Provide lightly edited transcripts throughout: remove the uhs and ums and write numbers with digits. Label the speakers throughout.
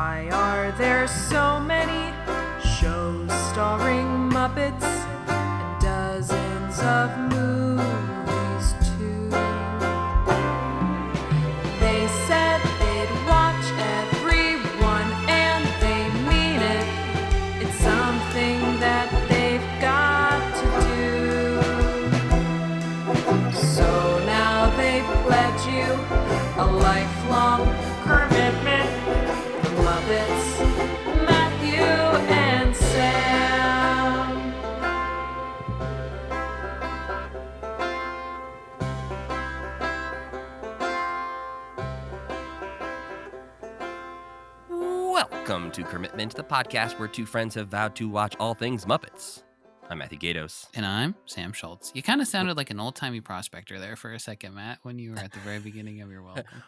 Speaker 1: Why are there so many shows starring Muppets and dozens of movies too? They said they'd watch every one and they mean it. It's something that they've got to do. So now they've pledged you a lifelong commitment. Muppets, Matthew and Sam.
Speaker 2: Welcome to Commitment, the podcast where two friends have vowed to watch all things Muppets. I'm Matthew Gatos.
Speaker 3: And I'm Sam Schultz. You kind of sounded like an old-timey prospector there for a second, Matt, when you were at the very beginning of your welcome.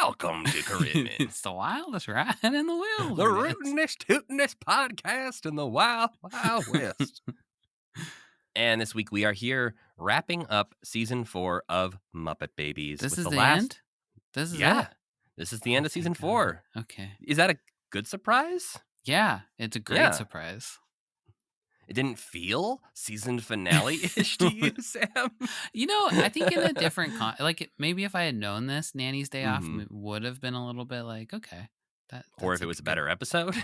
Speaker 2: Welcome to Commitment.
Speaker 3: It's the wildest ride in the wilderness.
Speaker 2: The rootinest, tootinest podcast in the Wild Wild West. And this week we are here wrapping up season 4 of Muppet Babies.
Speaker 3: This
Speaker 2: with
Speaker 3: is the
Speaker 2: last...
Speaker 3: end? This is
Speaker 2: Yeah.
Speaker 3: it?
Speaker 2: This is the end of season
Speaker 3: God.
Speaker 2: 4.
Speaker 3: Okay.
Speaker 2: Is that a good surprise?
Speaker 3: Yeah, it's a great surprise.
Speaker 2: It didn't feel season finale-ish to you, Sam?
Speaker 3: You know, I think in a different maybe if I had known this, Nanny's Day Off would have been a little bit like, okay.
Speaker 2: Or if it was a better episode.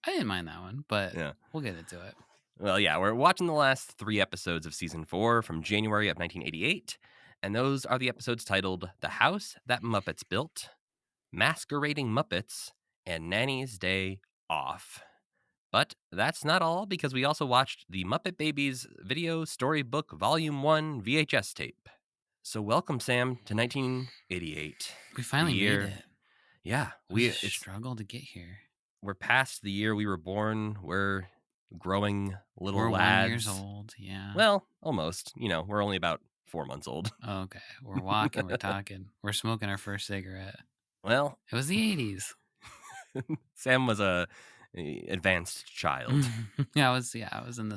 Speaker 3: I didn't mind that one, but we'll get into it.
Speaker 2: Well, yeah, we're watching the last 3 episodes of season 4 from January of 1988, and those are the episodes titled The House That Muppets Built, Masquerading Muppets, and Nanny's Day Off. But that's not all, because we also watched the Muppet Babies Video Storybook Volume 1 VHS tape. So welcome, Sam, to 1988.
Speaker 3: We finally made it.
Speaker 2: Yeah.
Speaker 3: We struggled to get here.
Speaker 2: We're past the year we were born. We're growing little
Speaker 3: we're
Speaker 2: lads.
Speaker 3: 1 year old, yeah.
Speaker 2: Well, almost. You know, we're only about 4 months old.
Speaker 3: Okay. We're walking, we're talking. We're smoking our first cigarette.
Speaker 2: Well.
Speaker 3: It was the 80s.
Speaker 2: Sam was a advanced child.
Speaker 3: I was in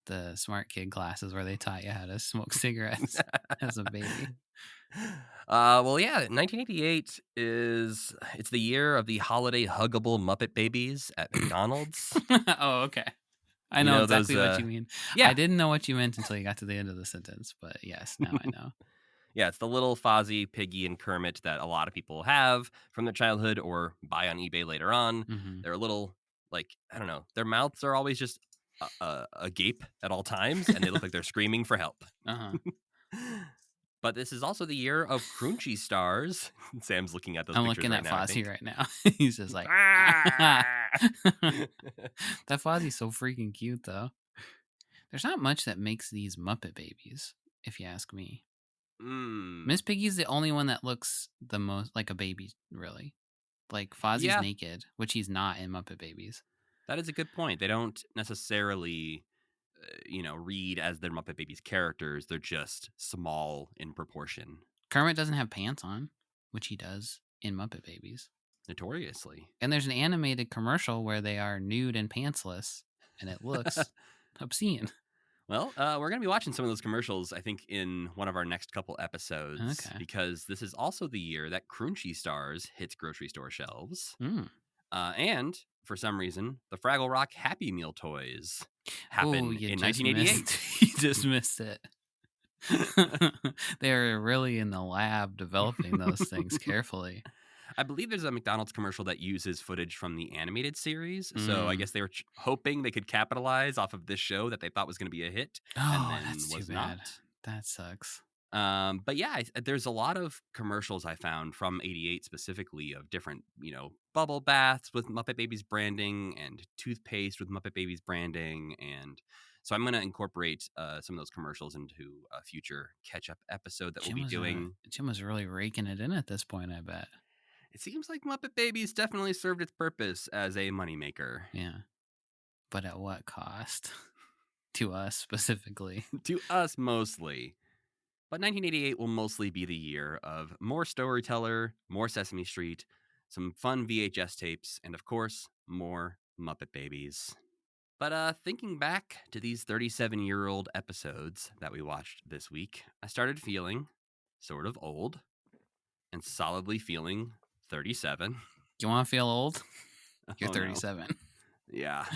Speaker 3: the smart kid classes where they taught you how to smoke cigarettes as a baby.
Speaker 2: Well, yeah, 1988 it's the year of the holiday huggable Muppet Babies at McDonald's.
Speaker 3: Oh, okay. I know exactly what you mean.
Speaker 2: Yeah.
Speaker 3: I didn't know what you meant until you got to the end of the sentence, but yes, now I know.
Speaker 2: Yeah, it's the little Fozzie, Piggy, and Kermit that a lot of people have from their childhood or buy on eBay later on.
Speaker 3: Mm-hmm.
Speaker 2: They're a little, like, I don't know, their mouths are always just agape at all times, and they look like they're screaming for help.
Speaker 3: Uh-huh.
Speaker 2: But this is also the year of Crunchy Stars. Sam's looking at those pictures
Speaker 3: looking
Speaker 2: right
Speaker 3: at
Speaker 2: now,
Speaker 3: Fozzie right now. He's just like, That Fozzie's so freaking cute, though. There's not much that makes these Muppet Babies, if you ask me. Miss Piggy's the only one that looks the most like a baby, really. Like Fozzie's naked, which he's not in Muppet Babies.
Speaker 2: That is a good point. They don't necessarily, read as their Muppet Babies characters. They're just small in proportion.
Speaker 3: Kermit doesn't have pants on, which he does in Muppet Babies.
Speaker 2: Notoriously.
Speaker 3: And there's an animated commercial where they are nude and pantsless, and it looks obscene.
Speaker 2: Well, we're going to be watching some of those commercials, I think, in one of our next couple episodes. Okay. Because this is also the year that Crunchy Stars hits grocery store shelves. And, for some reason, the Fraggle Rock Happy Meal toys happen in 1988.
Speaker 3: You just missed it. They're really in the lab developing those things carefully.
Speaker 2: I believe there's a McDonald's commercial that uses footage from the animated series. So I guess they were hoping they could capitalize off of this show that they thought was going to be a hit.
Speaker 3: Oh, and then that's too bad. That sucks.
Speaker 2: But yeah, there's a lot of commercials I found from 88 specifically of different, bubble baths with Muppet Babies branding and toothpaste with Muppet Babies branding. And so I'm going to incorporate some of those commercials into a future catch-up episode that we'll be doing.
Speaker 3: Jim was really raking it in at this point, I bet.
Speaker 2: It seems like Muppet Babies definitely served its purpose as a moneymaker.
Speaker 3: Yeah. But at what cost? To us specifically.
Speaker 2: To us mostly. But 1988 will mostly be the year of more Storyteller, more Sesame Street, some fun VHS tapes, and of course, more Muppet Babies. But thinking back to these 37-year-old episodes that we watched this week, I started feeling sort of old and solidly feeling 37.
Speaker 3: You want to feel old? You're
Speaker 2: Oh no.
Speaker 3: 37.
Speaker 2: Yeah.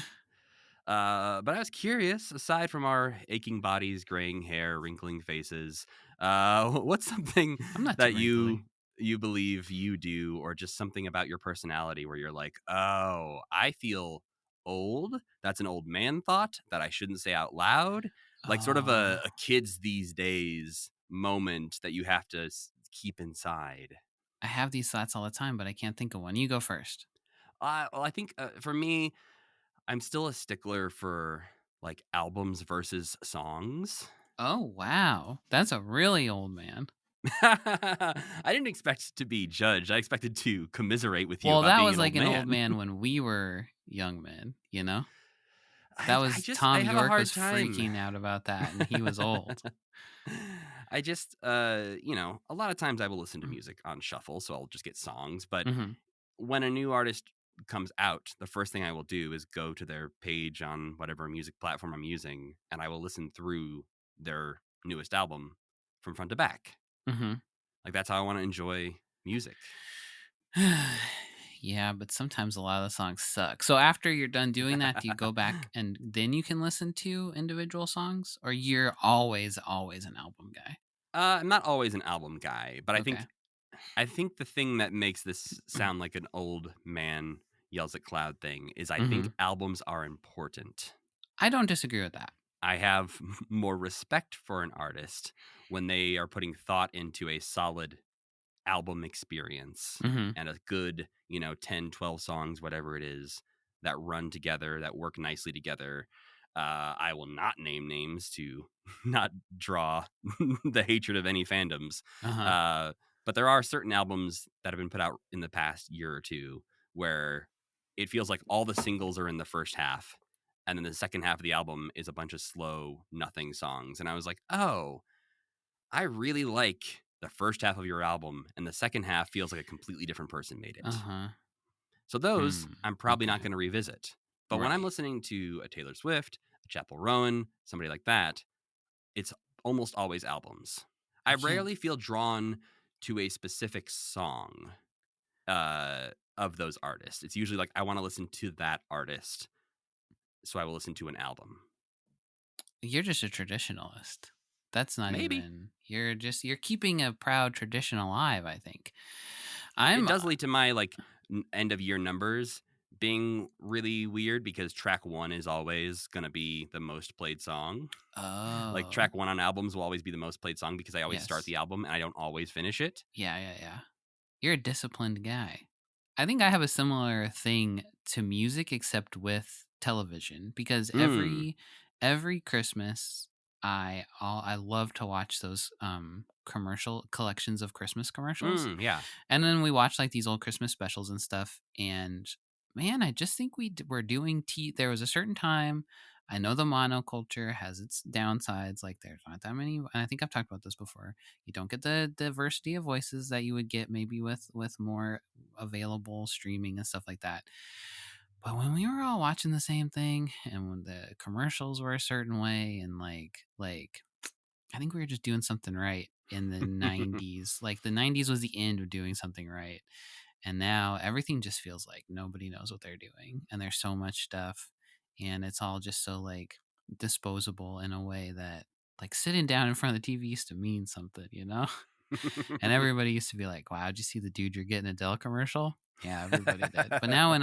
Speaker 2: But I was curious, aside from our aching bodies, graying hair, wrinkling faces, what's something
Speaker 3: I'm not too
Speaker 2: that
Speaker 3: wrinkly.
Speaker 2: you believe you do, or just something about your personality where you're like, oh, I feel old. That's an old man thought that I shouldn't say out loud. Like sort of
Speaker 3: Oh,
Speaker 2: a kids these days moment that you have to keep inside.
Speaker 3: I have these thoughts all the time, but I can't think of one. You go first.
Speaker 2: Well, I think for me, I'm still a stickler for like albums versus songs.
Speaker 3: Oh, wow. That's a really old man.
Speaker 2: I didn't expect to be judged. I expected to commiserate with you
Speaker 3: Well,
Speaker 2: about
Speaker 3: that
Speaker 2: being
Speaker 3: was
Speaker 2: an
Speaker 3: like
Speaker 2: old
Speaker 3: an old
Speaker 2: man.
Speaker 3: man when we were young men, you know? That was
Speaker 2: I
Speaker 3: Tom
Speaker 2: have a
Speaker 3: York was
Speaker 2: hard time.
Speaker 3: freaking out about that, and he was old.
Speaker 2: I just, a lot of times I will listen to music on shuffle, so I'll just get songs. But
Speaker 3: Mm-hmm.
Speaker 2: when a new artist comes out, the first thing I will do is go to their page on whatever music platform I'm using, and I will listen through their newest album from front to back.
Speaker 3: Mm-hmm.
Speaker 2: Like that's how I want to enjoy music.
Speaker 3: Yeah, but sometimes a lot of the songs suck. So after you're done doing that, do you go back and then you can listen to individual songs, or you're always an album guy?
Speaker 2: I'm not always an album guy, but
Speaker 3: Okay.
Speaker 2: I think the thing that makes this sound like an old man yells at cloud thing is I
Speaker 3: Mm-hmm.
Speaker 2: think albums are important.
Speaker 3: I don't disagree with that.
Speaker 2: I have more respect for an artist when they are putting thought into a solid album experience
Speaker 3: Mm-hmm.
Speaker 2: and a good, 10, 12 songs, whatever it is, that run together, that work nicely together. I will not name names to not draw the hatred of any fandoms.
Speaker 3: Uh-huh.
Speaker 2: Uh, but there are certain albums that have been put out in the past year or two where it feels like all the singles are in the first half. And then the second half of the album is a bunch of slow, nothing songs. And I was like, oh, I really like the first half of your album, and the second half feels like a completely different person made it.
Speaker 3: Uh-huh.
Speaker 2: So those
Speaker 3: Hmm.
Speaker 2: I'm probably not
Speaker 3: Okay.
Speaker 2: going to revisit. But when I'm
Speaker 3: Right.
Speaker 2: listening to a Taylor Swift, a Chapel Rowan, somebody like that, it's almost always albums.
Speaker 3: I
Speaker 2: I
Speaker 3: can't.
Speaker 2: rarely feel drawn to a specific song of those artists. It's usually like I want to listen to that artist, so I will listen to an album.
Speaker 3: You're just a traditionalist. That's not
Speaker 2: Maybe.
Speaker 3: even. You're keeping a proud tradition alive, I think.
Speaker 2: It
Speaker 3: I'm
Speaker 2: does lead to my like end of year numbers being really weird because track 1 is always going to be the most played song. Like
Speaker 3: Oh,
Speaker 2: track 1 on albums will always be the most played song because I always start
Speaker 3: yes.
Speaker 2: the album and I don't always finish it.
Speaker 3: Yeah. You're a disciplined guy. I think I have a similar thing to music except with television because
Speaker 2: Mm.
Speaker 3: every Christmas I love to watch those commercial collections of Christmas commercials.
Speaker 2: Yeah.
Speaker 3: And then we watch like these old Christmas specials and stuff. And man, I just think we're doing there was a certain time. I know the monoculture has its downsides. Like there's not that many. And I think I've talked about this before. You don't get the diversity of voices that you would get maybe with more available streaming and stuff like that. But when we were all watching the same thing, and when the commercials were a certain way, and like I think we were just doing something right in the 90s. Like the 90s was the end of doing something right. And now everything just feels like nobody knows what they're doing. And there's so much stuff. And it's all just so like disposable in a way that like sitting down in front of the TV used to mean something, you know? And everybody used to be like, "Wow, did you see the dude you're getting a Dell commercial?" Yeah, everybody did. But now when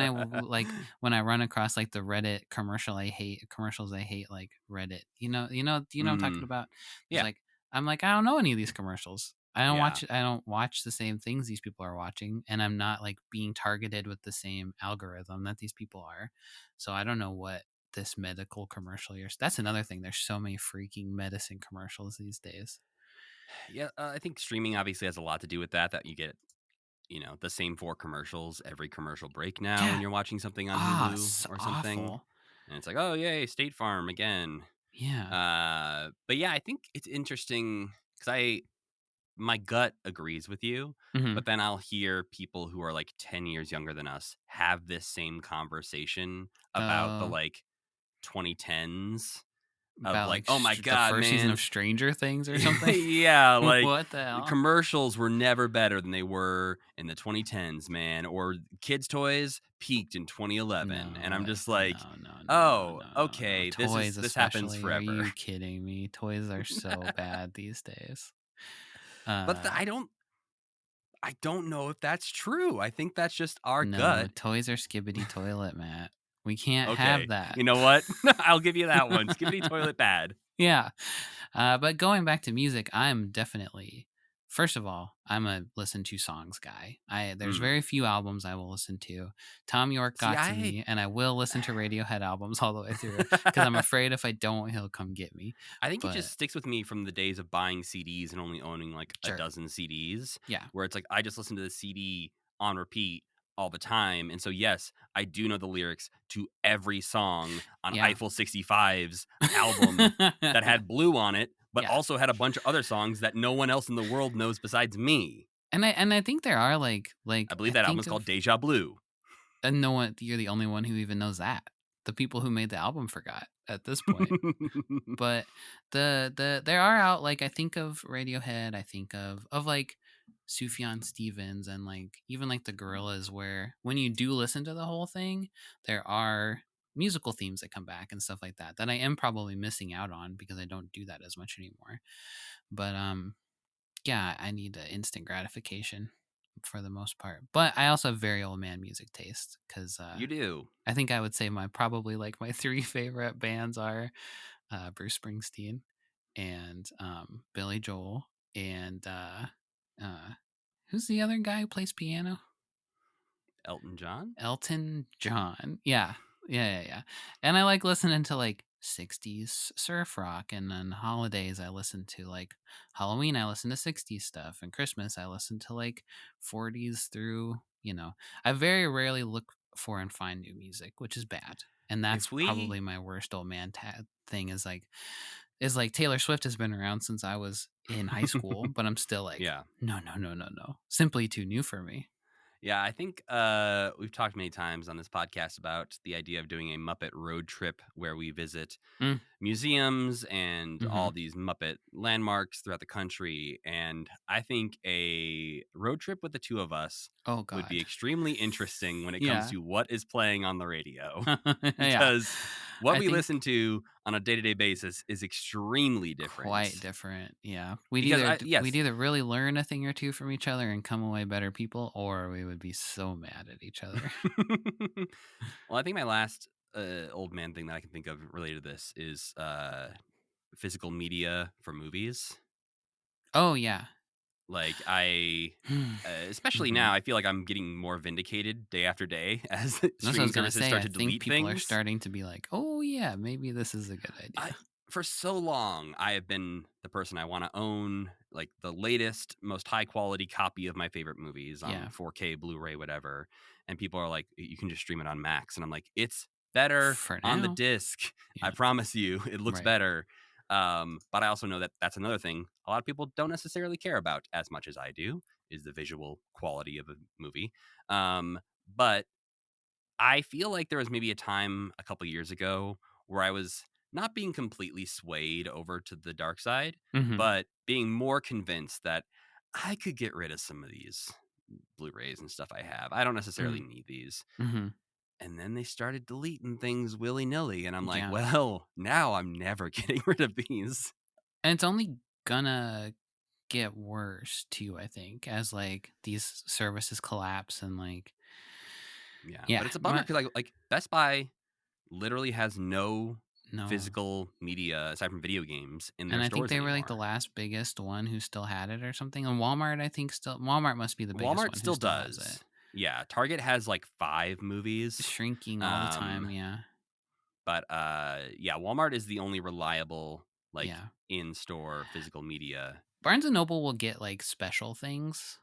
Speaker 3: I run across like the Reddit commercials I hate like Reddit. Do you know what I'm talking
Speaker 2: Mm.
Speaker 3: about? There's
Speaker 2: Yeah.
Speaker 3: like I'm like I don't know any of these commercials.
Speaker 2: Yeah.
Speaker 3: I don't watch the same things these people are watching, and I'm not like being targeted with the same algorithm that these people are. So I don't know what this medical commercial you're that's another thing. There's so many freaking medicine commercials these days.
Speaker 2: Yeah, I think streaming obviously has a lot to do with that you get, the same 4 commercials every commercial break now when
Speaker 3: Yeah.
Speaker 2: you're watching something on
Speaker 3: Ah,
Speaker 2: Hulu
Speaker 3: it's
Speaker 2: or something.
Speaker 3: awful.
Speaker 2: And it's like, "Oh, yay, State Farm again."
Speaker 3: Yeah.
Speaker 2: But yeah, I think it's interesting because my gut agrees with you,
Speaker 3: Mhm.
Speaker 2: but then I'll hear people who are like 10 years younger than us have this same conversation about the
Speaker 3: Oh,
Speaker 2: like 2010s of
Speaker 3: About
Speaker 2: like,
Speaker 3: like
Speaker 2: oh my
Speaker 3: the
Speaker 2: God,
Speaker 3: first season
Speaker 2: man.
Speaker 3: of Stranger Things or something.
Speaker 2: Yeah, like
Speaker 3: What the
Speaker 2: the
Speaker 3: hell?
Speaker 2: commercials were never better than they were in the 2010s, man. Or kids' toys peaked in 2011, and I'm just like, oh,
Speaker 3: No.
Speaker 2: okay,
Speaker 3: Toys,
Speaker 2: this happens
Speaker 3: especially. Are
Speaker 2: forever.
Speaker 3: you kidding me? Toys are so bad these days.
Speaker 2: But I don't know if that's true. I think that's just our
Speaker 3: No,
Speaker 2: gut.
Speaker 3: toys are skibbity toilet, Matt. We can't have
Speaker 2: Okay,
Speaker 3: that.
Speaker 2: you know what? I'll give you that one. Skibbity toilet bad.
Speaker 3: Yeah. But going back to music, I'm definitely, first of all, I'm a listen to songs guy. There's very few albums I will listen to. Tom York
Speaker 2: See,
Speaker 3: got to me, and I will listen to Radiohead albums all the way through because I'm afraid if I don't, he'll come get me.
Speaker 2: I think it
Speaker 3: But
Speaker 2: just sticks with me from the days of buying CDs and only owning like a
Speaker 3: sure,
Speaker 2: dozen CDs,
Speaker 3: yeah,
Speaker 2: where it's like I just listen to the CD on repeat all the time. And so, yes, I do know the lyrics to every song on
Speaker 3: yeah,
Speaker 2: Eiffel 65's album that had Blue on it, but
Speaker 3: yeah.
Speaker 2: also had a bunch of other songs that no one else in the world knows besides me.
Speaker 3: And I think there are like
Speaker 2: I believe
Speaker 3: I
Speaker 2: that album
Speaker 3: think
Speaker 2: is called
Speaker 3: of,
Speaker 2: Deja Blue.
Speaker 3: and no one, you're the only one who even knows that. The people who made the album forgot at this point. But there are out, like, I think of Radiohead, I think of like Sufjan Stevens and like even like the Gorillaz, where when you do listen to the whole thing, there are musical themes that come back and stuff like that that I am probably missing out on because I don't do that as much anymore. But yeah, I need instant gratification for the most part. But I also have very old man music taste because
Speaker 2: You do.
Speaker 3: I think I would say my probably like my three favorite bands are Bruce Springsteen and Billy Joel and uh, who's the other guy who plays piano?
Speaker 2: Elton John?
Speaker 3: Elton John. Yeah. And I like listening to like 60s surf rock, and then holidays I listen to like Halloween I listen to 60s stuff, and Christmas I listen to like 40s through, I very rarely look for and find new music, which is bad. And that's
Speaker 2: If we
Speaker 3: probably my worst old man thing is like Taylor Swift has been around since I was in high school, but I'm still like,
Speaker 2: Yeah.
Speaker 3: no. Simply too new for me.
Speaker 2: Yeah, I think we've talked many times on this podcast about the idea of doing a Muppet road trip where we visit
Speaker 3: Mm.
Speaker 2: museums and
Speaker 3: Mm-hmm.
Speaker 2: all these Muppet landmarks throughout the country. And I think a road trip with the two of us
Speaker 3: Oh
Speaker 2: would be
Speaker 3: God.
Speaker 2: extremely interesting when it comes
Speaker 3: Yeah.
Speaker 2: to what is playing on the radio.
Speaker 3: Yeah.
Speaker 2: Because what
Speaker 3: I
Speaker 2: we
Speaker 3: think
Speaker 2: listen to on a day-to-day basis is extremely different.
Speaker 3: quite different. Yeah.
Speaker 2: Because
Speaker 3: We'd
Speaker 2: yes,
Speaker 3: either really learn a thing or two from each other and come away better people, or we would be so mad at each other.
Speaker 2: well, I think my last old man thing that I can think of related to this is physical media for movies.
Speaker 3: Oh yeah.
Speaker 2: Like especially
Speaker 3: Mm-hmm.
Speaker 2: now, I feel like I'm getting more vindicated day after day as
Speaker 3: That's what I
Speaker 2: streaming
Speaker 3: was gonna
Speaker 2: services
Speaker 3: say.
Speaker 2: start
Speaker 3: I
Speaker 2: to
Speaker 3: think
Speaker 2: delete
Speaker 3: people are
Speaker 2: things.
Speaker 3: starting to be like, oh yeah, maybe this is a good idea.
Speaker 2: For so long, I have been the person I want to own like the latest, most high quality copy of my favorite movies on
Speaker 3: Yeah.
Speaker 2: 4K, Blu-ray, whatever. And people are like, you can just stream it on Max, and I'm like, it's better
Speaker 3: For
Speaker 2: on the
Speaker 3: now.
Speaker 2: disc. I
Speaker 3: Yeah.
Speaker 2: promise you, it looks
Speaker 3: Right.
Speaker 2: better. But I also know that that's another thing a lot of people don't necessarily care about as much as I do, is the visual quality of a movie. But I feel like there was maybe a time a couple years ago where I was not being completely swayed over to the dark side,
Speaker 3: Mm-hmm.
Speaker 2: but being more convinced that I could get rid of some of these Blu-rays and stuff I have. I don't necessarily need these.
Speaker 3: Mm-hmm.
Speaker 2: And then they started deleting things willy-nilly, and I'm like,
Speaker 3: Yeah.
Speaker 2: well, now I'm never getting rid of these.
Speaker 3: And it's only gonna get worse too, I think, as like these services collapse and like
Speaker 2: Yeah, but it's a bummer because like Best Buy literally has no
Speaker 3: no.
Speaker 2: physical media aside from video games in their
Speaker 3: And I think
Speaker 2: stores
Speaker 3: they were like the
Speaker 2: anymore.
Speaker 3: last biggest one who still had it or something. And Walmart, I think Walmart must be the biggest
Speaker 2: Walmart
Speaker 3: one who
Speaker 2: still
Speaker 3: still has it.
Speaker 2: does. Yeah, Target has like 5 movies.
Speaker 3: Shrinking all the time, yeah.
Speaker 2: But yeah, Walmart is the only reliable like
Speaker 3: Yeah.
Speaker 2: in-store physical media.
Speaker 3: Barnes and Noble will get like special things,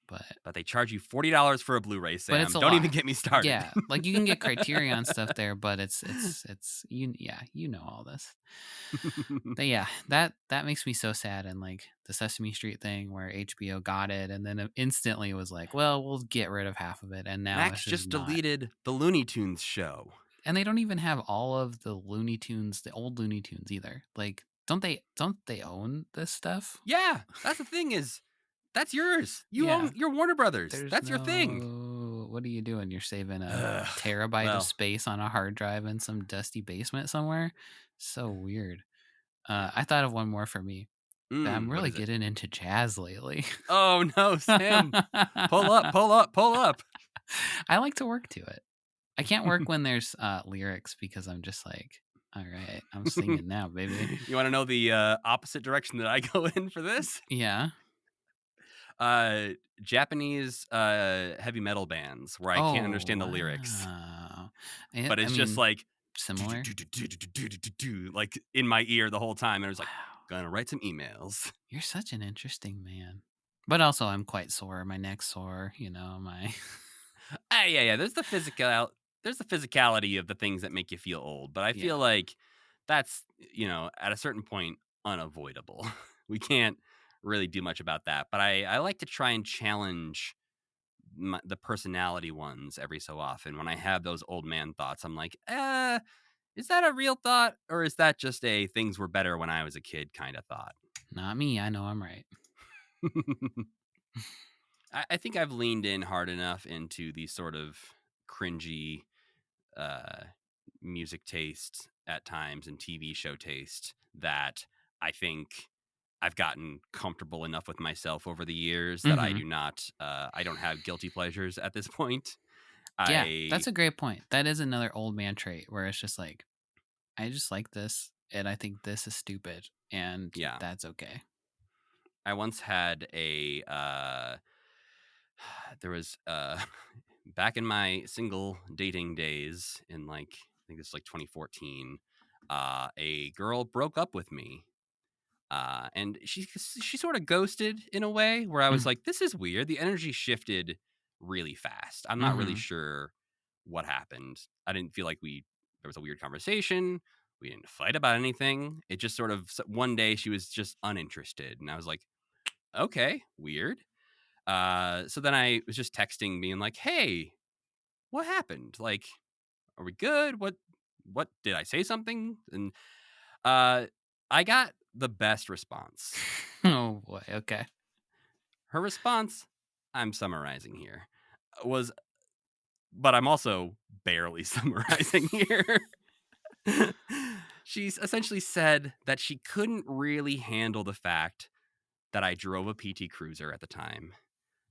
Speaker 3: but
Speaker 2: They charge you $40 for a Blu-ray, Sam.
Speaker 3: it's a
Speaker 2: Don't
Speaker 3: lot.
Speaker 2: even get me started.
Speaker 3: Yeah, like you can get Criterion stuff there, but it's you know all this. But yeah, that makes me so sad. And like the Sesame Street thing where HBO got it and then it instantly was like, well, we'll get rid of half of it, and now
Speaker 2: Max
Speaker 3: it's just
Speaker 2: just
Speaker 3: not.
Speaker 2: deleted the Looney Tunes show.
Speaker 3: And they don't even have all of the Looney Tunes, the old Looney Tunes either. Like, don't they own this stuff?
Speaker 2: Yeah, that's the thing is, that's yours. You
Speaker 3: Yeah.
Speaker 2: own your Warner Brothers.
Speaker 3: There's
Speaker 2: That's your thing.
Speaker 3: What are you doing? You're saving a
Speaker 2: Ugh,
Speaker 3: terabyte
Speaker 2: well.
Speaker 3: of space on a hard drive in some dusty basement somewhere? So weird. I thought of one more for me. I'm
Speaker 2: What
Speaker 3: really
Speaker 2: is it?
Speaker 3: getting into jazz lately.
Speaker 2: Oh no, Sam! Pull up, pull up, pull up.
Speaker 3: I like to work to it. I can't work when there's lyrics because I'm just like, all right, I'm singing now, baby.
Speaker 2: You want to know the opposite direction that I go in for this?
Speaker 3: Yeah.
Speaker 2: Japanese heavy metal bands where I can't understand the lyrics, but it's just like
Speaker 3: similar.
Speaker 2: like in my ear the whole time, and I was like, gonna write some emails.
Speaker 3: You're such an interesting man. But also, I'm quite sore. My neck's sore. You know, my.
Speaker 2: Yeah. There's the physicality of the things that make you feel old, but I feel like that's at a certain point unavoidable. We can't really do much about that. But I like to try and challenge the personality ones every so often. When I have those old man thoughts, I'm like, is that a real thought, or is that just a things were better when I was a kid kind of thought?
Speaker 3: Not me. I know I'm right.
Speaker 2: I think I've leaned in hard enough into the sort of cringy music taste at times and TV show taste that I think I've gotten comfortable enough with myself over the years that I do not, I don't have guilty pleasures at this point.
Speaker 3: That's a great point. That is another old man trait where it's just like, I just like this and I think this is stupid and that's okay.
Speaker 2: I once had there was back in my single dating days in I think it's 2014, a girl broke up with me. And she sort of ghosted in a way where I was like, this is weird. The energy shifted really fast. I'm not really sure what happened. I didn't feel like there was a weird conversation. We didn't fight about anything. It just sort of, one day she was just uninterested. And I was like, okay, weird. So then I was just texting being like, hey, what happened? Like, are we good? What did I say something? And I got the best response.
Speaker 3: Oh boy, okay.
Speaker 2: Her response, I'm summarizing here, was, but I'm also barely summarizing here. She's essentially said that she couldn't really handle the fact that I drove a PT Cruiser at the time,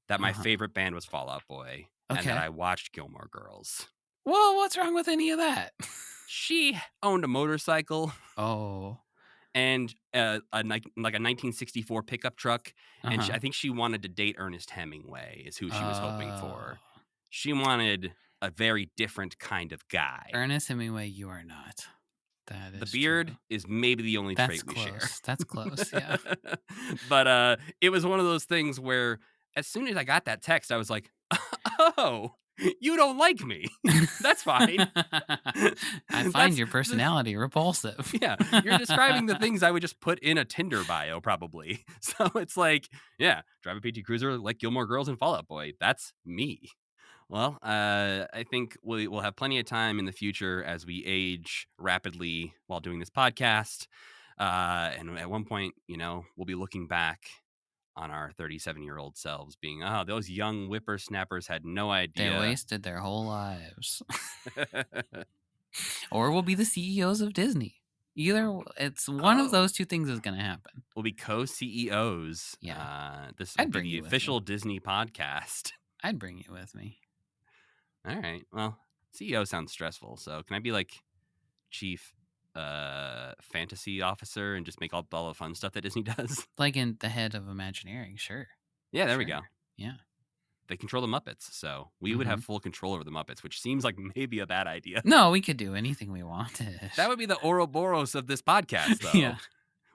Speaker 2: that my favorite band was Fall Out Boy, and that I watched Gilmore Girls.
Speaker 3: Well, what's wrong with any of that?
Speaker 2: She owned a motorcycle.
Speaker 3: Oh.
Speaker 2: And a 1964 pickup truck. And I think she wanted to date Ernest Hemingway is who she was hoping for. She wanted a very different kind of guy.
Speaker 3: Ernest Hemingway, you are not. That is
Speaker 2: the beard
Speaker 3: true.
Speaker 2: Is maybe the only trait we share.
Speaker 3: That's close, yeah.
Speaker 2: But it was one of those things where as soon as I got that text, I was like, oh, you don't like me. That's fine.
Speaker 3: I find your personality repulsive.
Speaker 2: Yeah, you're describing the things I would just put in a Tinder bio, probably. So it's like, yeah, drive a PT Cruiser, like Gilmore Girls and Fall Out Boy. That's me. Well, I think we'll have plenty of time in the future as we age rapidly while doing this podcast. And at one point, we'll be looking back on our 37-year-old selves being, those young whippersnappers had no idea.
Speaker 3: They wasted their whole lives. Or we'll be the CEOs of Disney. Either it's one of those two things is going to happen.
Speaker 2: We'll be co-CEOs.
Speaker 3: Yeah.
Speaker 2: This will be the official Disney podcast.
Speaker 3: I'd bring you with me.
Speaker 2: All right. Well, CEO sounds stressful. So can I be like chief fantasy officer and just make all the fun stuff that Disney does?
Speaker 3: Like in the head of Imagineering, sure.
Speaker 2: Yeah, there we go.
Speaker 3: Yeah.
Speaker 2: They control the Muppets, so we would have full control over the Muppets, which seems like maybe a bad idea.
Speaker 3: No, we could do anything we wanted.
Speaker 2: That would be the Ouroboros of this podcast, though.
Speaker 3: Yeah.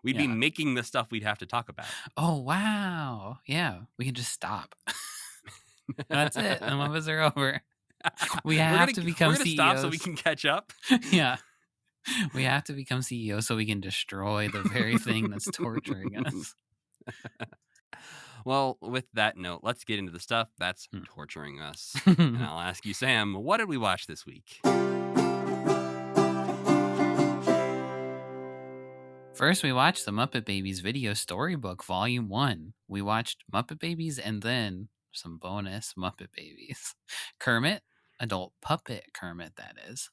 Speaker 2: We'd be making the stuff we'd have to talk about.
Speaker 3: Oh, wow. Yeah, we can just stop. That's it. The Muppets are over. We have to become CEOs.
Speaker 2: Stop so we can catch up.
Speaker 3: Yeah. We have to become CEOs so we can destroy the very thing that's torturing us.
Speaker 2: Well, with that note, let's get into the stuff that's torturing us. And I'll ask you, Sam, what did we watch this week?
Speaker 3: First, we watched the Muppet Babies video storybook, Volume 1. We watched Muppet Babies and then some bonus Muppet Babies. Kermit, adult puppet Kermit, that is,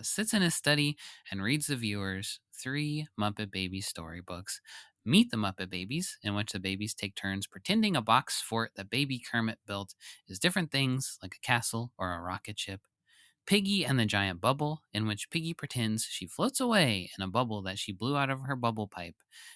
Speaker 3: sits in his study and reads the viewers 3 Muppet Babies storybooks. Meet the Muppet Babies, in which the babies take turns pretending a box fort that baby Kermit built is different things like a castle or a rocket ship. Piggy and the Giant Bubble, in which Piggy pretends she floats away in a bubble that she blew out of her bubble pipe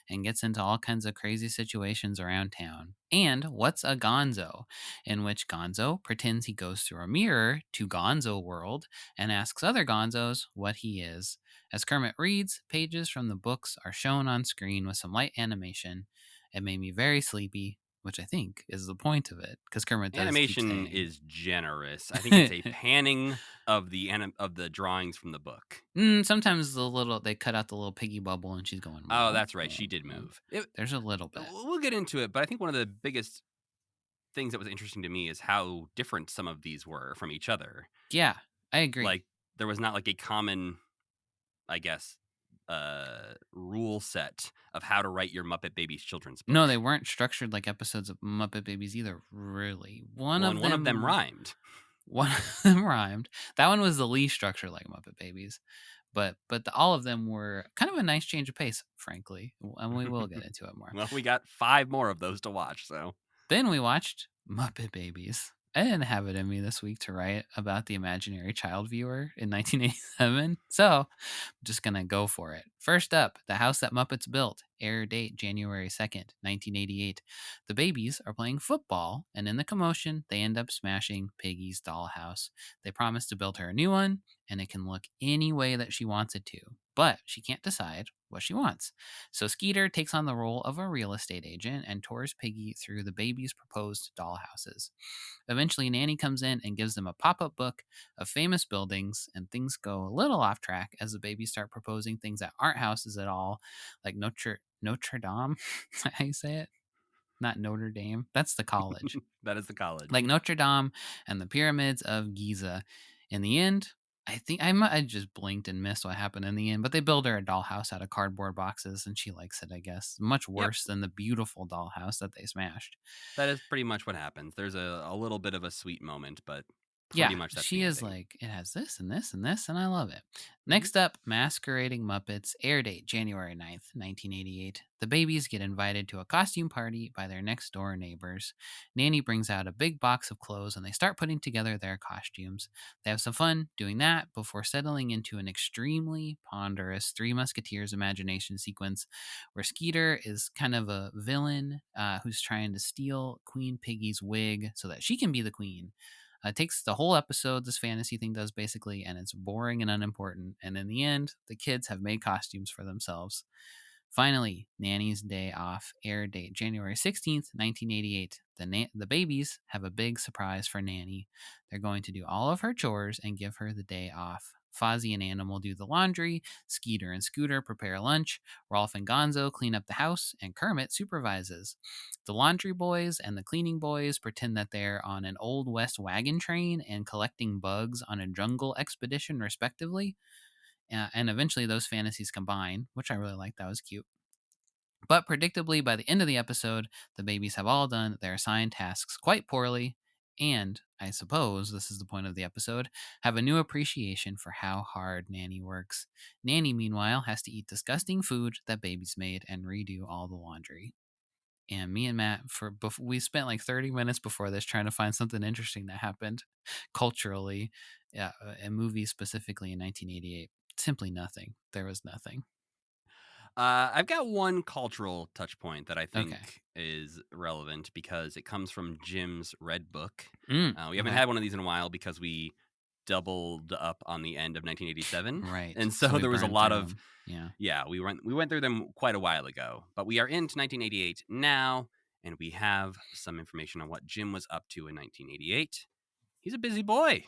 Speaker 3: and gets into all kinds of crazy situations around town. And What's a Gonzo, in which Gonzo pretends he goes through a mirror to Gonzo World and asks other Gonzos what he is. As Kermit reads, pages from the books are shown on screen with some light animation. It made me very sleepy, which I think is the point of it, because Kermit does keep
Speaker 2: Animation
Speaker 3: staying.
Speaker 2: is generous. I think it's a panning of the drawings from the book.
Speaker 3: Sometimes they cut out the little piggy bubble and she's going.
Speaker 2: Oh, that's right. She did move.
Speaker 3: There's a little bit.
Speaker 2: We'll get into it, but I think one of the biggest things that was interesting to me is how different some of these were from each other.
Speaker 3: Yeah, I agree.
Speaker 2: Like, there was not like a common, I guess, rule set of how to write your Muppet Babies children's book.
Speaker 3: No, they weren't structured like episodes of Muppet Babies either, really. One of them
Speaker 2: rhymed.
Speaker 3: One of them rhymed. That one was the least structured like Muppet Babies. But all of them were kind of a nice change of pace, frankly. And we will get into it more.
Speaker 2: Well, we got 5 more of those to watch, so.
Speaker 3: Then we watched Muppet Babies. I didn't have it in me this week to write about the imaginary child viewer in 1987, so I'm just going to go for it. First up, The House That Muppets Built, air date January 2nd, 1988. The babies are playing football, and in the commotion, they end up smashing Piggy's dollhouse. They promise to build her a new one, and it can look any way that she wants it to, but she can't decide what she wants. So Skeeter takes on the role of a real estate agent and tours Piggy through the baby's proposed dollhouses. Eventually, Nanny comes in and gives them a pop-up book of famous buildings, and things go a little off track as the babies start proposing things that aren't houses at all, like Notre Dame. Is that how you say it? Not Notre Dame. That's the college.
Speaker 2: That is the college.
Speaker 3: Like Notre Dame and the pyramids of Giza. In the end, I think I just blinked and missed what happened in the end, but they build her a dollhouse out of cardboard boxes, and she likes it, I guess. Much worse than the beautiful dollhouse that they smashed.
Speaker 2: That is pretty much what happens. There's a little bit of a sweet moment, but pretty much that's
Speaker 3: she
Speaker 2: the
Speaker 3: is
Speaker 2: ending.
Speaker 3: like, it has this and this and this, and I love it. Next up, Masquerading Muppets, air date January 9th, 1988. The babies get invited to a costume party by their next door neighbors. Nanny brings out a big box of clothes and they start putting together their costumes. They have some fun doing that before settling into an extremely ponderous Three Musketeers imagination sequence where Skeeter is kind of a villain who's trying to steal Queen Piggy's wig so that she can be the queen. It takes the whole episode, this fantasy thing does basically, and it's boring and unimportant. And in the end, the kids have made costumes for themselves. Finally, Nanny's Day Off, air date January 16th, 1988. The babies have a big surprise for Nanny. They're going to do all of her chores and give her the day off. Fozzie and Animal do the laundry, Skeeter and Scooter prepare lunch, Rolf and Gonzo clean up the house, and Kermit supervises. The laundry boys and the cleaning boys pretend that they're on an Old West wagon train and collecting bugs on a jungle expedition, respectively. And eventually those fantasies combine, which I really liked. That was cute. But predictably, by the end of the episode, the babies have all done their assigned tasks quite poorly, and I suppose this is the point of the episode, have a new appreciation for how hard Nanny works. Nanny, meanwhile, has to eat disgusting food that babies made and redo all the laundry. And me and Matt, we spent like 30 minutes before this trying to find something interesting that happened culturally, in movies specifically in 1988. Simply nothing. There was nothing.
Speaker 2: I've got one cultural touch point that I think is relevant because it comes from Jim's Red Book. We haven't had one of these in a while because we doubled up on the end of 1987.
Speaker 3: Right.
Speaker 2: And so there was a lot of
Speaker 3: them.
Speaker 2: we went through them quite a while ago. But we are into 1988 now, and we have some information on what Jim was up to in 1988. He's a busy boy.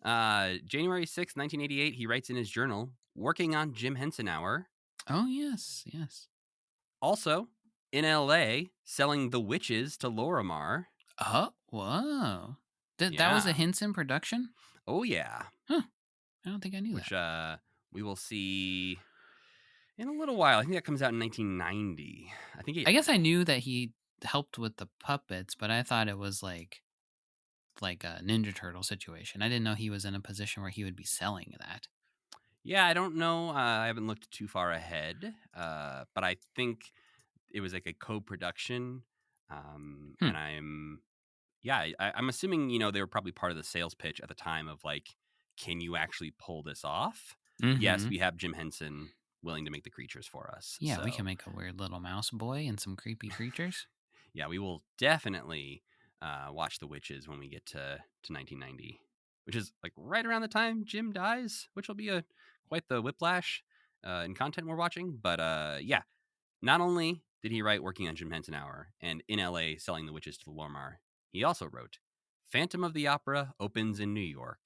Speaker 2: January 6th, 1988, he writes in his journal, working on Jim Henson Hour.
Speaker 3: Oh, yes.
Speaker 2: Also, in L.A., selling The Witches to Lorimar.
Speaker 3: Oh, whoa. That was a Henson production?
Speaker 2: Oh, yeah.
Speaker 3: Huh. I don't think I knew
Speaker 2: that. Which we will see In a little while. I think that comes out in 1990.
Speaker 3: I guess I knew that he helped with the puppets, but I thought it was like a Ninja Turtle situation. I didn't know he was in a position where he would be selling that.
Speaker 2: Yeah, I don't know. I haven't looked too far ahead, but I think it was like a co-production. And I'm assuming, they were probably part of the sales pitch at the time of like, can you actually pull this off? Yes,
Speaker 3: Mm-hmm.
Speaker 2: we have Jim Henson willing to make the creatures for us.
Speaker 3: Yeah, we
Speaker 2: So,
Speaker 3: can make a weird little mouse boy and some creepy creatures.
Speaker 2: yeah, we will definitely watch The Witches when we get to 1990, which is like right around the time Jim dies, which will be quite the whiplash in content we're watching. But yeah, not only did he write Working on Jim Henson Hour and In L.A. Selling the Witches to the Lormar, he also wrote Phantom of the Opera opens in New York.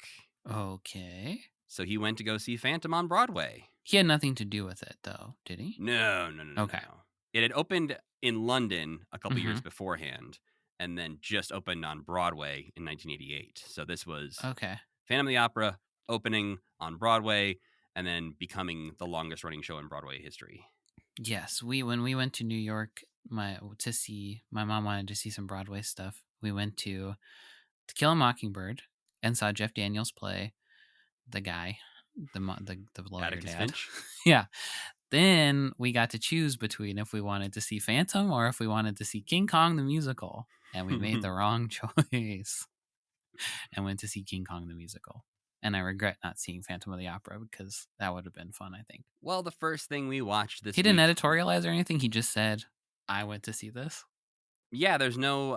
Speaker 3: Okay.
Speaker 2: So he went to go see Phantom on Broadway.
Speaker 3: He had nothing to do with it, though, did he?
Speaker 2: No.
Speaker 3: Okay.
Speaker 2: No. It had opened in London a couple years
Speaker 3: Mhm.
Speaker 2: beforehand and then just opened on Broadway in 1988. So this was
Speaker 3: Okay.
Speaker 2: Phantom of the Opera opening on Broadway and then becoming the longest running show in Broadway history.
Speaker 3: Yes, when we went to New York, my mom wanted to see some Broadway stuff. We went to Kill a Mockingbird and saw Jeff Daniels play the guy, the lawyer
Speaker 2: Atticus
Speaker 3: dad.
Speaker 2: Finch.
Speaker 3: Yeah. Then we got to choose between if we wanted to see Phantom or if we wanted to see King Kong the musical, and we made the wrong choice and went to see King Kong the musical. And I regret not seeing Phantom of the Opera because that would have been fun, I think.
Speaker 2: Well, the first thing we watched this
Speaker 3: He didn't
Speaker 2: week.
Speaker 3: editorialize or anything. He just said, I went to see this.
Speaker 2: Yeah, there's no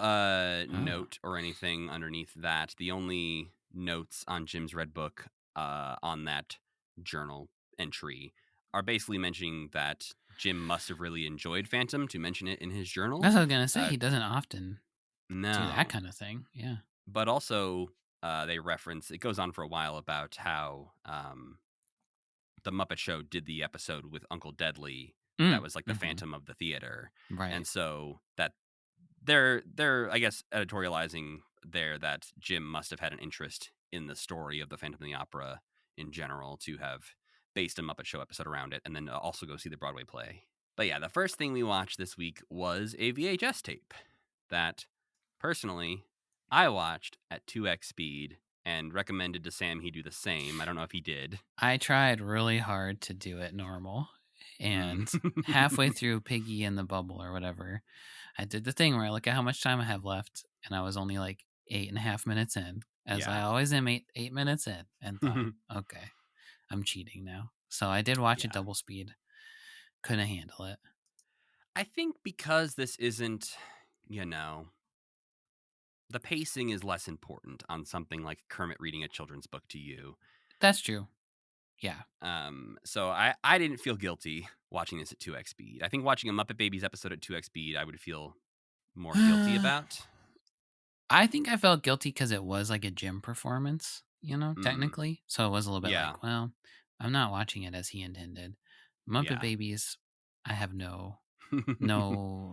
Speaker 2: note or anything underneath that. The only notes on Jim's Red Book on that journal entry are basically mentioning that Jim must have really enjoyed Phantom to mention it in his journal.
Speaker 3: That's what I was going to say. He doesn't often do
Speaker 2: No.
Speaker 3: that kind of thing. Yeah.
Speaker 2: But also, they reference, it goes on for a while about how the Muppet Show did the episode with Uncle Deadly. That was like the Phantom of the theater.
Speaker 3: Right.
Speaker 2: And so that they're I guess editorializing there that Jim must have had an interest in the story of the Phantom of the Opera in general to have based a Muppet Show episode around it and then also go see the Broadway play. But yeah, the first thing we watched this week was a VHS tape that personally I watched at 2x speed and recommended to Sam he do the same. I don't know if he did.
Speaker 3: I tried really hard to do it normal. And halfway through Piggy and the Bubble or whatever, I did the thing where I look at how much time I have left, and I was only like 8.5 minutes in, as I always am 8 minutes in, and thought, okay, I'm cheating now. So I did watch it double speed. Couldn't handle it.
Speaker 2: I think because this isn't, the pacing is less important on something like Kermit reading a children's book to you.
Speaker 3: That's true. Yeah.
Speaker 2: So I didn't feel guilty watching this at 2x speed. I think watching a Muppet Babies episode at 2x speed, I would feel more guilty about.
Speaker 3: I think I felt guilty because it was like a gym performance, technically. So it was a little bit like, well, I'm not watching it as he intended. Muppet Babies, I have no,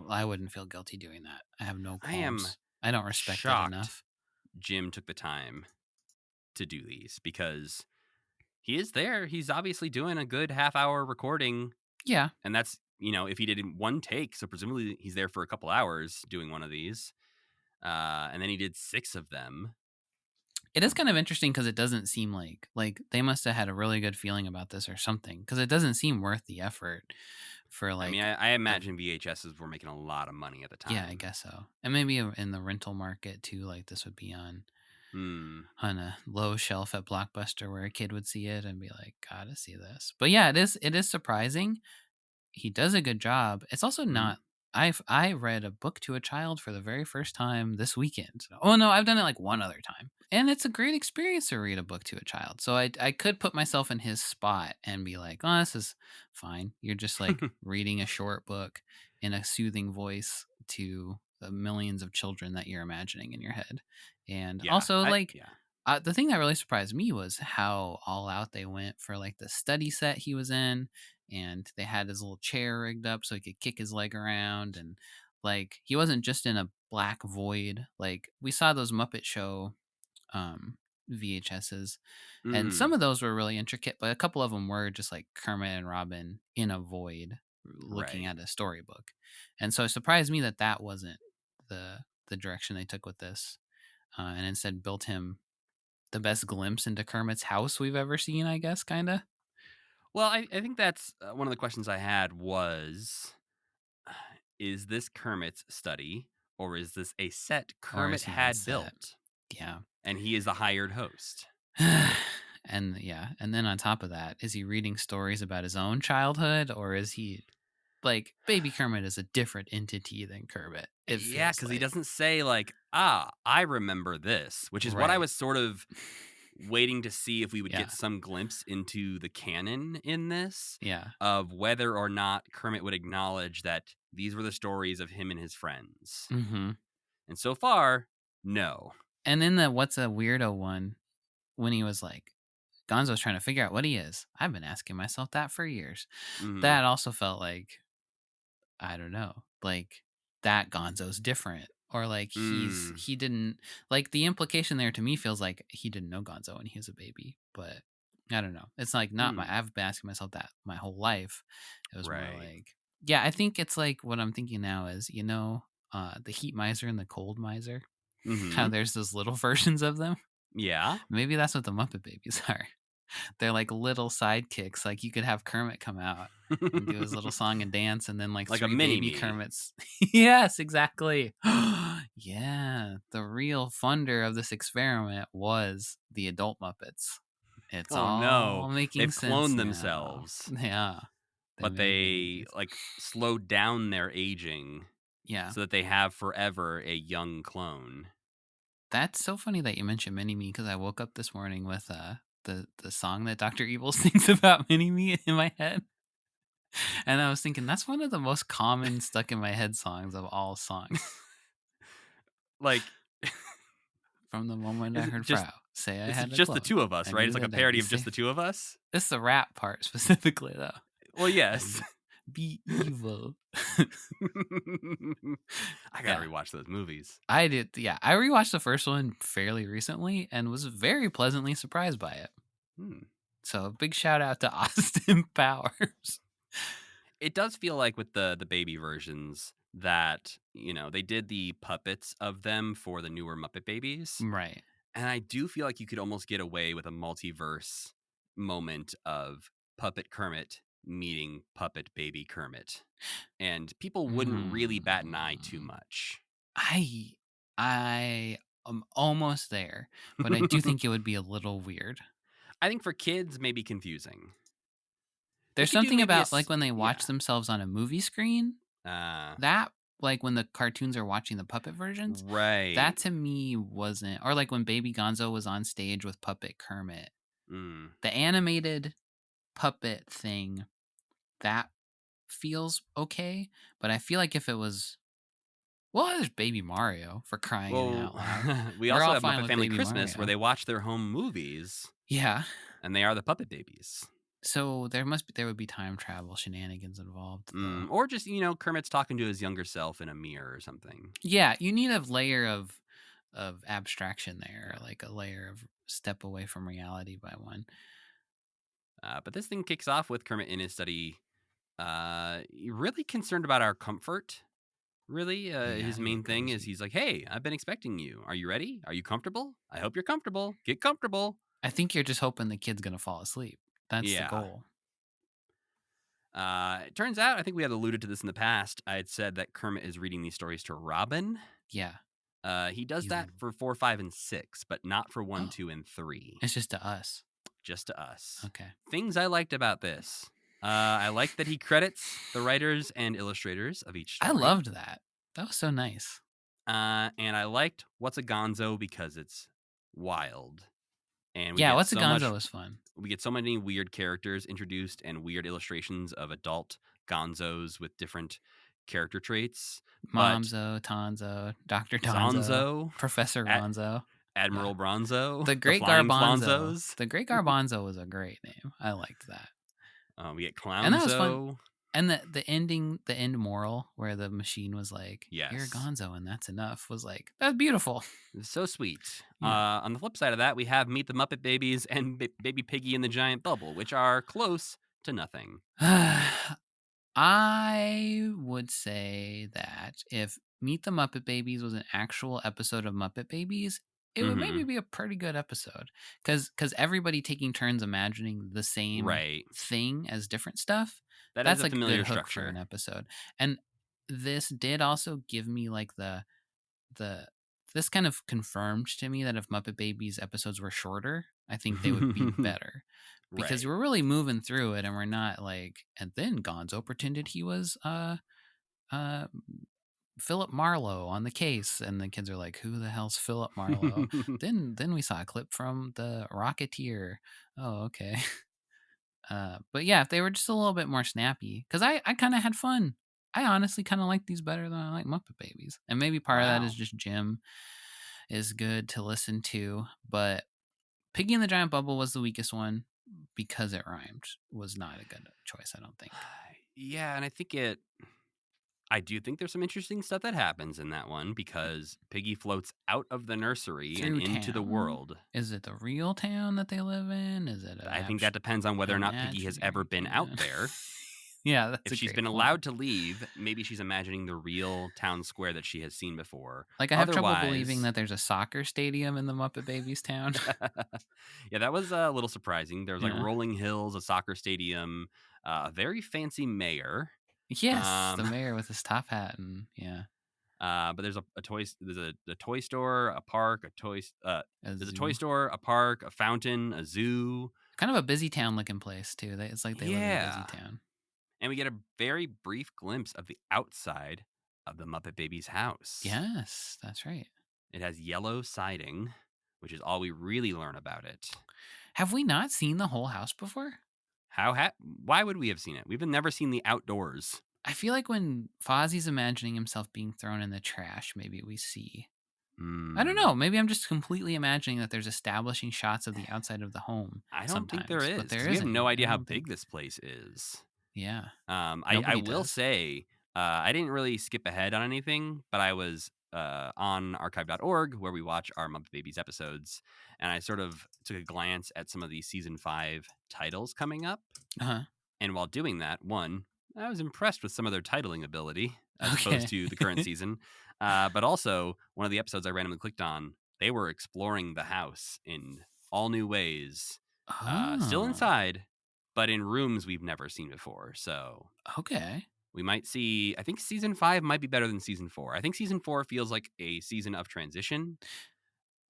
Speaker 3: I wouldn't feel guilty doing that. I have no qualms. I don't respect it enough.
Speaker 2: Jim took the time to do these because he is there. He's obviously doing a good half-hour recording.
Speaker 3: Yeah.
Speaker 2: And that's, if he did in one take, so presumably he's there for a couple hours doing one of these. And then he did 6 of them.
Speaker 3: It is kind of interesting because it doesn't seem like they must have had a really good feeling about this or something, because it doesn't seem worth the effort for like.
Speaker 2: I mean, I imagine VHSs were making a lot of money at the time.
Speaker 3: Yeah, I guess so. And maybe in the rental market too, like this would be on a low shelf at Blockbuster where a kid would see it and be like, gotta see this. But yeah, it is surprising. He does a good job. It's also not. I read a book to a child for the very first time this weekend. Oh no, I've done it like one other time, and it's a great experience to read a book to a child. So I could put myself in his spot and be like, oh, this is fine. You're just like reading a short book in a soothing voice to the millions of children that you're imagining in your head. And also the thing that really surprised me was how all out they went for like the study set he was in. And they had his little chair rigged up so he could kick his leg around. And like, he wasn't just in a black void. Like, we saw those Muppet Show VHSs, and some of those were really intricate, but a couple of them were just like Kermit and Robin in a void looking
Speaker 2: Right.
Speaker 3: at a storybook. And so it surprised me that that wasn't the direction they took with this, and instead built him the best glimpse into Kermit's house we've ever seen, I guess, kind of.
Speaker 2: Well, I think that's one of the questions I had was, is this Kermit's study or is this a set
Speaker 3: Or is
Speaker 2: Kermit
Speaker 3: he on
Speaker 2: had
Speaker 3: set?
Speaker 2: built
Speaker 3: Yeah.
Speaker 2: and he is the hired host?
Speaker 3: And then on top of that, is he reading stories about his own childhood, or is he like baby Kermit is a different entity than Kermit? It
Speaker 2: Yeah,
Speaker 3: feels
Speaker 2: because
Speaker 3: like.
Speaker 2: he doesn't say, like, I remember this, which is what I
Speaker 3: Right.
Speaker 2: was sort of waiting to see if we would
Speaker 3: Yeah.
Speaker 2: get some glimpse into the canon in this
Speaker 3: Yeah.
Speaker 2: of whether or not Kermit would acknowledge that these were the stories of him and his friends.
Speaker 3: Mm-hmm.
Speaker 2: And so far, no.
Speaker 3: And then the what's a weirdo one when he was like, Gonzo's trying to figure out what he is. I've been asking myself that for years.
Speaker 2: Mhm.
Speaker 3: That also felt like, I don't know, like that Gonzo's different. Or like he didn't, like the implication there to me feels like he didn't know Gonzo when he was a baby. But I don't know. It's like I've been asking myself that my whole life. It was more
Speaker 2: Right.
Speaker 3: like, yeah, I think it's like what I'm thinking now is, the heat miser and the cold miser. How
Speaker 2: Mhm.
Speaker 3: there's those little versions of them.
Speaker 2: Yeah.
Speaker 3: Maybe that's what the Muppet Babies are. They're like little sidekicks. Like you could have Kermit come out and do his little song and dance, and then like
Speaker 2: Like a
Speaker 3: three baby
Speaker 2: mini-me.
Speaker 3: Kermits. Yes, exactly. Yeah, the real funder of this experiment was the adult Muppets. It's
Speaker 2: Oh no.
Speaker 3: all making
Speaker 2: They've
Speaker 3: sense
Speaker 2: cloned
Speaker 3: now.
Speaker 2: themselves.
Speaker 3: Yeah,
Speaker 2: But
Speaker 3: made
Speaker 2: they
Speaker 3: babies.
Speaker 2: like slowed down their aging
Speaker 3: Yeah,
Speaker 2: so that they have forever a young clone.
Speaker 3: that's so funny that you mentioned Mini Me because I woke up this morning with the song that Dr. Evil sings about Mini Me in my head. And I was thinking that's one of the most common stuck in my head songs of all songs.
Speaker 2: Like
Speaker 3: From the moment I
Speaker 2: is it
Speaker 3: heard
Speaker 2: just
Speaker 3: Frau say I
Speaker 2: it's
Speaker 3: had a
Speaker 2: just the
Speaker 3: clone,
Speaker 2: two of us,
Speaker 3: I
Speaker 2: right?
Speaker 3: knew
Speaker 2: It's like a
Speaker 3: that I'd
Speaker 2: parody
Speaker 3: be
Speaker 2: of just the
Speaker 3: safe.
Speaker 2: two of us.
Speaker 3: It's the rap part specifically, though.
Speaker 2: Well, yes.
Speaker 3: Be evil.
Speaker 2: I gotta rewatch those movies.
Speaker 3: I did. Yeah, I rewatched the first one fairly recently and was very pleasantly surprised by it. So big shout out to Austin Powers.
Speaker 2: It does feel like with the baby versions that, they did the puppets of them for the newer Muppet Babies.
Speaker 3: Right.
Speaker 2: And I do feel like you could almost get away with a multiverse moment of Puppet Kermit meeting Puppet Baby Kermit. And people wouldn't really bat an eye too much.
Speaker 3: I am almost there, but I do think it would be a little weird.
Speaker 2: I think for kids, maybe confusing.
Speaker 3: There's something about like when they watch themselves on a movie screen. That like when the cartoons are watching the puppet versions.
Speaker 2: Right.
Speaker 3: That to me wasn't, or like when Baby Gonzo was on stage with Puppet Kermit. The animated puppet thing, that feels okay, but I feel like if it was, well, there's Baby Mario for crying out loud.
Speaker 2: We
Speaker 3: We're
Speaker 2: also
Speaker 3: all
Speaker 2: have
Speaker 3: fine
Speaker 2: Muppet
Speaker 3: with
Speaker 2: Family
Speaker 3: Baby
Speaker 2: Christmas where
Speaker 3: Mario.
Speaker 2: they watch their home movies.
Speaker 3: Yeah.
Speaker 2: And they are the Puppet Babies.
Speaker 3: So there would be time travel shenanigans involved.
Speaker 2: Or just, Kermit's talking to his younger self in a mirror or something.
Speaker 3: Yeah, you need a layer of abstraction there, like a layer of step away from reality by one.
Speaker 2: But this thing kicks off with Kermit in his study, really concerned about our comfort. Really, his main thing is he's like, "Hey, I've been expecting you. Are you ready? Are you comfortable? I hope you're comfortable. Get comfortable."
Speaker 3: I think you're just hoping the kid's gonna fall asleep. That's the goal.
Speaker 2: It turns out, I think we had alluded to this in the past. I had said that Kermit is reading these stories to Robin.
Speaker 3: Yeah.
Speaker 2: He does that for 4, 5, and 6, but not for 1, 2, and 3.
Speaker 3: It's just to us.
Speaker 2: Just to us.
Speaker 3: Okay.
Speaker 2: Things I liked about this. I like that he credits the writers and illustrators of each story.
Speaker 3: I loved that. That was so nice.
Speaker 2: And I liked What's a Gonzo because it's wild. And
Speaker 3: What's a Gonzo was fun.
Speaker 2: We get so many weird characters introduced and weird illustrations of adult Gonzos with different character traits.
Speaker 3: Momzo, Tonzo, Dr. Donzo, Professor Ronzo,
Speaker 2: Admiral Bronzo,
Speaker 3: the Great Garbanzo. The Great Garbanzo was a great name. I liked that.
Speaker 2: We get Clownzo.
Speaker 3: And that was fun. And the end moral where the machine was like, "You're
Speaker 2: Yes.
Speaker 3: Gonzo, and that's enough," was like, that's beautiful.
Speaker 2: So sweet.
Speaker 3: Yeah.
Speaker 2: On the flip side of that, we have Meet the Muppet Babies and Baby Piggy in the Giant Bubble, which are close to nothing.
Speaker 3: I would say that if Meet the Muppet Babies was an actual episode of Muppet Babies, it would maybe be a pretty good episode. Because everybody taking turns imagining the same
Speaker 2: Right.
Speaker 3: thing as different stuff,
Speaker 2: That is
Speaker 3: that's
Speaker 2: a
Speaker 3: like a
Speaker 2: familiar
Speaker 3: good hook for
Speaker 2: structure.
Speaker 3: an episode. And this did also give me like the this kind of confirmed to me that if Muppet Babies episodes were shorter, I think they would be better. Because
Speaker 2: Right.
Speaker 3: we're really moving through it and we're not like, and then Gonzo pretended he was Philip Marlowe on the case, and the kids are like, who the hell's Philip Marlowe? then we saw a clip from the Rocketeer. Oh, okay. But yeah, if they were just a little bit more snappy, because I kind of had fun. I honestly kind of like these better than I like Muppet Babies. And maybe part of that is just Jim is good to listen to, but Piggy in the Giant Bubble was the weakest one because it rhymed. Was not a good choice, I don't think.
Speaker 2: Yeah, and I do think there's some interesting stuff that happens in that one because Piggy floats out of the nursery and into the world.
Speaker 3: Is it the real town that they live in? Is it?
Speaker 2: I think that depends on whether or not Piggy has ever been out there.
Speaker 3: Yeah, that's
Speaker 2: if she's been allowed to leave, maybe she's imagining the real town square that she has seen before.
Speaker 3: Like, I have trouble believing that there's a soccer stadium in the Muppet Babies town.
Speaker 2: Yeah, that was a little surprising. There was like rolling hills, a soccer stadium, a very fancy mayor.
Speaker 3: Yes, the mayor with his top hat and
Speaker 2: but there's a toy store, a park, there's a toy store, a park, a fountain, a zoo.
Speaker 3: Kind of a busy town looking place too. It's like they live in a busy town.
Speaker 2: And we get a very brief glimpse of the outside of the Muppet Babies house.
Speaker 3: Yes, that's right.
Speaker 2: It has yellow siding, which is all we really learn about it.
Speaker 3: Have we not seen the whole house before?
Speaker 2: Why would we have seen it? We've never seen the outdoors.
Speaker 3: I feel like when Fozzie's imagining himself being thrown in the trash, maybe we see. I don't know. Maybe I'm just completely imagining that there's establishing shots of the outside of the home.
Speaker 2: I don't think there is.
Speaker 3: But
Speaker 2: we have no idea how big this place is.
Speaker 3: Yeah.
Speaker 2: I will say, I didn't really skip ahead on anything, but I was on archive.org where we watch our Muppet Babies episodes, and I sort of took a glance at some of the season 5 titles coming up. And while doing that, one, I was impressed with some of their titling ability as opposed to the current season. But also, one of the episodes I randomly clicked on, they were exploring the house in all new ways. Still inside, but in rooms we've never seen before. So we might see, I think season 5 might be better than season 4. I think season 4 feels like a season of transition.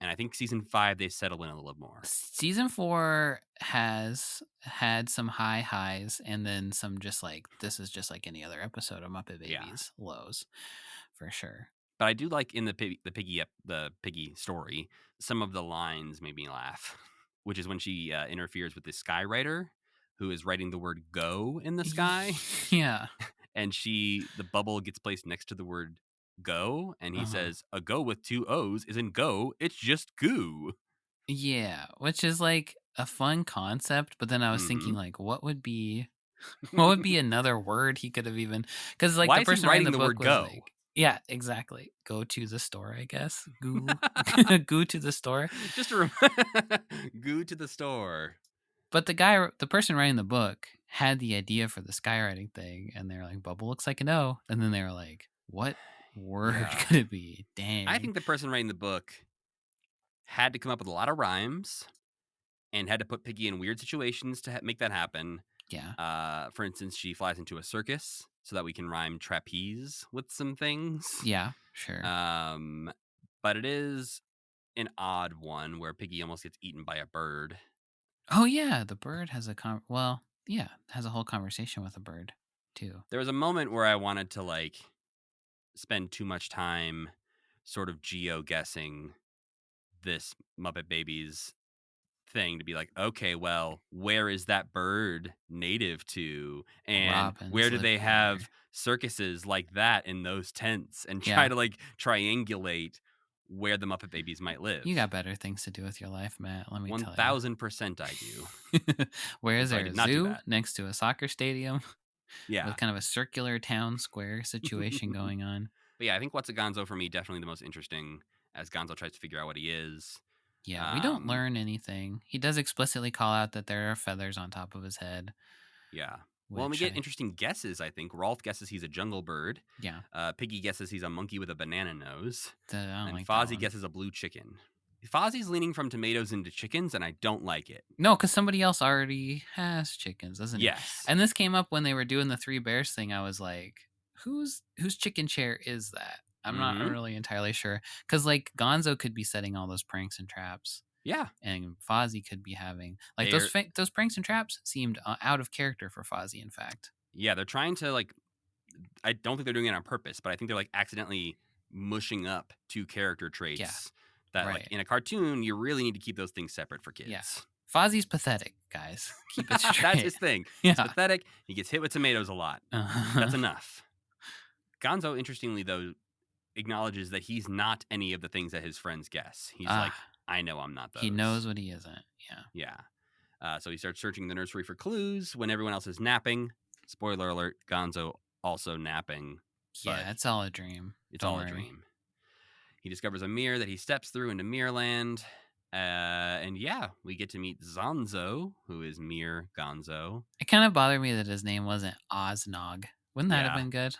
Speaker 2: And I think season 5, they settle in a little more.
Speaker 3: Season 4 has had some high highs and then some just like, this is just like any other episode of Muppet Babies lows, for sure.
Speaker 2: But I do like in the Piggy story, some of the lines made me laugh, which is when she interferes with the skywriter who is writing the word go in the sky.
Speaker 3: Yeah.
Speaker 2: And the bubble gets placed next to the word go, and he says, a go with 2 O's isn't go, it's just goo.
Speaker 3: Yeah, which is like a fun concept, but then I was thinking like, what would be another word he could have even, because like
Speaker 2: why
Speaker 3: the person
Speaker 2: writing
Speaker 3: the
Speaker 2: book
Speaker 3: word
Speaker 2: was go?
Speaker 3: Like, yeah, exactly. Go to the store, I guess. Goo, goo to the store.
Speaker 2: Just goo to the store.
Speaker 3: But the person writing the book had the idea for the skywriting thing, and they're like, bubble looks like an O, and then they were like, what word could it be? Dang.
Speaker 2: I think the person writing the book had to come up with a lot of rhymes and had to put Piggy in weird situations to make that happen.
Speaker 3: Yeah.
Speaker 2: For instance, she flies into a circus so that we can rhyme trapeze with some things.
Speaker 3: Yeah, sure.
Speaker 2: But it is an odd one where Piggy almost gets eaten by a bird.
Speaker 3: Oh yeah, the bird has has a whole conversation with a bird too.
Speaker 2: There was a moment where I wanted to like spend too much time sort of geo-guessing this Muppet Babies thing to be like, okay, well, where is that bird native to? And
Speaker 3: Robins
Speaker 2: where do
Speaker 3: live
Speaker 2: they
Speaker 3: there.
Speaker 2: have circuses like that in those tents? And try to like triangulate where the Muppet Babies might live.
Speaker 3: You got better things to do with your life, Matt. Let me tell you.
Speaker 2: 1000% I do.
Speaker 3: Where is there a zoo next to a soccer stadium?
Speaker 2: Yeah.
Speaker 3: with kind of a circular town square situation going on.
Speaker 2: But yeah, I think What's a Gonzo for me definitely the most interesting as Gonzo tries to figure out what he is.
Speaker 3: Yeah, we don't learn anything. He does explicitly call out that there are feathers on top of his head.
Speaker 2: Yeah. Well, and we get interesting guesses, I think. Rolf guesses he's a jungle bird.
Speaker 3: Yeah.
Speaker 2: Piggy guesses he's a monkey with a banana nose.
Speaker 3: I don't
Speaker 2: And
Speaker 3: like
Speaker 2: Fozzie
Speaker 3: that one.
Speaker 2: guesses a blue chicken. Fozzie's leaning from tomatoes into chickens, and I don't like it.
Speaker 3: No, because somebody else already has chickens, doesn't he?
Speaker 2: Yes.
Speaker 3: And this came up when they were doing the Three Bears thing. I was like, whose chicken chair is that? I'm not really entirely sure. Because, like, Gonzo could be setting all those pranks and traps.
Speaker 2: Yeah.
Speaker 3: And Fozzie could be having... Like, those pranks and traps seemed out of character for Fozzie, in fact.
Speaker 2: Yeah, they're trying to, like... I don't think they're doing it on purpose, but I think they're, like, accidentally mushing up two character traits.
Speaker 3: Yeah.
Speaker 2: That, like, in a cartoon, you really need to keep those things separate for kids.
Speaker 3: Yeah. Fozzie's pathetic, guys. Keep it straight.
Speaker 2: That's his thing. Yeah. He's pathetic. He gets hit with tomatoes a lot. That's enough. Gonzo, interestingly, though, acknowledges that he's not any of the things that his friends guess. He's like, I know I'm not those.
Speaker 3: He knows what he isn't.
Speaker 2: Yeah. So he starts searching the nursery for clues when everyone else is napping. Spoiler alert, Gonzo also napping.
Speaker 3: Yeah, it's all a dream.
Speaker 2: It's all a dream. He discovers a mirror that he steps through into Mirrorland. And yeah, we get to meet Zonzo, who is Mir Gonzo.
Speaker 3: It kind of bothered me that his name wasn't Oznog. Wouldn't that have been good?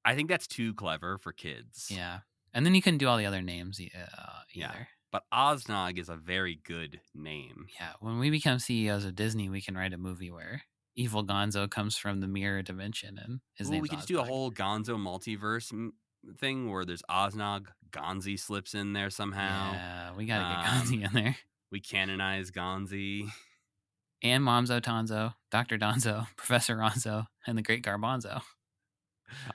Speaker 2: I think that's too clever for kids.
Speaker 3: Yeah. And then you couldn't do all the other names either.
Speaker 2: Yeah. But Oznog is a very good name.
Speaker 3: Yeah. When we become CEOs of Disney, we can write a movie where evil Gonzo comes from the mirror dimension and his name's
Speaker 2: we could just do a whole Gonzo multiverse thing where there's Oznog, Gonzi slips in there somehow.
Speaker 3: Yeah, we gotta get Gonzi in there.
Speaker 2: We canonize Gonzi.
Speaker 3: And Momzo Tonzo, Dr. Donzo, Professor Ronzo, and the Great Garbanzo.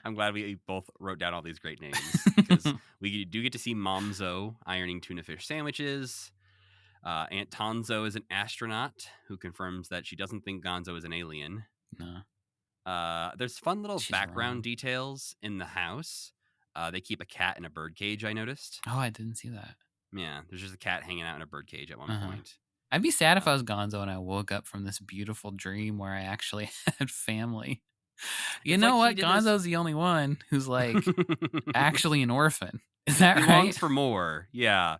Speaker 2: I'm glad we both wrote down all these great names because we do get to see Momzo ironing tuna fish sandwiches. Aunt Tonzo is an astronaut who confirms that she doesn't think Gonzo is an alien.
Speaker 3: No.
Speaker 2: There's fun little background details in the house. They keep a cat in a bird cage, I noticed.
Speaker 3: Oh, I didn't see that.
Speaker 2: Yeah, there's just a cat hanging out in a bird cage at one point.
Speaker 3: I'd be sad if I was Gonzo and I woke up from this beautiful dream where I actually had family. You know what? Gonzo's the only one who's like actually an orphan. Is that right? He
Speaker 2: longs for more. Yeah.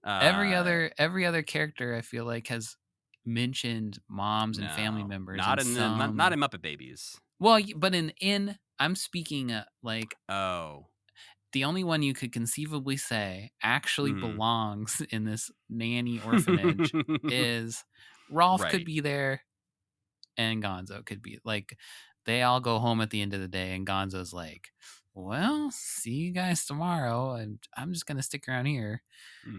Speaker 3: Every other character I feel like has mentioned moms and family members.
Speaker 2: Not in Muppet Babies.
Speaker 3: Well, but in I'm speaking like the only one you could conceivably say actually belongs in this nanny orphanage is Rolf could be there and Gonzo could be like, they all go home at the end of the day and Gonzo's like, well, see you guys tomorrow and I'm just going to stick around here.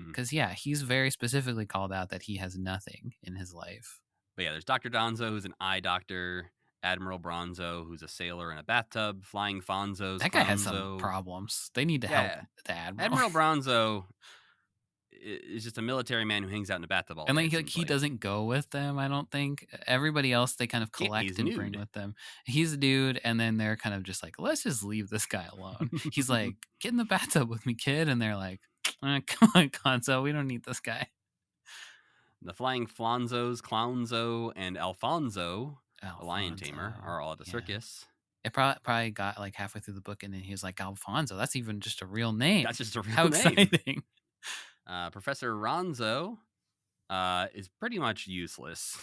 Speaker 3: Because he's very specifically called out that he has nothing in his life.
Speaker 2: But yeah, there's Dr. Donzo, who's an eye doctor. Admiral Bronzo, who's a sailor in a bathtub. Flying Fonzo's
Speaker 3: that guy has some problems. They need to help the Admiral.
Speaker 2: Admiral Bronzo is just a military man who hangs out in a bathtub all day.
Speaker 3: And like he doesn't go with them, I don't think. Everybody else they kind of collect and bring with them. He's a dude, and then they're kind of just like, let's just leave this guy alone. He's like, get in the bathtub with me, kid. And they're like, come on, Gonzo, we don't need this guy.
Speaker 2: The Flying Flonzos, Clownzo, and Alfonso, a lion tamer, are all at the circus.
Speaker 3: It probably got like halfway through the book, and then he was like, Alfonso, that's even just a real name.
Speaker 2: That's just a real name.
Speaker 3: How exciting.
Speaker 2: Professor Ronzo is pretty much useless.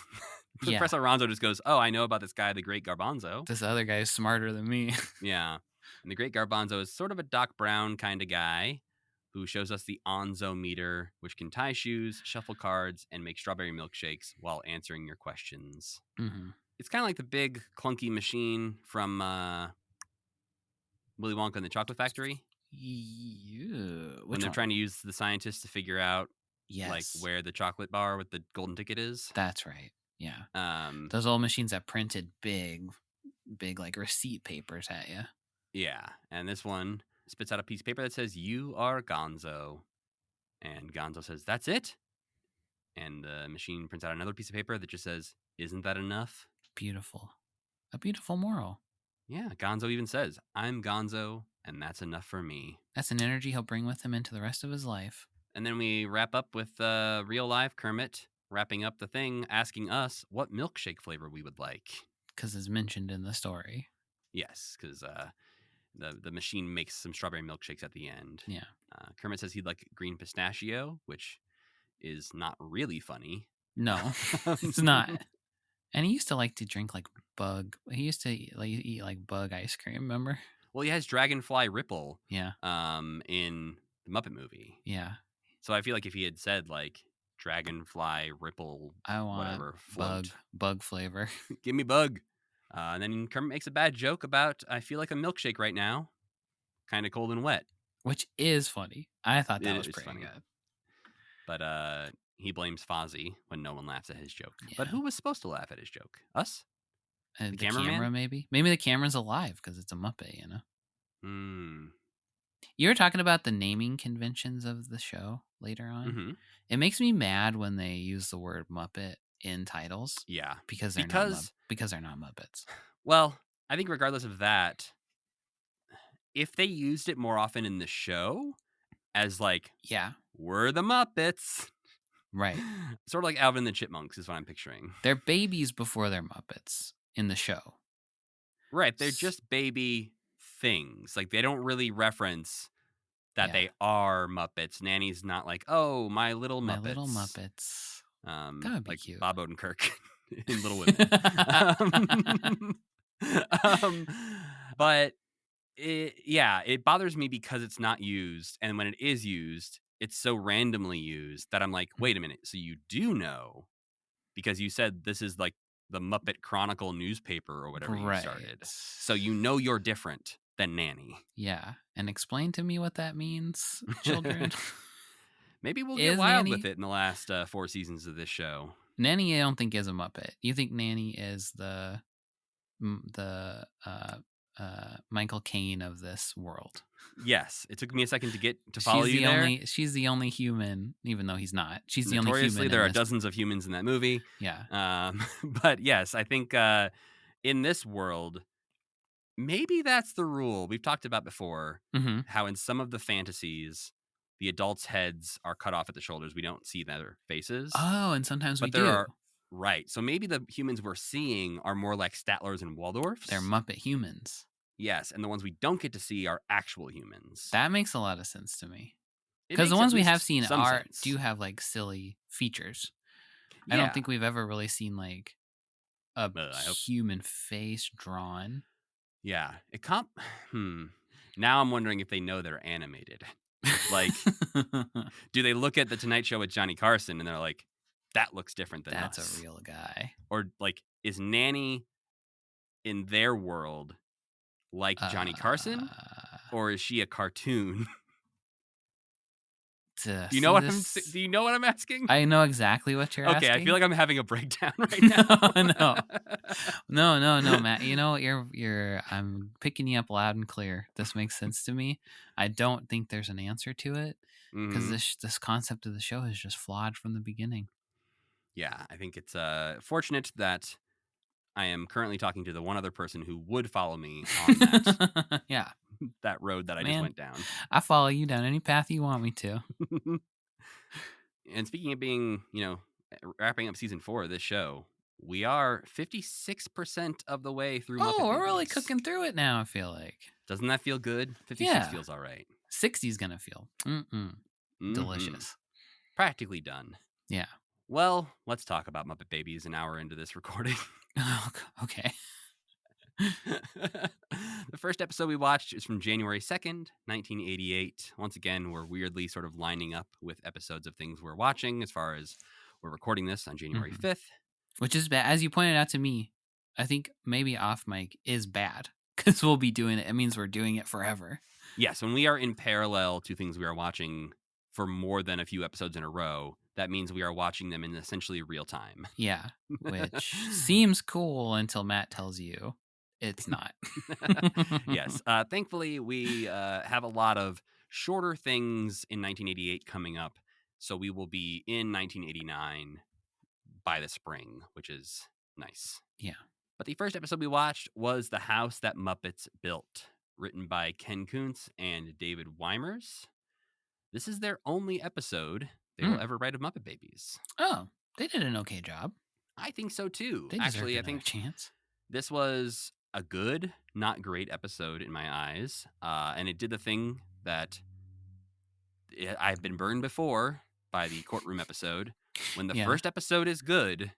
Speaker 2: Professor Ronzo just goes, oh, I know about this guy, the Great Garbanzo.
Speaker 3: This other guy is smarter than me.
Speaker 2: Yeah. And the Great Garbanzo is sort of a Doc Brown kind of guy who shows us the Onzo meter, which can tie shoes, shuffle cards, and make strawberry milkshakes while answering your questions. It's kind of like the big clunky machine from Willy Wonka and the Chocolate Factory. When they're trying to use the scientists to figure out like where the chocolate bar with the golden ticket is.
Speaker 3: That's right. Yeah. Those old machines that printed big like receipt papers at you.
Speaker 2: Yeah. And this one spits out a piece of paper that says, you are Gonzo. And Gonzo says, that's it? And the machine prints out another piece of paper that just says, isn't that enough?
Speaker 3: Beautiful. A beautiful moral.
Speaker 2: Yeah, Gonzo even says, I'm Gonzo, and that's enough for me.
Speaker 3: That's an energy he'll bring with him into the rest of his life.
Speaker 2: And then we wrap up with real live Kermit wrapping up the thing, asking us what milkshake flavor we would like.
Speaker 3: because it's mentioned in the story.
Speaker 2: Yes, because the machine makes some strawberry milkshakes at the end.
Speaker 3: Yeah.
Speaker 2: Kermit says he'd like green pistachio, which is not really funny.
Speaker 3: No, it's not. And he used to like to drink like bug. He used to eat like bug ice cream. Remember?
Speaker 2: Well, he has Dragonfly Ripple.
Speaker 3: Yeah.
Speaker 2: In the Muppet movie.
Speaker 3: Yeah.
Speaker 2: So I feel like if he had said like Dragonfly Ripple,
Speaker 3: I want
Speaker 2: whatever float,
Speaker 3: bug flavor.
Speaker 2: give me bug. And then Kermit makes a bad joke about I feel like a milkshake right now, kind of cold and wet,
Speaker 3: which is funny. I thought that
Speaker 2: It
Speaker 3: was
Speaker 2: is
Speaker 3: pretty
Speaker 2: funny.
Speaker 3: good.
Speaker 2: But he blames Fozzie when no one laughs at his joke.
Speaker 3: Yeah.
Speaker 2: But who was supposed to laugh at his joke? Us?
Speaker 3: The
Speaker 2: cameraman?
Speaker 3: camera, maybe the camera's alive because it's a Muppet, you know.
Speaker 2: Hmm.
Speaker 3: You were talking about the naming conventions of the show later on.
Speaker 2: Mm-hmm.
Speaker 3: It makes me mad when they use the word Muppet in titles.
Speaker 2: Yeah,
Speaker 3: because they're not Muppets.
Speaker 2: Well, I think regardless of that, if they used it more often in the show as like,
Speaker 3: Yeah,
Speaker 2: we're the Muppets,
Speaker 3: right.
Speaker 2: Sort of like Alvin and the Chipmunks is what I'm picturing.
Speaker 3: They're babies before they're Muppets in the show.
Speaker 2: Right, they're just baby things. Like they don't really reference that they are Muppets. Nanny's not like, oh, my little Muppets.
Speaker 3: My little Muppets. That would be
Speaker 2: like
Speaker 3: cute.
Speaker 2: Bob Odenkirk in Little Women. But it bothers me because it's not used, and when it is used, it's so randomly used that I'm like, wait a minute. So you do know, because you said this is like the Muppet Chronicle newspaper or whatever you started. So you know you're different than Nanny.
Speaker 3: Yeah, and explain to me what that means, children.
Speaker 2: Maybe we'll get wild with it in the last 4 seasons of this show.
Speaker 3: Nanny, I don't think is a Muppet. You think Nanny is the Michael Caine of this world?
Speaker 2: Yes, it took me a second to get to follow you there.
Speaker 3: She's the only human, even though he's not. She's the only human.
Speaker 2: Notoriously, there are dozens of humans in that movie.
Speaker 3: Yeah.
Speaker 2: But yes, I think in this world, maybe that's the rule we've talked about before.
Speaker 3: Mm-hmm.
Speaker 2: How in some of the fantasies, the adults' heads are cut off at the shoulders. We don't see their faces.
Speaker 3: Oh, and sometimes we do.
Speaker 2: Right. So maybe the humans we're seeing are more like Statlers and Waldorfs.
Speaker 3: They're Muppet humans.
Speaker 2: Yes, and the ones we don't get to see are actual humans.
Speaker 3: That makes a lot of sense to me. Because the ones we have seen do have like silly features. Yeah. I don't think we've ever really seen like a human face drawn.
Speaker 2: Yeah. Now I'm wondering if they know they're animated. Like, do they look at The Tonight Show with Johnny Carson and they're like, that looks different than us?
Speaker 3: That's a real guy.
Speaker 2: Or like, is Nanny in their world like Johnny Carson? Or is she a cartoon? Do you know what I'm asking?
Speaker 3: I know exactly what you're asking.
Speaker 2: Okay, I feel like I'm having a breakdown right now.
Speaker 3: No, Matt. You know, I'm picking you up loud and clear. This makes sense to me. I don't think there's an answer to it because this concept of the show is just flawed from the beginning.
Speaker 2: Yeah, I think it's fortunate that I am currently talking to the one other person who would follow me on that.
Speaker 3: Yeah.
Speaker 2: That road that I just went down.
Speaker 3: I follow you down any path you want me to.
Speaker 2: And speaking of being, wrapping up season 4 of this show, we are 56% of the way through Muppet
Speaker 3: we're
Speaker 2: Babies.
Speaker 3: really cooking through it now, I feel like.
Speaker 2: Doesn't that feel good? 56 feels all right.
Speaker 3: 60's going to feel delicious.
Speaker 2: Practically done.
Speaker 3: Yeah.
Speaker 2: Well, let's talk about Muppet Babies an hour into this recording.
Speaker 3: Okay.
Speaker 2: The first episode we watched is from January 2nd, 1988. Once again, we're weirdly sort of lining up with episodes of things we're watching as far as we're recording this on January 5th.
Speaker 3: Which is bad. As you pointed out to me, I think maybe off mic is bad because we'll be doing it. It means we're doing it forever.
Speaker 2: Yes, when we are in parallel to things we are watching for more than a few episodes in a row, that means we are watching them in essentially real time.
Speaker 3: Yeah, which seems cool until Matt tells you it's not.
Speaker 2: Yes. Thankfully, we have a lot of shorter things in 1988 coming up. So we will be in 1989 by the spring, which is nice.
Speaker 3: Yeah.
Speaker 2: But the first episode we watched was The House That Muppets Built, written by Ken Kuntz and David Weimers. This is their only episode they will ever write of Muppet Babies.
Speaker 3: Oh, they did an okay job.
Speaker 2: I think so too.
Speaker 3: They
Speaker 2: Actually, I
Speaker 3: think a chance.
Speaker 4: This was a good, not great episode in my eyes. And it did the thing that I've been burned before by the courtroom episode. When the first episode is good,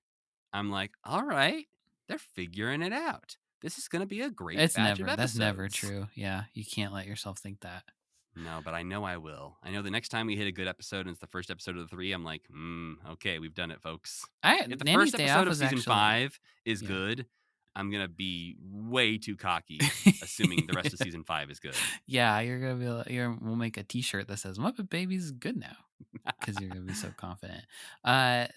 Speaker 4: I'm like, all right, they're figuring it out. This is going to be a great batch of episodes.
Speaker 3: That's never true. Yeah, you can't let yourself think that.
Speaker 4: No, but I know I will. I know the next time we hit a good episode and it's the first episode of the 3, I'm like, okay, we've done it, folks. If the
Speaker 3: Nanny's
Speaker 4: first
Speaker 3: Day
Speaker 4: episode
Speaker 3: Off
Speaker 4: of
Speaker 3: was
Speaker 4: season
Speaker 3: actually,
Speaker 4: 5 is good, I'm going to be way too cocky, assuming the rest of season 5 is good.
Speaker 3: Yeah, you're going to be like, we'll make a t-shirt that says Muppet Babies is good now. Because you're going to be so confident.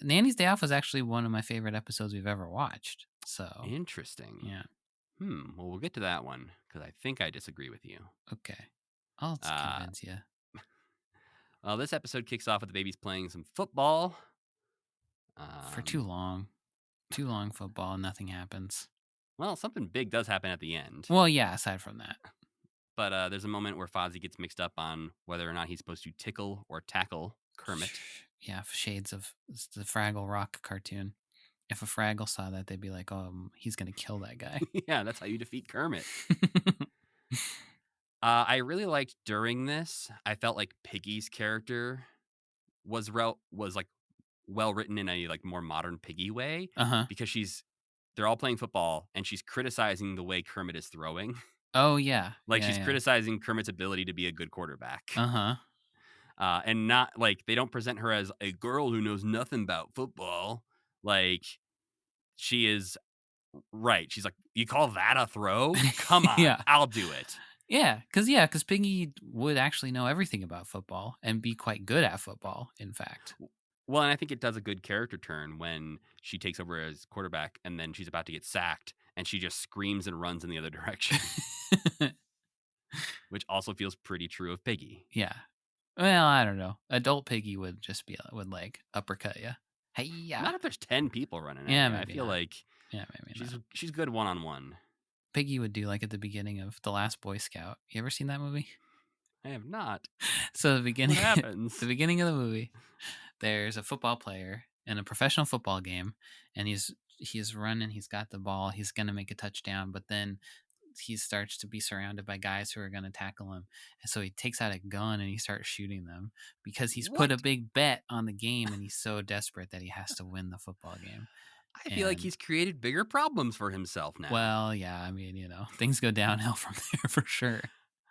Speaker 3: Nanny's Day Off was actually one of my favorite episodes we've ever watched. So
Speaker 4: Interesting.
Speaker 3: Yeah.
Speaker 4: Well, we'll get to that one because I think I disagree with you.
Speaker 3: Okay. I'll convince you.
Speaker 4: Well, this episode kicks off with the babies playing some football.
Speaker 3: For too long. Too long football and nothing happens.
Speaker 4: Well, something big does happen at the end.
Speaker 3: Well, yeah, aside from that.
Speaker 4: But there's a moment where Fozzie gets mixed up on whether or not he's supposed to tickle or tackle Kermit.
Speaker 3: Yeah, shades of the Fraggle Rock cartoon. If a Fraggle saw that, they'd be like, oh, he's going to kill that guy.
Speaker 4: Yeah, that's how you defeat Kermit. I really liked during this, I felt like Piggy's character was like well written in a like more modern Piggy way. Because they're all playing football and she's criticizing the way Kermit is throwing.
Speaker 3: Oh, yeah.
Speaker 4: Like she's criticizing Kermit's ability to be a good quarterback.
Speaker 3: And
Speaker 4: not like they don't present her as a girl who knows nothing about football. Like she is right. She's like, you call that a throw? Come on, I'll do it.
Speaker 3: Yeah, because Piggy would actually know everything about football and be quite good at football, in fact.
Speaker 4: Well, and I think it does a good character turn when she takes over as quarterback and then she's about to get sacked and she just screams and runs in the other direction. Which also feels pretty true of Piggy.
Speaker 3: Yeah. Well, I don't know. Adult Piggy would just be would like uppercut you. Hey, yeah.
Speaker 4: Not if there's 10 people running.
Speaker 3: Yeah,
Speaker 4: maybe I feel like she's good one-on-one.
Speaker 3: Piggy would do like at the beginning of The Last Boy Scout. You ever seen that movie?
Speaker 4: I have not.
Speaker 3: So the beginning,
Speaker 4: what happens?
Speaker 3: The beginning of the movie, there's a football player in a professional football game, and he's running. He's got the ball. He's gonna make a touchdown, but then he starts to be surrounded by guys who are going to tackle him. And so he takes out a gun and he starts shooting them because he's put a big bet on the game and he's so desperate that he has to win the football game.
Speaker 4: I feel like he's created bigger problems for himself now.
Speaker 3: Well, yeah, I mean, things go downhill from there for sure.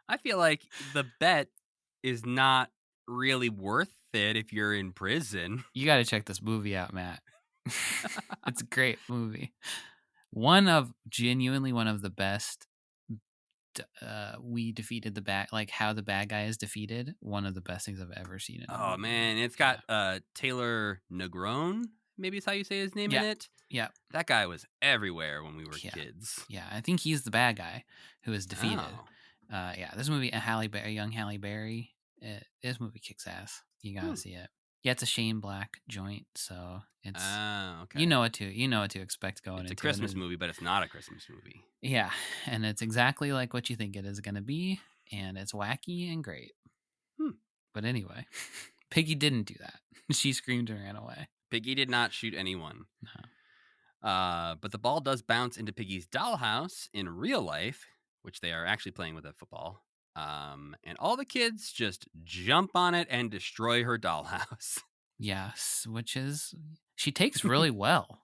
Speaker 4: I feel like the bet is not really worth it if you're in prison.
Speaker 3: You got to check this movie out, Matt. It's a great movie. Genuinely one of the best. We defeated how the bad guy is defeated. One of the best things I've ever seen.
Speaker 4: Oh man, it's got Taylor Negron. Maybe it's how you say his name in it.
Speaker 3: Yeah,
Speaker 4: that guy was everywhere when we were kids.
Speaker 3: Yeah, I think he's the bad guy who is defeated. This movie, young Halle Berry. This movie kicks ass. You gotta see it. Yeah, it's a Shane Black joint, so it's
Speaker 4: okay.
Speaker 3: You know what to expect going into it.
Speaker 4: It's a Christmas movie, but it's not a Christmas movie.
Speaker 3: Yeah, and it's exactly like what you think it is going to be, and it's wacky and great. But anyway, Piggy didn't do that. She screamed and ran away.
Speaker 4: Piggy did not shoot anyone.
Speaker 3: No.
Speaker 4: But the ball does bounce into Piggy's dollhouse in real life, which they are actually playing with a football. And all the kids just jump on it and destroy her dollhouse.
Speaker 3: Yes, she takes really well.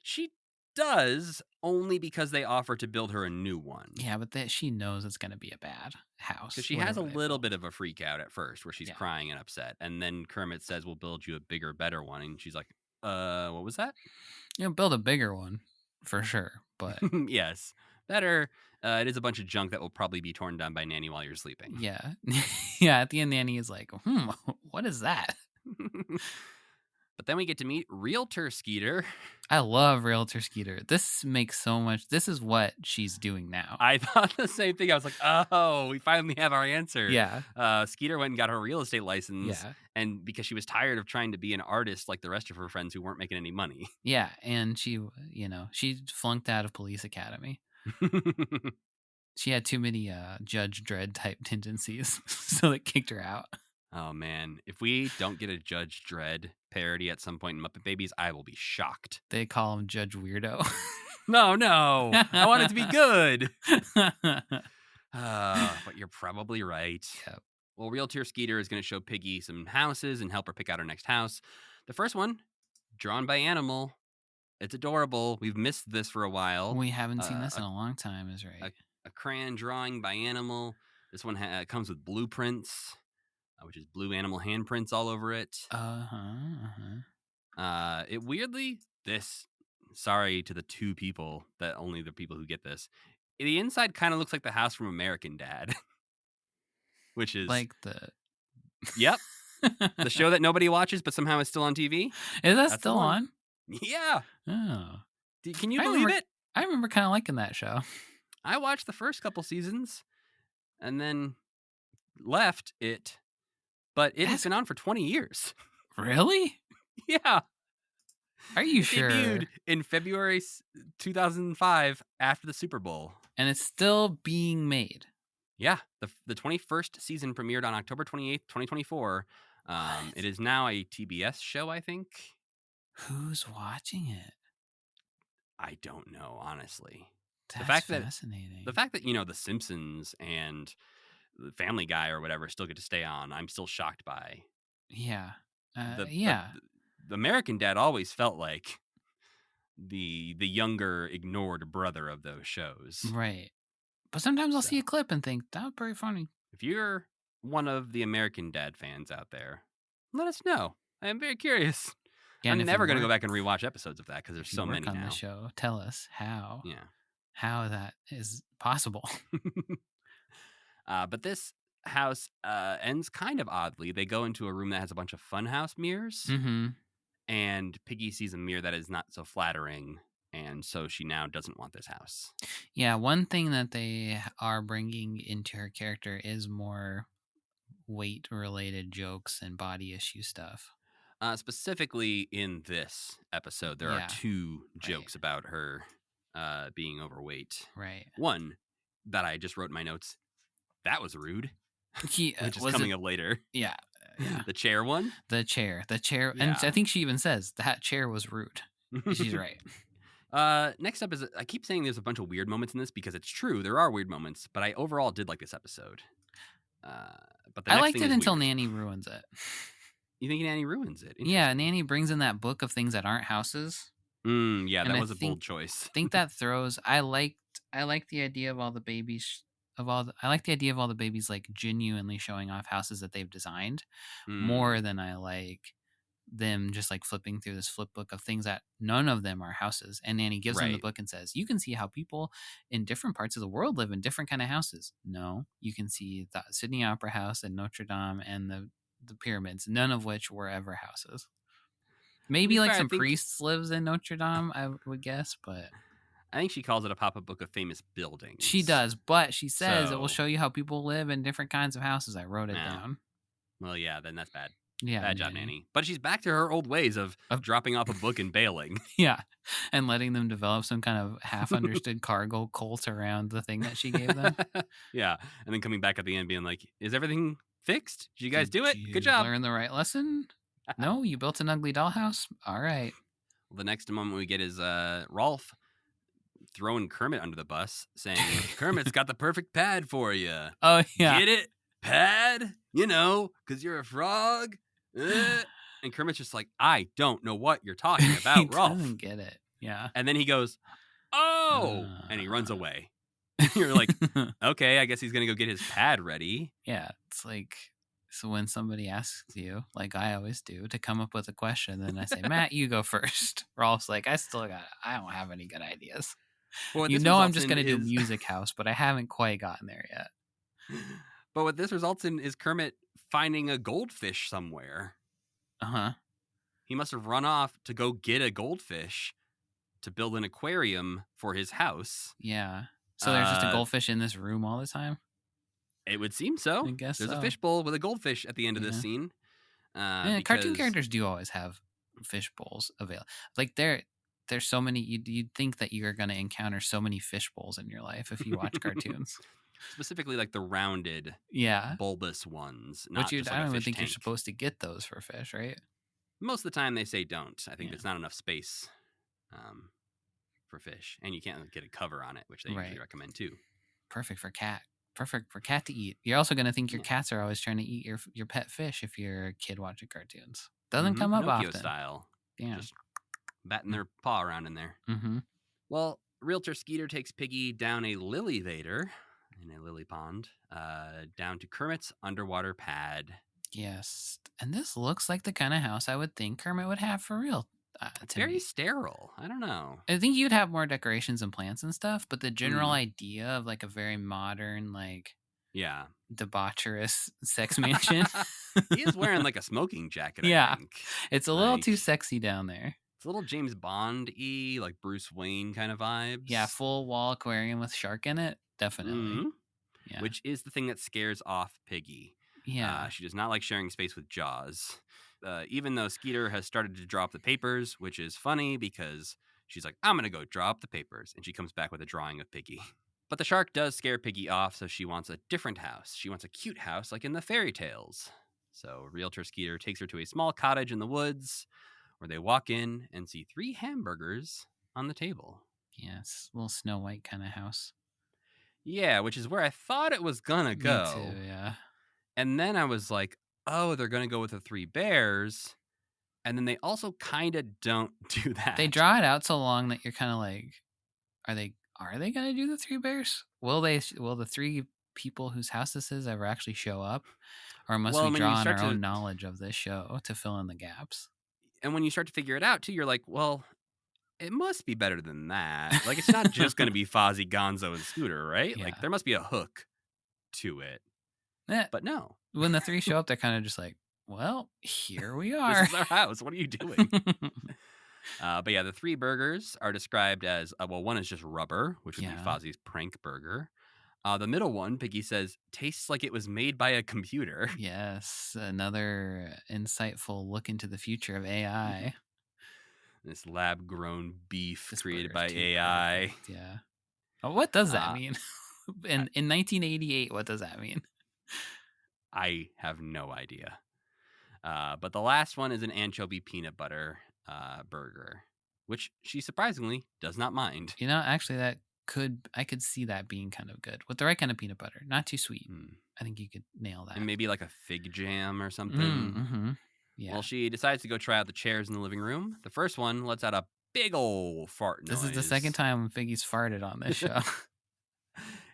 Speaker 4: She does, only because they offer to build her a new one.
Speaker 3: Yeah, but she knows it's going to be a bad house.
Speaker 4: Because she has a little bit of a freak out at first where she's crying and upset. And then Kermit says, we'll build you a bigger, better one. And she's like, what was that?
Speaker 3: Build a bigger one for sure. But
Speaker 4: yes, better. It is a bunch of junk that will probably be torn down by Nanny while you're sleeping.
Speaker 3: Yeah. Yeah, at the end, Nanny is like, what is that?
Speaker 4: But then we get to meet Realtor Skeeter.
Speaker 3: I love Realtor Skeeter. This makes so much. This is what she's doing now.
Speaker 4: I thought the same thing. I was like, oh, we finally have our answer.
Speaker 3: Yeah.
Speaker 4: Skeeter went and got her real estate license.
Speaker 3: Yeah.
Speaker 4: And because she was tired of trying to be an artist like the rest of her friends who weren't making any money.
Speaker 3: Yeah. And she flunked out of police academy. She had too many Judge Dredd type tendencies, so they kicked her out.
Speaker 4: Oh man, if we don't get a Judge Dredd parody at some point in Muppet Babies, I will be shocked.
Speaker 3: They call him Judge Weirdo.
Speaker 4: No, I want it to be good. But you're probably right.
Speaker 3: Yep.
Speaker 4: Well, Realtor Skeeter is going to show Piggy some houses and help her pick out her next house. The first one, drawn by Animal. It's adorable. We've missed this for a while.
Speaker 3: We haven't seen this in a long time, is right.
Speaker 4: A crayon drawing by Animal. This one comes with blueprints, which is blue animal handprints all over it. It weirdly, sorry to the two people, that only the people who get this. The inside kind of looks like the house from American Dad, which is
Speaker 3: like the
Speaker 4: Yep. The show that nobody watches, but somehow is still on TV.
Speaker 3: Is that still on?
Speaker 4: Yeah.
Speaker 3: Oh.
Speaker 4: Can you believe it?
Speaker 3: I remember kind of liking that show.
Speaker 4: I watched the first couple seasons and then left it, but it has been on for 20 years.
Speaker 3: Really?
Speaker 4: Yeah.
Speaker 3: Are you sure?
Speaker 4: Debuted in February 2005 after the Super Bowl.
Speaker 3: And it's still being made.
Speaker 4: Yeah. The 21st season premiered on October 28th, 2024. It is now a TBS show, I think.
Speaker 3: Who's watching it?
Speaker 4: I don't know, honestly.
Speaker 3: That's fascinating.
Speaker 4: The fact that, The Simpsons and the Family Guy or whatever still get to stay on, I'm still shocked by.
Speaker 3: Yeah.
Speaker 4: The American Dad always felt like the younger, ignored brother of those shows.
Speaker 3: Right. But sometimes I'll see a clip and think, that was pretty funny.
Speaker 4: If you're one of the American Dad fans out there, let us know. I am very curious. Yeah, I'm never going to go back and rewatch episodes of that because there's so many now.
Speaker 3: On the show, tell us how.
Speaker 4: Yeah.
Speaker 3: How that is possible.
Speaker 4: But this house ends kind of oddly. They go into a room that has a bunch of funhouse mirrors.
Speaker 3: Mm-hmm.
Speaker 4: And Piggy sees a mirror that is not so flattering. And so she now doesn't want this house.
Speaker 3: Yeah, one thing that they are bringing into her character is more weight-related jokes and body issue stuff.
Speaker 4: Specifically in this episode, there are two jokes about her being overweight.
Speaker 3: Right.
Speaker 4: One that I just wrote in my notes, that was rude, which is coming up later.
Speaker 3: Yeah.
Speaker 4: The chair one?
Speaker 3: The chair. Yeah. And I think she even says, that chair was rude. She's right.
Speaker 4: Next up is, I keep saying there's a bunch of weird moments in this because it's true. There are weird moments, but I overall did like this episode. But I liked it until
Speaker 3: Nanny ruins it.
Speaker 4: You think Nanny ruins it?
Speaker 3: Yeah, Nanny brings in that book of things that aren't houses.
Speaker 4: Yeah, that was a bold choice.
Speaker 3: I think that throws. I like the idea of all the babies. I like the idea of all the babies like genuinely showing off houses that they've designed more than I like them just like flipping through this flip book of things that none of them are houses. And Nanny gives them the book and says, you can see how people in different parts of the world live in different kind of houses. No, you can see the Sydney Opera House and Notre Dame and the pyramids, none of which were ever houses. Maybe like some priests lives in Notre Dame, I would guess, but
Speaker 4: I think she calls it a pop-up book of famous buildings.
Speaker 3: She does, but she says it will show you how people live in different kinds of houses. I wrote it down.
Speaker 4: Well, yeah, then that's bad.
Speaker 3: Yeah,
Speaker 4: bad job, Nanny. But she's back to her old ways of dropping off a book and bailing.
Speaker 3: Yeah, and letting them develop some kind of half-understood cargo cult around the thing that she gave them.
Speaker 4: Yeah, and then coming back at the end being like, is everything fixed? Did you guys do it? Good job.
Speaker 3: Learn the right lesson? No, you built an ugly dollhouse? All right.
Speaker 4: Well, the next moment we get is Rolf throwing Kermit under the bus, saying, Kermit's got the perfect pad for you.
Speaker 3: Oh, yeah.
Speaker 4: Get it? Pad? Because you're a frog? And Kermit's just like, I don't know what you're talking about, Rolf.
Speaker 3: He doesn't get it. Yeah.
Speaker 4: And then he goes, oh! And he runs away. You're like, okay, I guess he's going to go get his pad ready.
Speaker 3: Yeah, it's like, so when somebody asks you, like I always do, to come up with a question, then I say, Matt, you go first. Rolf's like, I don't have any good ideas. Well, I'm just going to do Music House, but I haven't quite gotten there yet.
Speaker 4: But what this results in is Kermit finding a goldfish somewhere.
Speaker 3: Uh-huh.
Speaker 4: He must have run off to go get a goldfish to build an aquarium for his house.
Speaker 3: Yeah. So there's just a goldfish in this room all the time?
Speaker 4: It would seem so.
Speaker 3: I guess
Speaker 4: there's a fishbowl with a goldfish at the end of this scene.
Speaker 3: Cartoon characters do always have fish bowls available. Like there's so many. You'd think that you're going to encounter so many fish bowls in your life if you watch cartoons.
Speaker 4: Specifically, like the rounded,
Speaker 3: Yeah.
Speaker 4: bulbous ones,
Speaker 3: Which
Speaker 4: not just
Speaker 3: I
Speaker 4: like a
Speaker 3: don't even
Speaker 4: fish
Speaker 3: think
Speaker 4: tank.
Speaker 3: you're supposed to get those for fish, right?
Speaker 4: Most of the time, they say don't. I think
Speaker 3: Yeah.
Speaker 4: there's not enough space for fish, and you can't get a cover on it, which they usually
Speaker 3: Right.
Speaker 4: recommend too.
Speaker 3: Perfect for cat. Perfect for cat to eat. You're also going to think your
Speaker 4: Yeah.
Speaker 3: cats are always trying to eat your pet fish if you're a kid watching cartoons. Doesn't come up
Speaker 4: Pinocchio
Speaker 3: often.
Speaker 4: style.
Speaker 3: Yeah.
Speaker 4: Just batting their paw around in there.
Speaker 3: Mm-hmm.
Speaker 4: Well, Realtor Skeeter takes Piggy down a lily vader in a lily pond, down to Kermit's underwater pad.
Speaker 3: Yes. And this looks like the kind of house I would think Kermit would have for real.
Speaker 4: It's
Speaker 3: To
Speaker 4: very
Speaker 3: me.
Speaker 4: sterile. I don't know.
Speaker 3: I think you'd have more decorations and plants and stuff, but the general
Speaker 4: Mm.
Speaker 3: idea of like a very modern, like
Speaker 4: Yeah.
Speaker 3: debaucherous sex mansion.
Speaker 4: He is wearing like a smoking jacket,
Speaker 3: Yeah.
Speaker 4: I think.
Speaker 3: It's a little
Speaker 4: Like,
Speaker 3: too sexy down there.
Speaker 4: It's a little James Bond-y, like Bruce Wayne kind of vibes.
Speaker 3: Yeah, full wall aquarium with shark in it. Definitely.
Speaker 4: Mhm.
Speaker 3: Yeah.
Speaker 4: Which is the thing that scares off Piggy.
Speaker 3: Yeah.
Speaker 4: She does not like sharing space with Jaws. Even though Skeeter has started to draw up the papers, which is funny because she's like, I'm going to go draw up the papers. And she comes back with a drawing of Piggy. But the shark does scare Piggy off, so she wants a different house. She wants a cute house like in the fairy tales. So Realtor Skeeter takes her to a small cottage in the woods where they walk in and see 3 hamburgers on the table.
Speaker 3: Yes, little Snow White kind of house.
Speaker 4: Yeah, which is where I thought it was going to go.
Speaker 3: Me too, yeah.
Speaker 4: And then I was like, oh, they're going to go with the 3 bears. And then they also kind of don't do that.
Speaker 3: They draw it out so long that you're kind of like, are they going to do the 3 bears? Will the 3 people whose house this is ever actually show up? Or must we draw on our own knowledge of this show to fill in the gaps?
Speaker 4: And when you start to figure it out too, you're like, well, it must be better than that. Like, it's not just going to be Fozzie, Gonzo, and Scooter, right?
Speaker 3: Yeah.
Speaker 4: Like, there must be a hook to it. But no.
Speaker 3: When the 3 show up, they're kind of just like, well, here we are.
Speaker 4: This is our house. What are you doing? But yeah, the 3 burgers are described as, one is just rubber, which would be Fozzie's prank burger. The middle one, Piggy says, tastes like it was made by a computer.
Speaker 3: Yes, another insightful look into the future of AI.
Speaker 4: This lab-grown beef created by AI.
Speaker 3: Perfect, yeah. Oh, what does that mean? in 1988, what does that mean?
Speaker 4: I have no idea. But the last one is an anchovy peanut butter burger, which she surprisingly does not mind.
Speaker 3: You know, actually, I could see that being kind of good with the right kind of peanut butter, not too sweet. I think you could nail that.
Speaker 4: And maybe like a fig jam or something.
Speaker 3: Mm-hmm. Yeah.
Speaker 4: Well, she decides to go try out the chairs in the living room. The first one lets out a big old fart noise.
Speaker 3: This is the second time Figgy's farted on this show.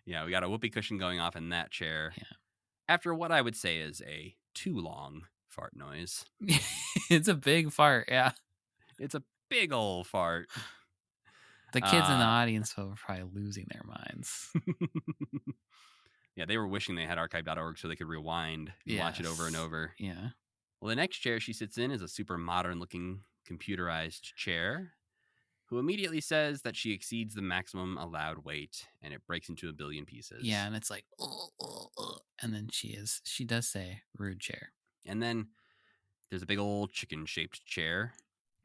Speaker 4: Yeah, we got a whoopee cushion going off in that chair.
Speaker 3: Yeah.
Speaker 4: After what I would say is a too long fart noise.
Speaker 3: It's a big fart, yeah.
Speaker 4: It's a big old fart.
Speaker 3: The kids in the audience were probably losing their minds.
Speaker 4: Yeah, they were wishing they had archive.org so they could rewind and watch it over and over.
Speaker 3: Yeah.
Speaker 4: Well, the next chair she sits in is a super modern-looking computerized chair who immediately says that she exceeds the maximum allowed weight and it breaks into a billion pieces.
Speaker 3: Yeah, and it's like, and then she does say rude chair.
Speaker 4: And then there's a big old chicken-shaped chair,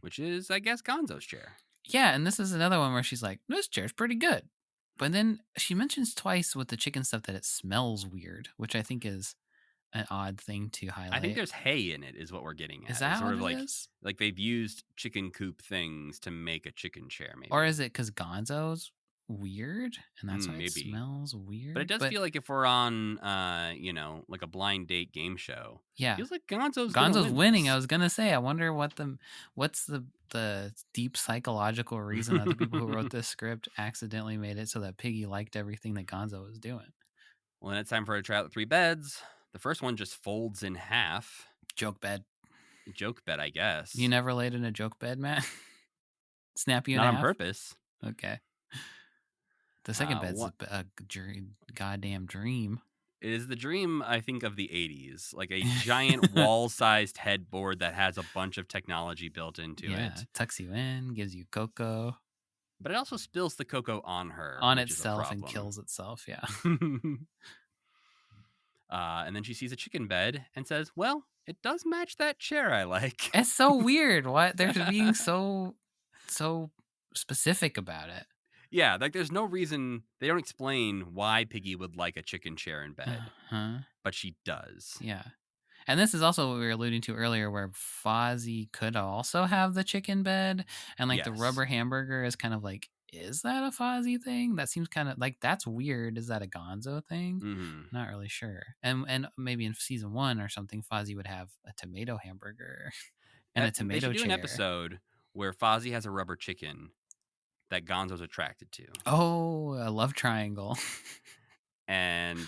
Speaker 4: which is, I guess, Gonzo's chair.
Speaker 3: Yeah, and this is another one where she's like, this chair's pretty good. But then she mentions twice with the chicken stuff that it smells weird, which I think is an odd thing to highlight.
Speaker 4: I think there's hay in it is what we're getting at.
Speaker 3: Is that
Speaker 4: sort
Speaker 3: what
Speaker 4: of
Speaker 3: it is?
Speaker 4: Like they've used chicken coop things to make a chicken chair, maybe.
Speaker 3: Or is it because Gonzo's weird and that's why
Speaker 4: maybe.
Speaker 3: it smells weird?
Speaker 4: But it does feel like if we're on, like a blind date game show.
Speaker 3: Yeah,
Speaker 4: it feels like Gonzo's
Speaker 3: winning. I was gonna say, I wonder what's the deep psychological reason that the people who wrote this script accidentally made it so that Piggy liked everything that Gonzo was doing.
Speaker 4: Well, then it's time for her to try out the 3 beds. The first one just folds in half.
Speaker 3: Joke bed.
Speaker 4: Joke bed, I guess.
Speaker 3: You never laid in a joke bed, Matt? Snap you in
Speaker 4: Not
Speaker 3: half?
Speaker 4: on purpose.
Speaker 3: Okay. The second bed's a goddamn dream.
Speaker 4: It is the dream, I think, of the 80s. Like a giant wall-sized headboard that has a bunch of technology built into it.
Speaker 3: Tucks you in, gives you cocoa.
Speaker 4: But it also spills the cocoa on her.
Speaker 3: On itself and kills itself, yeah.
Speaker 4: And then she sees a chicken bed and says, well, it does match that chair I like.
Speaker 3: It's so weird. What? They're being so specific about it.
Speaker 4: Yeah, like there's no reason. They don't explain why Piggy would like a chicken chair in bed, but she does.
Speaker 3: Yeah. And this is also what we were alluding to earlier, where Fozzie could also have the chicken bed, and like the
Speaker 4: Yes.
Speaker 3: rubber hamburger is kind of like, is that a Fozzie thing? That seems kind of like, that's weird. Is that a Gonzo thing?
Speaker 4: Mm-hmm.
Speaker 3: Not really sure. And maybe in season 1 or something, Fozzie would have a tomato hamburger and a tomato
Speaker 4: They should do
Speaker 3: chair.
Speaker 4: an episode where Fozzie has a rubber chicken that Gonzo's attracted to.
Speaker 3: Oh, a love triangle.
Speaker 4: And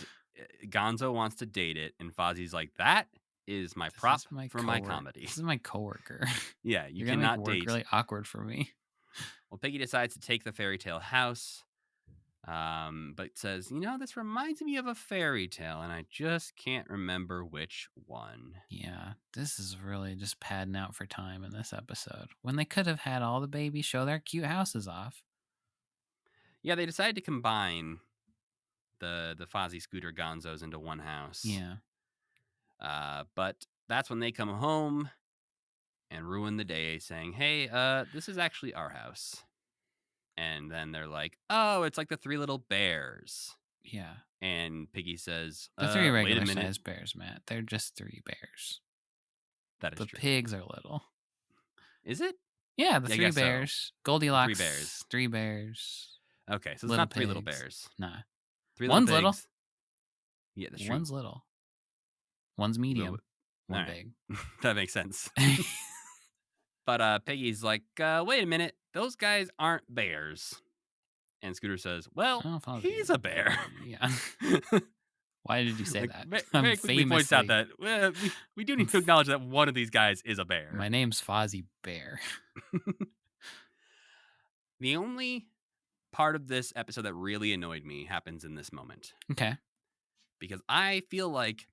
Speaker 4: Gonzo wants to date it, and Fozzie's like, that is my prop for my comedy.
Speaker 3: This is my coworker.
Speaker 4: Yeah, you
Speaker 3: You're gonna
Speaker 4: cannot
Speaker 3: make work
Speaker 4: date.
Speaker 3: really awkward for me.
Speaker 4: Well, Piggy decides to take the fairy tale house, but says, this reminds me of a fairy tale, and I just can't remember which one.
Speaker 3: Yeah, this is really just padding out for time in this episode, when they could have had all the babies show their cute houses off.
Speaker 4: Yeah, they decided to combine the Fozzie Scooter Gonzos into one house.
Speaker 3: Yeah.
Speaker 4: But that's when they come home and ruin the day, saying, hey, this is actually our house. And then they're like, oh, it's like the 3 little bears.
Speaker 3: Yeah.
Speaker 4: And Piggy says,
Speaker 3: The 3
Speaker 4: wait a
Speaker 3: regular
Speaker 4: minute.
Speaker 3: sized bears, Matt. They're just 3 bears.
Speaker 4: That is
Speaker 3: the
Speaker 4: true.
Speaker 3: Pigs are little.
Speaker 4: Is it?
Speaker 3: Yeah, the
Speaker 4: I
Speaker 3: 3
Speaker 4: guess so.
Speaker 3: bears. Goldilocks.
Speaker 4: 3 bears.
Speaker 3: 3 bears.
Speaker 4: Okay, so it's
Speaker 3: Little
Speaker 4: not 3 little
Speaker 3: pigs.
Speaker 4: bears.
Speaker 3: Nah.
Speaker 4: 3
Speaker 3: One's
Speaker 4: little
Speaker 3: little.
Speaker 4: pigs. Yeah, that's true.
Speaker 3: One's little. One's medium. One
Speaker 4: All right.
Speaker 3: big.
Speaker 4: That makes sense. But Peggy's like, wait a minute. Those guys aren't bears. And Scooter says, well, he's a bear.
Speaker 3: Yeah. Why did you say that?
Speaker 4: Very quickly points out that we do need to acknowledge that one of these guys is a bear.
Speaker 3: My name's Fozzie Bear.
Speaker 4: The only part of this episode that really annoyed me happens in this moment.
Speaker 3: Okay.
Speaker 4: Because I feel like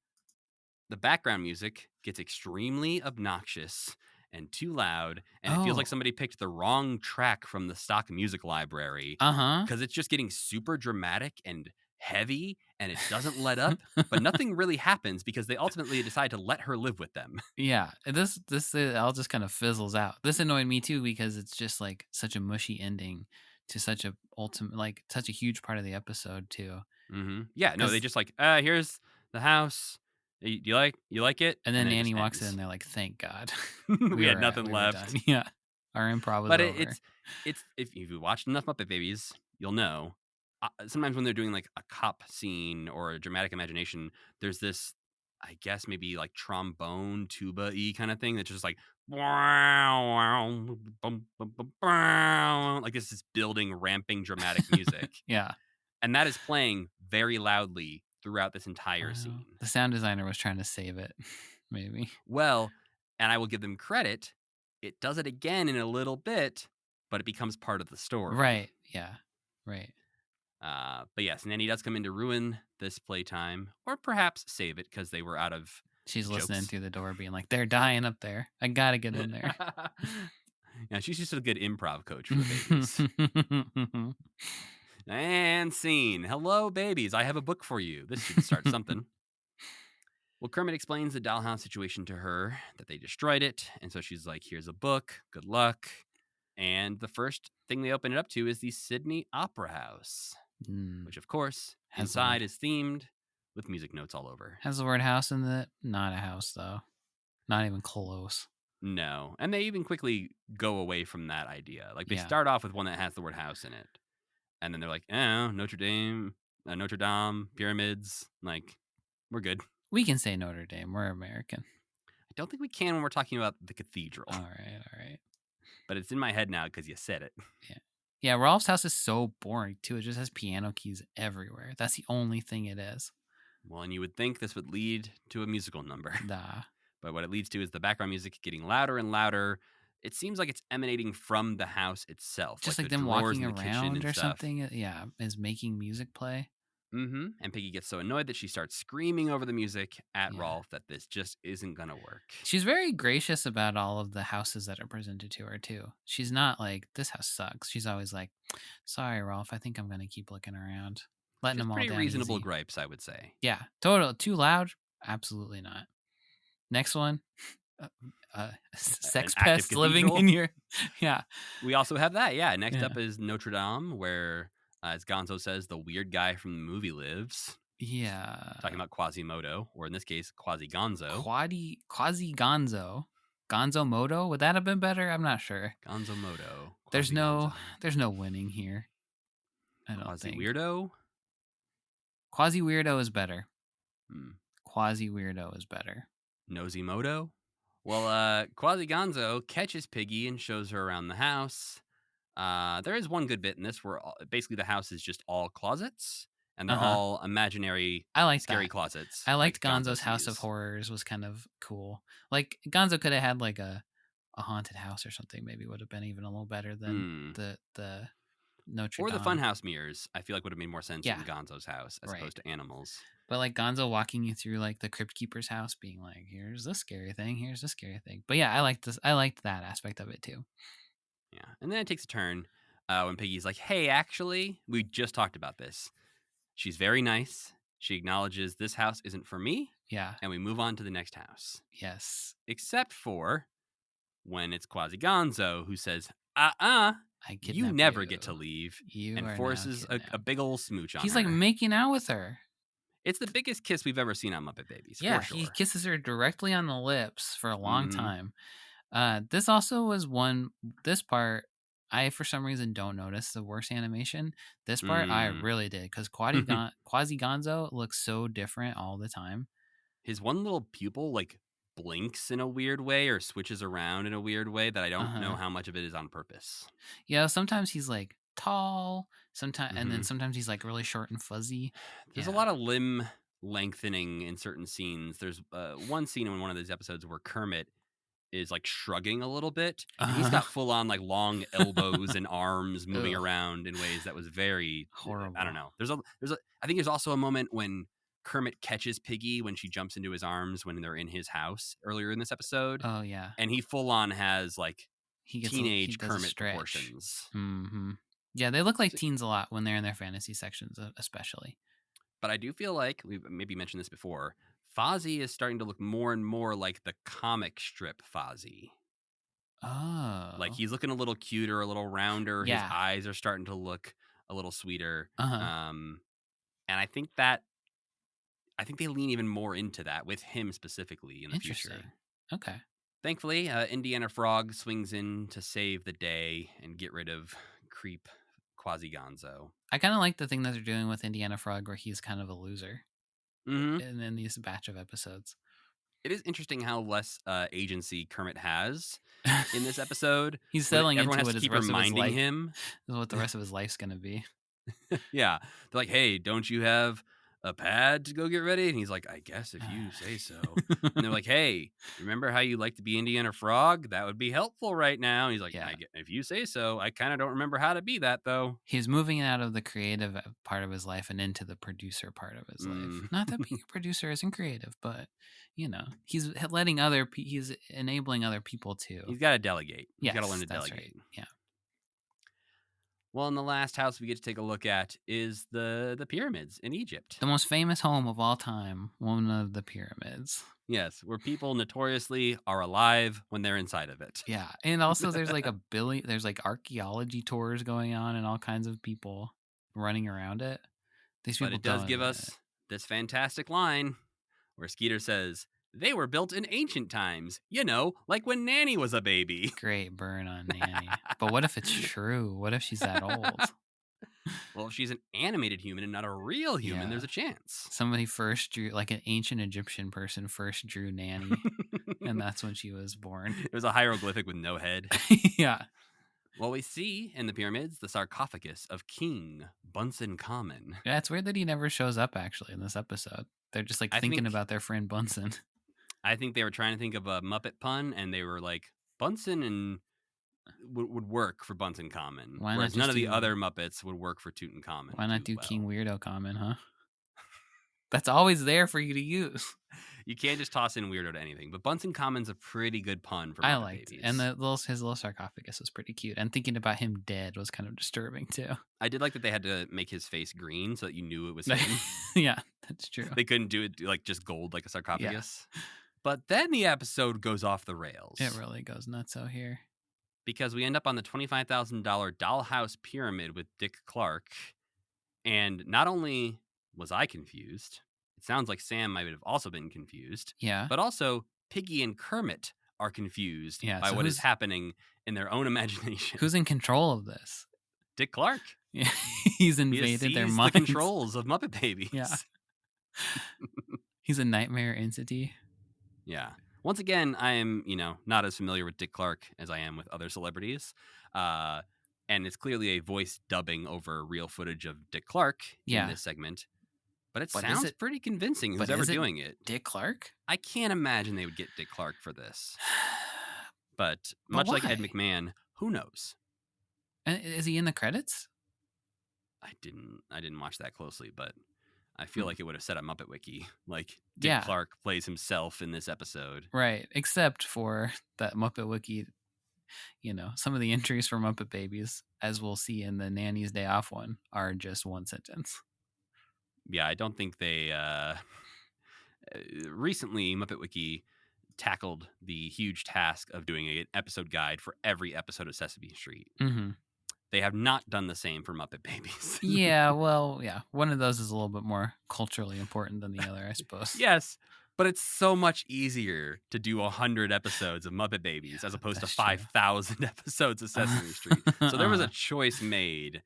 Speaker 4: the background music gets extremely obnoxious and too loud, and it feels like somebody picked the wrong track from the stock music library. Because it's just getting super dramatic and heavy, and it doesn't let up, but nothing really happens because they ultimately decide to let her live with them.
Speaker 3: Yeah, this all just kind of fizzles out. This annoyed me too because it's just like such a mushy ending to such a such a huge part of the episode too.
Speaker 4: Mm-hmm. Yeah, no, they just like, here's the house. You like it?
Speaker 3: And then Nanny walks in and they're like, thank God.
Speaker 4: we had nothing left.
Speaker 3: Yeah. Our improv was
Speaker 4: but
Speaker 3: over.
Speaker 4: It's if you watched enough Muppet Babies, you'll know. Sometimes when they're doing like a cop scene or a dramatic imagination, there's this, I guess maybe like trombone tuba-y kind of thing that's just like like this is building, ramping dramatic music.
Speaker 3: Yeah.
Speaker 4: And that is playing very loudly throughout this entire scene.
Speaker 3: The sound designer was trying to save it, maybe.
Speaker 4: Well, and I will give them credit. It does it again in a little bit, but it becomes part of the story.
Speaker 3: Right. Yeah. Right.
Speaker 4: But yes, Nanny does come in to ruin this playtime, or perhaps save it because they were out of
Speaker 3: She's
Speaker 4: jokes.
Speaker 3: listening through the door being like, they're dying up there. I got to get in there.
Speaker 4: Yeah, she's just a good improv coach for the babies. And scene. Hello, babies. I have a book for you. This should start something. Well, Kermit explains the dollhouse situation to her, that they destroyed it. And so she's like, here's a book. Good luck. And the first thing they open it up to is the Sydney Opera House, which, of course, inside is themed with music notes all over.
Speaker 3: Has the word house in it? Not a house, though. Not even close.
Speaker 4: No. And they even quickly go away from that idea. Like, they start off with one that has the word house in it. And then they're like, Notre Dame, pyramids. Like, we're good.
Speaker 3: We can say Notre Dame. We're American.
Speaker 4: I don't think we can when we're talking about the cathedral.
Speaker 3: All right.
Speaker 4: But it's in my head now because you said it.
Speaker 3: Yeah, Rolf's house is so boring, too. It just has piano keys everywhere. That's the only thing it is.
Speaker 4: Well, and you would think this would lead to a musical number.
Speaker 3: Nah.
Speaker 4: But what it leads to is the background music getting louder and louder. It seems like it's emanating from the house itself.
Speaker 3: Just like
Speaker 4: the
Speaker 3: them walking
Speaker 4: in the
Speaker 3: around or
Speaker 4: stuff.
Speaker 3: something. Yeah, is making music play.
Speaker 4: Mm-hmm. And Piggy gets so annoyed that she starts screaming over the music at Rolf that this just isn't going to work.
Speaker 3: She's very gracious about all of the houses that are presented to her, too. She's not like, this house sucks. She's always like, sorry, Rolf, I think I'm going to keep looking around. Letting them all down.
Speaker 4: Pretty reasonable
Speaker 3: easy.
Speaker 4: gripes, I would say.
Speaker 3: Yeah, total. Too loud? Absolutely not. Next one. sex
Speaker 4: An active
Speaker 3: pest living
Speaker 4: cathedral?
Speaker 3: in your yeah.
Speaker 4: We also have that. Yeah. Next
Speaker 3: Yeah.
Speaker 4: up is Notre Dame, where, as Gonzo says, the weird guy from the movie lives.
Speaker 3: Yeah.
Speaker 4: Talking about Quasimodo, or in this case, Quasi-Gonzo.
Speaker 3: Quasi Gonzo. Gonzo Moto? Would that have been better? I'm not sure.
Speaker 4: Gonzo Moto.
Speaker 3: There's no winning here. I don't
Speaker 4: Quasi
Speaker 3: think.
Speaker 4: Weirdo?
Speaker 3: Quasi Weirdo is better. Quasi Weirdo is better.
Speaker 4: Nosy Moto? Well, Quasi Gonzo catches Piggy and shows her around the house. There is one good bit in this where basically the house is just all closets, and they're all imaginary,
Speaker 3: I like
Speaker 4: scary
Speaker 3: that.
Speaker 4: closets.
Speaker 3: I liked
Speaker 4: like
Speaker 3: Gonzo's House of Horrors was kind of cool. Like Gonzo could have had like a haunted house or something. Maybe would have been even a little better than the Notre Dame.
Speaker 4: Or the funhouse mirrors. I feel like would have made more sense in Gonzo's house as opposed to animals.
Speaker 3: But like Gonzo walking you through like the Crypt Keeper's house, being like, "Here's this scary thing. Here's this scary thing." But yeah, I liked this. I liked that aspect of it too.
Speaker 4: Yeah, and then it takes a turn when Piggy's like, "Hey, actually, we just talked about this." She's very nice. She acknowledges this house isn't for me.
Speaker 3: Yeah.
Speaker 4: And we move on to the next house.
Speaker 3: Yes.
Speaker 4: Except for when it's Quasi Gonzo who says, you never get to leave, and forces a big ol' smooch on her.
Speaker 3: He's like making out with her.
Speaker 4: It's the biggest kiss we've ever seen on Muppet Babies.
Speaker 3: Yeah,
Speaker 4: for sure.
Speaker 3: He kisses her directly on the lips for a long time. This also was this part, I for some reason don't notice the worst animation. This part I really did, because Quasi Gonzo looks so different all the time.
Speaker 4: His one little pupil like blinks in a weird way or switches around in a weird way that I don't know how much of it is on purpose.
Speaker 3: Yeah, sometimes he's like tall, sometimes and then sometimes he's like really short and fuzzy.
Speaker 4: There's a lot of limb lengthening in certain scenes. There's one scene in one of these episodes where Kermit is like shrugging a little bit, and he's got full on like long elbows and arms moving around in ways that was very
Speaker 3: horrible.
Speaker 4: I don't know. I think there's also a moment when Kermit catches Piggy when she jumps into his arms when they're in his house earlier in this episode.
Speaker 3: Oh yeah,
Speaker 4: and he full on has like teenage Kermit proportions.
Speaker 3: Yeah, they look like teens a lot when they're in their fantasy sections, especially.
Speaker 4: But I do feel like, we've maybe mentioned this before, Fozzie is starting to look more and more like the comic strip Fozzie.
Speaker 3: Oh.
Speaker 4: Like he's looking a little cuter, a little rounder. Yeah. His eyes are starting to look a little sweeter. And I think they lean even more into that with him specifically in the future.
Speaker 3: Okay.
Speaker 4: Thankfully, Indiana Frog swings in to save the day and get rid of creep Quasi Gonzo.
Speaker 3: I kind of like the thing that they're doing with Indiana Frog, where he's kind of a loser in these batch of episodes.
Speaker 4: It is interesting how less agency Kermit has in this episode.
Speaker 3: He's settling into
Speaker 4: it.
Speaker 3: Everyone has
Speaker 4: to keep reminding him
Speaker 3: what the rest of his life's going to be.
Speaker 4: Yeah. They're like, hey, don't you have a pad to go get ready? And he's like, I guess if you say so. And they're like, hey, remember how you like to be Indiana Frog? That would be helpful right now. And he's like, yeah, if you say so. I kind of don't remember how to be that, though.
Speaker 3: He's moving out of the creative part of his life and into the producer part of his life. Not that being a producer isn't creative, but, he's he's enabling other people to.
Speaker 4: He's got to delegate. He's got to learn to delegate.
Speaker 3: Right. Yeah.
Speaker 4: Well, in the last house we get to take a look at is the pyramids in Egypt.
Speaker 3: The most famous home of all time, one of the pyramids.
Speaker 4: Yes, where people notoriously are alive when they're inside of it.
Speaker 3: Yeah, and also there's like there's like archaeology tours going on and all kinds of people running around it.
Speaker 4: But it does give us this fantastic line where Skeeter says, they were built in ancient times, like when Nanny was a baby.
Speaker 3: Great burn on Nanny. But what if it's true? What if she's that old?
Speaker 4: Well, if she's an animated human and not a real human, there's a chance.
Speaker 3: Somebody first drew, like an ancient Egyptian person first drew Nanny, and that's when she was born.
Speaker 4: It was a hieroglyphic with no head.
Speaker 3: Yeah.
Speaker 4: Well, we see in the pyramids the sarcophagus of King Bunsen Common.
Speaker 3: Yeah, it's weird that he never shows up, actually, in this episode. They're just like thinking about their friend Bunsen.
Speaker 4: I think they were trying to think of a Muppet pun, and they were like, Bunsen and would work for Bunsen Common. Whereas none of the other Muppets would work for Tutankhamun.
Speaker 3: Why not do King Weirdo Common, huh? That's always there for you to use.
Speaker 4: You can't just toss in weirdo to anything. But Bunsen Common's a pretty good pun for Muppet Babies.
Speaker 3: And his little sarcophagus was pretty cute. And thinking about him dead was kind of disturbing, too.
Speaker 4: I did like that they had to make his face green so that you knew it was him.
Speaker 3: Yeah, that's true.
Speaker 4: They couldn't do it like just gold like a sarcophagus.
Speaker 3: Yeah.
Speaker 4: But then the episode goes off the rails.
Speaker 3: It really goes nutso here.
Speaker 4: Because we end up on the $25,000 dollhouse pyramid with Dick Clark. And not only was I confused, it sounds like Sam might have also been confused.
Speaker 3: Yeah.
Speaker 4: But also, Piggy and Kermit are confused by
Speaker 3: so
Speaker 4: what is happening in their own imagination.
Speaker 3: Who's in control of this?
Speaker 4: Dick Clark.
Speaker 3: Yeah, he's invaded their minds.
Speaker 4: The controls of Muppet Babies.
Speaker 3: Yeah. He's a nightmare entity.
Speaker 4: Yeah. Once again, I am, not as familiar with Dick Clark as I am with other celebrities. And it's clearly a voice dubbing over real footage of Dick Clark in this segment. But it sounds pretty convincing who's ever doing it.
Speaker 3: Dick Clark?
Speaker 4: I can't imagine they would get Dick Clark for this. But much like Ed McMahon, who knows?
Speaker 3: And is he in the credits?
Speaker 4: I didn't watch that closely, but I feel like it would have said on Muppet Wiki, like Dick Clark plays himself in this episode.
Speaker 3: Right, except for that Muppet Wiki, some of the entries for Muppet Babies, as we'll see in the Nanny's Day Off one, are just one sentence.
Speaker 4: Yeah, I don't think they... recently, Muppet Wiki tackled the huge task of doing an episode guide for every episode of Sesame Street.
Speaker 3: Mm-hmm.
Speaker 4: They have not done the same for Muppet Babies.
Speaker 3: Yeah, well, yeah. One of those is a little bit more culturally important than the other, I suppose.
Speaker 4: Yes, but it's so much easier to do 100 episodes of Muppet Babies as opposed to 5,000 episodes of Sesame Street. So there was a choice made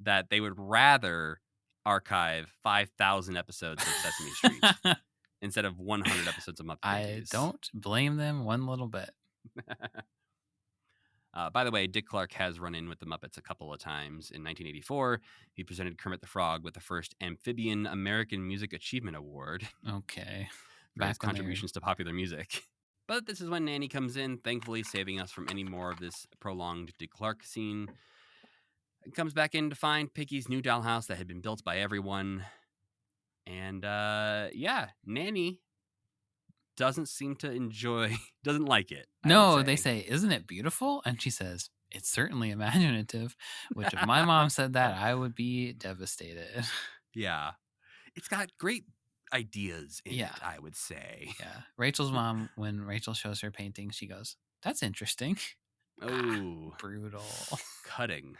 Speaker 4: that they would rather archive 5,000 episodes of Sesame Street instead of 100 episodes of Muppet Babies.
Speaker 3: I don't blame them one little bit.
Speaker 4: By the way, Dick Clark has run in with the Muppets a couple of times. In 1984, he presented Kermit the Frog with the first Amphibian American Music Achievement Award.
Speaker 3: Okay.
Speaker 4: For his contributions to popular music. But this is when Nanny comes in, thankfully saving us from any more of this prolonged Dick Clark scene. It comes back in to find Piggy's new dollhouse that had been built by everyone. And Nanny doesn't like it.
Speaker 3: No, they say, "Isn't it beautiful?" And she says, "It's certainly imaginative," which if my mom said that, I would be devastated.
Speaker 4: Yeah. It's got great ideas in it, I would say.
Speaker 3: Yeah. Rachel's mom, when Rachel shows her painting, she goes, "That's interesting."
Speaker 4: Oh.
Speaker 3: Brutal.
Speaker 4: Cutting.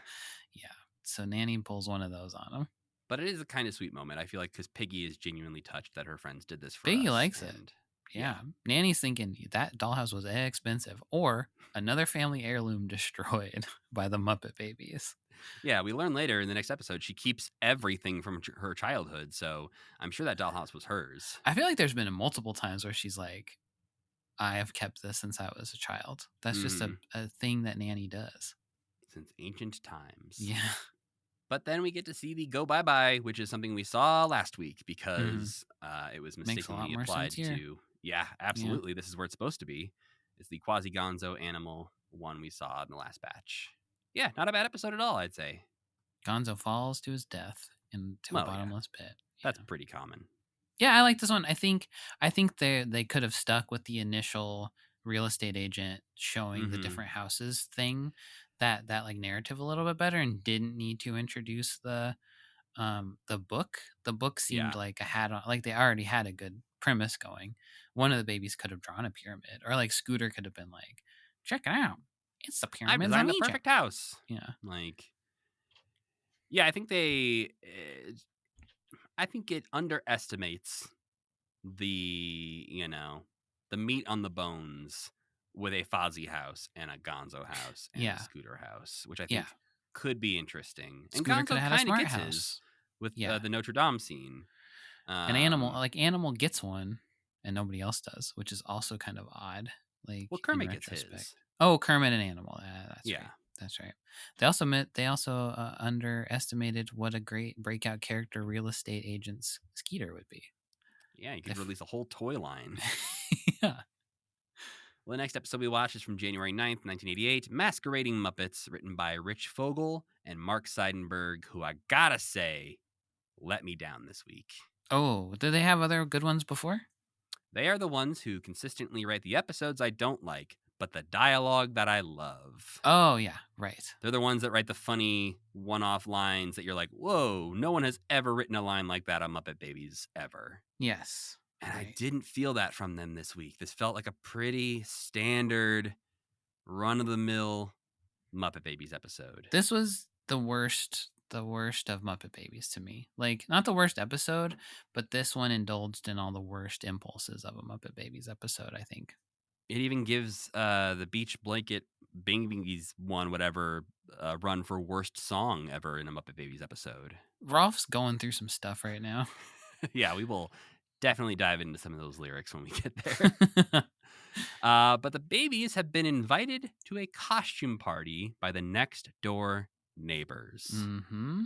Speaker 3: Yeah. So Nanny pulls one of those on him.
Speaker 4: But it is a kind of sweet moment, I feel like, because Piggy is genuinely touched that her friends did this for
Speaker 3: Piggy
Speaker 4: us.
Speaker 3: likes it. Yeah. Nanny's thinking that dollhouse was expensive or another family heirloom destroyed by the Muppet Babies.
Speaker 4: Yeah, we learn later in the next episode she keeps everything from her childhood, so I'm sure that dollhouse was hers.
Speaker 3: I feel like there's been multiple times where she's like, I have kept this since I was a child. That's just a thing that Nanny does.
Speaker 4: Since ancient times.
Speaker 3: Yeah.
Speaker 4: But then we get to see the go bye-bye, which is something we saw last week because it was mistakenly applied to... Yeah, absolutely. Yeah. This is where it's supposed to be. It's the quasi-gonzo animal one we saw in the last batch. Yeah, not a bad episode at all, I'd say.
Speaker 3: Gonzo falls to his death into a bottomless pit.
Speaker 4: That's pretty common.
Speaker 3: Yeah, I like this one. I think they could have stuck with the initial real estate agent showing the different houses thing, that like narrative a little bit better, and didn't need to introduce the book. The book seemed like they already had a good premise going. One of the babies could have drawn a pyramid, or like Scooter could have been like, check it out, it's the pyramid.
Speaker 4: I designed the perfect house.
Speaker 3: Yeah.
Speaker 4: I think it underestimates the meat on the bones with a Fozzie house and a Gonzo house and a Scooter house, which I think could be interesting.
Speaker 3: Scooter
Speaker 4: and Gonzo
Speaker 3: kind of
Speaker 4: gets
Speaker 3: house
Speaker 4: his with the Notre Dame scene.
Speaker 3: An Animal gets one and nobody else does, which is also kind of odd.
Speaker 4: Kermit gets his.
Speaker 3: Oh, Kermit and Animal. That's right. That's right. They also underestimated what a great breakout character real estate agent Skeeter would be.
Speaker 4: Yeah, you could release a whole toy line.
Speaker 3: Yeah.
Speaker 4: Well, the next episode we watch is from January 9th, 1988, Masquerading Muppets, written by Rich Fogel and Mark Seidenberg, who I gotta say, let me down this week.
Speaker 3: Oh, did they have other good ones before?
Speaker 4: They are the ones who consistently write the episodes I don't like, but the dialogue that I love.
Speaker 3: Oh, yeah, right.
Speaker 4: They're the ones that write the funny one-off lines that you're like, whoa, no one has ever written a line like that on Muppet Babies, ever.
Speaker 3: Yes.
Speaker 4: And
Speaker 3: Right.
Speaker 4: I didn't feel that from them this week. This felt like a pretty standard, run-of-the-mill Muppet Babies episode.
Speaker 3: This was the worst of Muppet Babies to me. Like, not the worst episode, but this one indulged in all the worst impulses of a Muppet Babies episode, I think.
Speaker 4: It even gives the Beach Blanket Bingies one, whatever, run for worst song ever in a Muppet Babies episode.
Speaker 3: Rolf's going through some stuff right now.
Speaker 4: Yeah, we will definitely dive into some of those lyrics when we get there. But the babies have been invited to a costume party by the next door neighbors.
Speaker 3: Mm-hmm.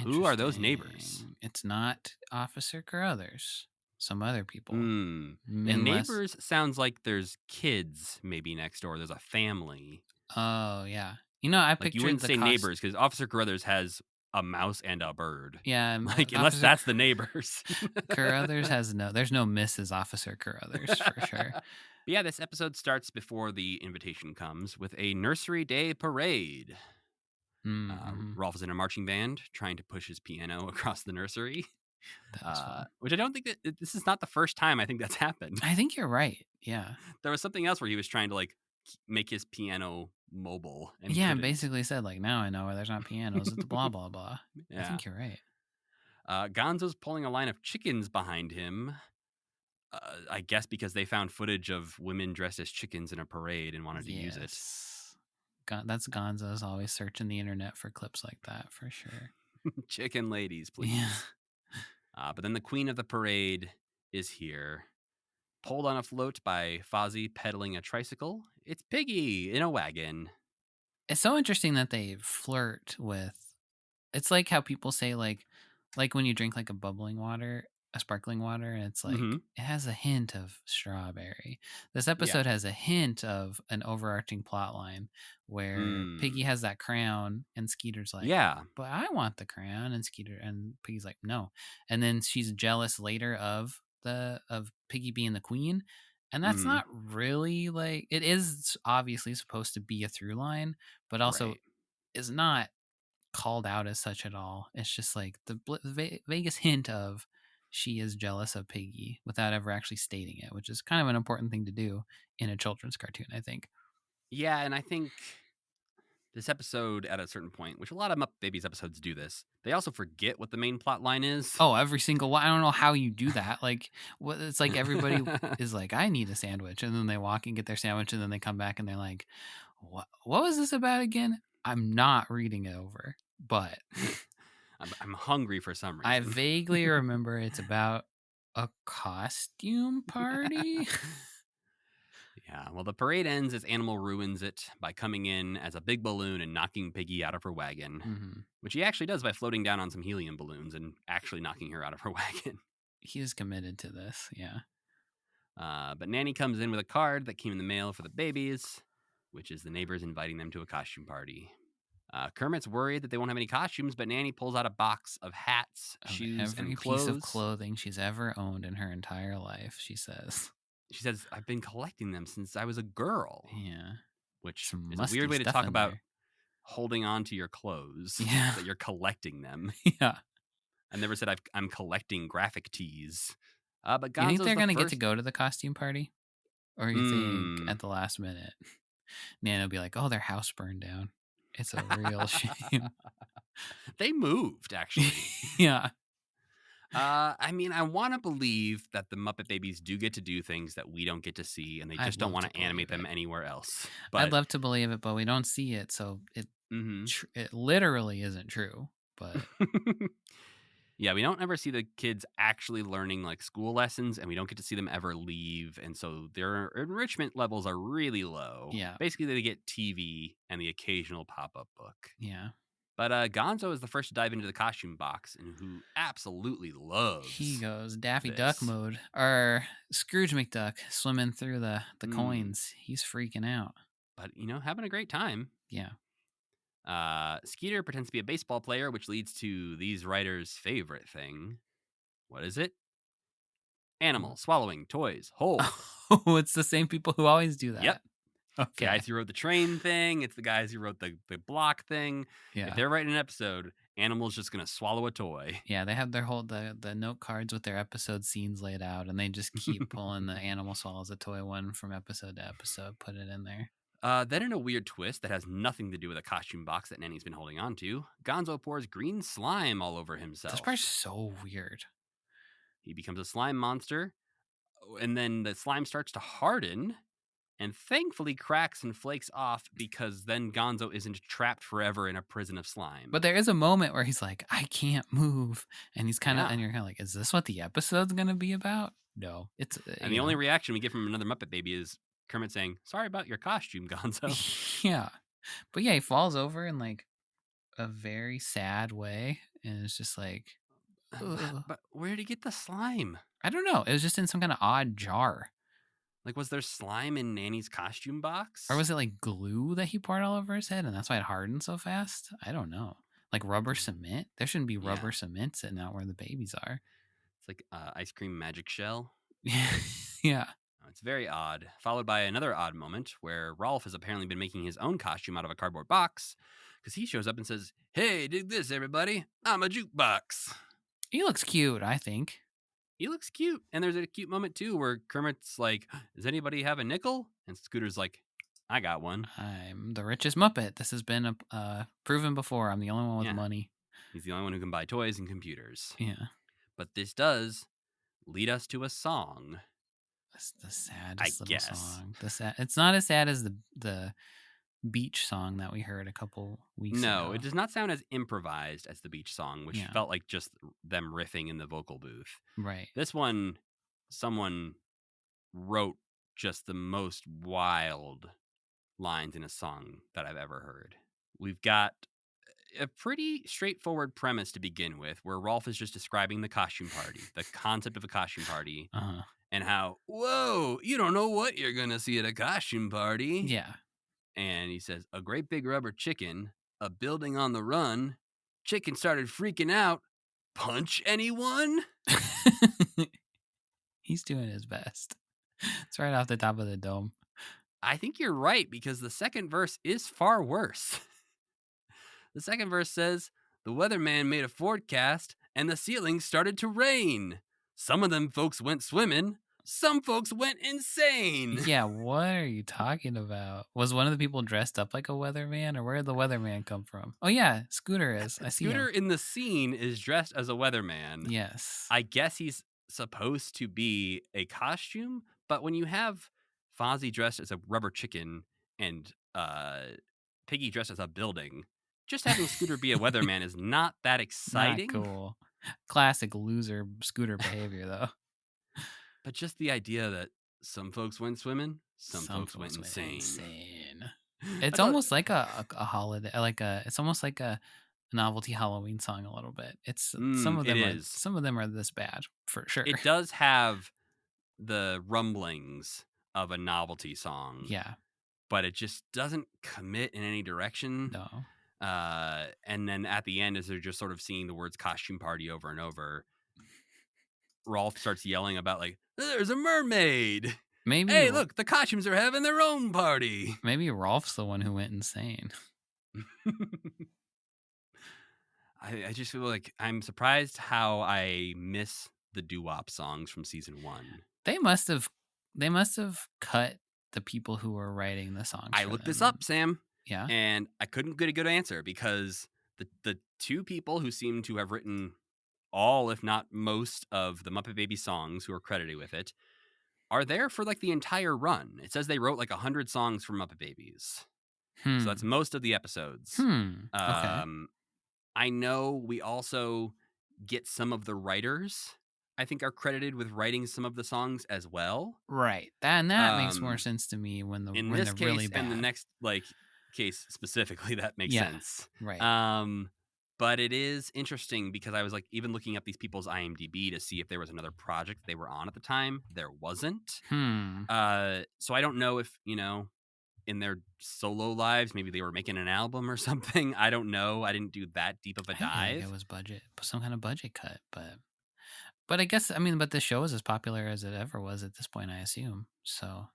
Speaker 4: Who are those neighbors?
Speaker 3: It's not Officer Carruthers. Some other people.
Speaker 4: And neighbors sounds like there's kids maybe next door. There's a family.
Speaker 3: Oh, yeah. You know, I
Speaker 4: like
Speaker 3: pictured
Speaker 4: you wouldn't say neighbors because Officer Carruthers has a mouse and a bird.
Speaker 3: Yeah,
Speaker 4: like unless that's the neighbors.
Speaker 3: Carruthers has there's no Mrs. Officer Carruthers for sure.
Speaker 4: But yeah, this episode starts before the invitation comes with a nursery day parade. Rolf is in a marching band trying to push his piano across the nursery. Which I don't think that this is not the first time I think that's happened.
Speaker 3: I think you're right. Yeah.
Speaker 4: There was something else where he was trying to like make his piano mobile. And
Speaker 3: yeah, basically said like, now I know where there's not pianos. It's blah, blah, blah. Yeah. I think you're right.
Speaker 4: Gonzo's pulling a line of chickens behind him. I guess because they found footage of women dressed as chickens in a parade and wanted to use it.
Speaker 3: That's Gonzo's always searching the internet for clips like that for sure.
Speaker 4: Chicken ladies, please.
Speaker 3: Yeah.
Speaker 4: But then the queen of the parade is here. Pulled on a float by Fozzie pedaling a tricycle. It's Piggy in a wagon.
Speaker 3: It's so interesting that they flirt with. It's like how people say like when you drink like a sparkling water, and it's like it has a hint of strawberry. This episode has a hint of an overarching plot line where Piggy has that crown and Skeeter's like,
Speaker 4: yeah,
Speaker 3: but I want the crown, and Piggy's like, no. And then she's jealous later of Piggy being the queen. And that's not really like, it is obviously supposed to be a through line, but also is not called out as such at all. It's just like the vaguest hint of she is jealous of Piggy without ever actually stating it, which is kind of an important thing to do in a children's cartoon, I think.
Speaker 4: Yeah, and I think this episode at a certain point, which a lot of Muppet Babies episodes do this, they also forget what the main plot line is.
Speaker 3: Oh, every single one. I don't know how you do that. Like, it's like everybody is like, I need a sandwich. And then they walk and get their sandwich, and then they come back and they're like, what was this about again? I'm not reading it over, but
Speaker 4: I'm hungry for some reason.
Speaker 3: I vaguely remember it's about a costume party.
Speaker 4: Yeah, well, the parade ends as Animal ruins it by coming in as a big balloon and knocking Piggy out of her wagon, which he actually does by floating down on some helium balloons and actually knocking her out of her wagon.
Speaker 3: He is committed to this, yeah.
Speaker 4: But Nanny comes in with a card that came in the mail for the babies, which is the neighbors inviting them to a costume party. Kermit's worried that they won't have any costumes, but Nanny pulls out a box of hats, shoes, and clothes.
Speaker 3: Every piece of clothing she's ever owned in her entire life, she says.
Speaker 4: She says, I've been collecting them since I was a girl.
Speaker 3: Yeah.
Speaker 4: Which is a weird way to talk about holding on to your clothes.
Speaker 3: Yeah.
Speaker 4: That you're collecting them.
Speaker 3: Yeah.
Speaker 4: I never said I'm collecting graphic tees. But Gonzo's
Speaker 3: you think they're going to get to go to the costume party? Or you think at the last minute, Nana will be like, oh, their house burned down. It's a real shame.
Speaker 4: They moved, actually.
Speaker 3: Yeah.
Speaker 4: I mean, I want to believe that the Muppet Babies do get to do things that we don't get to see, and they just don't want to animate them anywhere else. But
Speaker 3: I'd love to believe it, but we don't see it, so it literally isn't true. But
Speaker 4: yeah, we don't ever see the kids actually learning like school lessons, and we don't get to see them ever leave, and so their enrichment levels are really low.
Speaker 3: Yeah,
Speaker 4: basically they get TV and the occasional pop-up book.
Speaker 3: Yeah.
Speaker 4: But Gonzo is the first to dive into the costume box and who absolutely loves.
Speaker 3: He goes Daffy Duck mode, or Scrooge McDuck swimming through the coins. He's freaking out.
Speaker 4: But, having a great time.
Speaker 3: Yeah.
Speaker 4: Skeeter pretends to be a baseball player, which leads to these writers' favorite thing. What is it? Animal, swallowing, toys, whole.
Speaker 3: Oh, it's the same people who always do that.
Speaker 4: Yep.
Speaker 3: Okay.
Speaker 4: It's the guys who wrote the train thing. It's the guys who wrote the block thing.
Speaker 3: Yeah.
Speaker 4: If they're writing an episode, animal's just gonna swallow a toy.
Speaker 3: Yeah, they have their whole the note cards with their episode scenes laid out, and they just keep pulling the animal swallows a toy one from episode to episode, put it in there.
Speaker 4: Then in a weird twist that has nothing to do with a costume box that Nanny's been holding on to, Gonzo pours green slime all over himself.
Speaker 3: This part's so weird.
Speaker 4: He becomes a slime monster, and then the slime starts to harden and thankfully cracks and flakes off because then Gonzo isn't trapped forever in a prison of slime.
Speaker 3: But there is a moment where he's like, I can't move. And he's kind of,
Speaker 4: Yeah.
Speaker 3: and you're kind of like, is this what the episode's going to be about? No. It's,
Speaker 4: And the only reaction we get from another Muppet Baby is Kermit saying, sorry about your costume, Gonzo.
Speaker 3: Yeah. But yeah, he falls over in like a very sad way. And it's just like, ugh.
Speaker 4: But where did he get the slime?
Speaker 3: I don't know. It was just in some kind of odd jar.
Speaker 4: Like, was there slime in Nanny's costume box?
Speaker 3: Or was it like glue that he poured all over his head and that's why it hardened so fast? I don't know. Like rubber cement? There shouldn't be rubber cement sitting out where the babies are.
Speaker 4: It's like ice cream magic shell.
Speaker 3: Yeah.
Speaker 4: It's very odd. Followed by another odd moment where Rolf has apparently been making his own costume out of a cardboard box because he shows up and says, hey, dig this, everybody. I'm a jukebox.
Speaker 3: He looks cute, I think.
Speaker 4: He looks cute. And there's a cute moment, too, where Kermit's like, does anybody have a nickel? And Scooter's like, I got one.
Speaker 3: I'm the richest Muppet. This has been proven before. I'm the only one with money.
Speaker 4: He's the only one who can buy toys and computers.
Speaker 3: Yeah.
Speaker 4: But this does lead us to a song.
Speaker 3: That's the saddest little song. It's not as sad as the beach song that we heard a couple weeks ago.
Speaker 4: No, it does not sound as improvised as the beach song, which felt like just them riffing in the vocal booth.
Speaker 3: Right.
Speaker 4: This one, someone wrote just the most wild lines in a song that I've ever heard. We've got a pretty straightforward premise to begin with, where Rolf is just describing the costume party, the concept of a costume party, and how, whoa, you don't know what you're going to see at a costume party.
Speaker 3: Yeah.
Speaker 4: And he says, a great big rubber chicken, a building on the run, chicken started freaking out, punch anyone?
Speaker 3: He's doing his best. It's right off the top of the dome.
Speaker 4: I think you're right, because the second verse is far worse. The second verse says, the weatherman made a forecast and the ceiling started to rain. Some of them folks went swimming. Some folks went insane.
Speaker 3: Yeah, what are you talking about? Was one of the people dressed up like a weatherman, or where did the weatherman come from? Oh yeah, Scooter is. I see him.
Speaker 4: Scooter in the scene is dressed as a weatherman.
Speaker 3: Yes.
Speaker 4: I guess he's supposed to be a costume, but when you have Fozzie dressed as a rubber chicken and Piggy dressed as a building, just having Scooter be a weatherman is not that exciting.
Speaker 3: Not cool. Classic loser Scooter behavior, though.
Speaker 4: But just the idea that some folks went swimming, some folks went insane.
Speaker 3: It's almost like a holiday, it's almost like a novelty Halloween song a little bit. It's some of them are this bad for sure.
Speaker 4: It does have the rumblings of a novelty song.
Speaker 3: Yeah.
Speaker 4: But it just doesn't commit in any direction.
Speaker 3: No.
Speaker 4: And then at the end, as they're just sort of seeing the words costume party over and over, Rolf starts yelling about like, there's a mermaid.
Speaker 3: Maybe.
Speaker 4: Hey, look, the costumes are having their own party.
Speaker 3: Maybe Rolf's the one who went insane.
Speaker 4: I just feel like I'm surprised how I miss the doo-wop songs from season 1.
Speaker 3: They must have cut the people who were writing the songs.
Speaker 4: I looked this up, Sam.
Speaker 3: Yeah.
Speaker 4: And I couldn't get a good answer because the two people who seem to have written all, if not most, of the Muppet Baby songs who are credited with it are there for like the entire run. It says they wrote like 100 songs for Muppet Babies. So that's most of the episodes.
Speaker 3: Okay.
Speaker 4: I know we also get some of the writers, I think, are credited with writing some of the songs as well.
Speaker 3: Right. That makes more sense to me when
Speaker 4: in
Speaker 3: when
Speaker 4: this
Speaker 3: they're
Speaker 4: case
Speaker 3: really bad.
Speaker 4: and the next case specifically, that makes sense.
Speaker 3: Right.
Speaker 4: But it is interesting because I was like even looking up these people's IMDb to see if there was another project they were on at the time. There wasn't. So I don't know if, in their solo lives, maybe they were making an album or something. I don't know. I didn't do that deep of a dive.
Speaker 3: It was some kind of budget cut, but I guess, but the show is as popular as it ever was at this point, I assume. So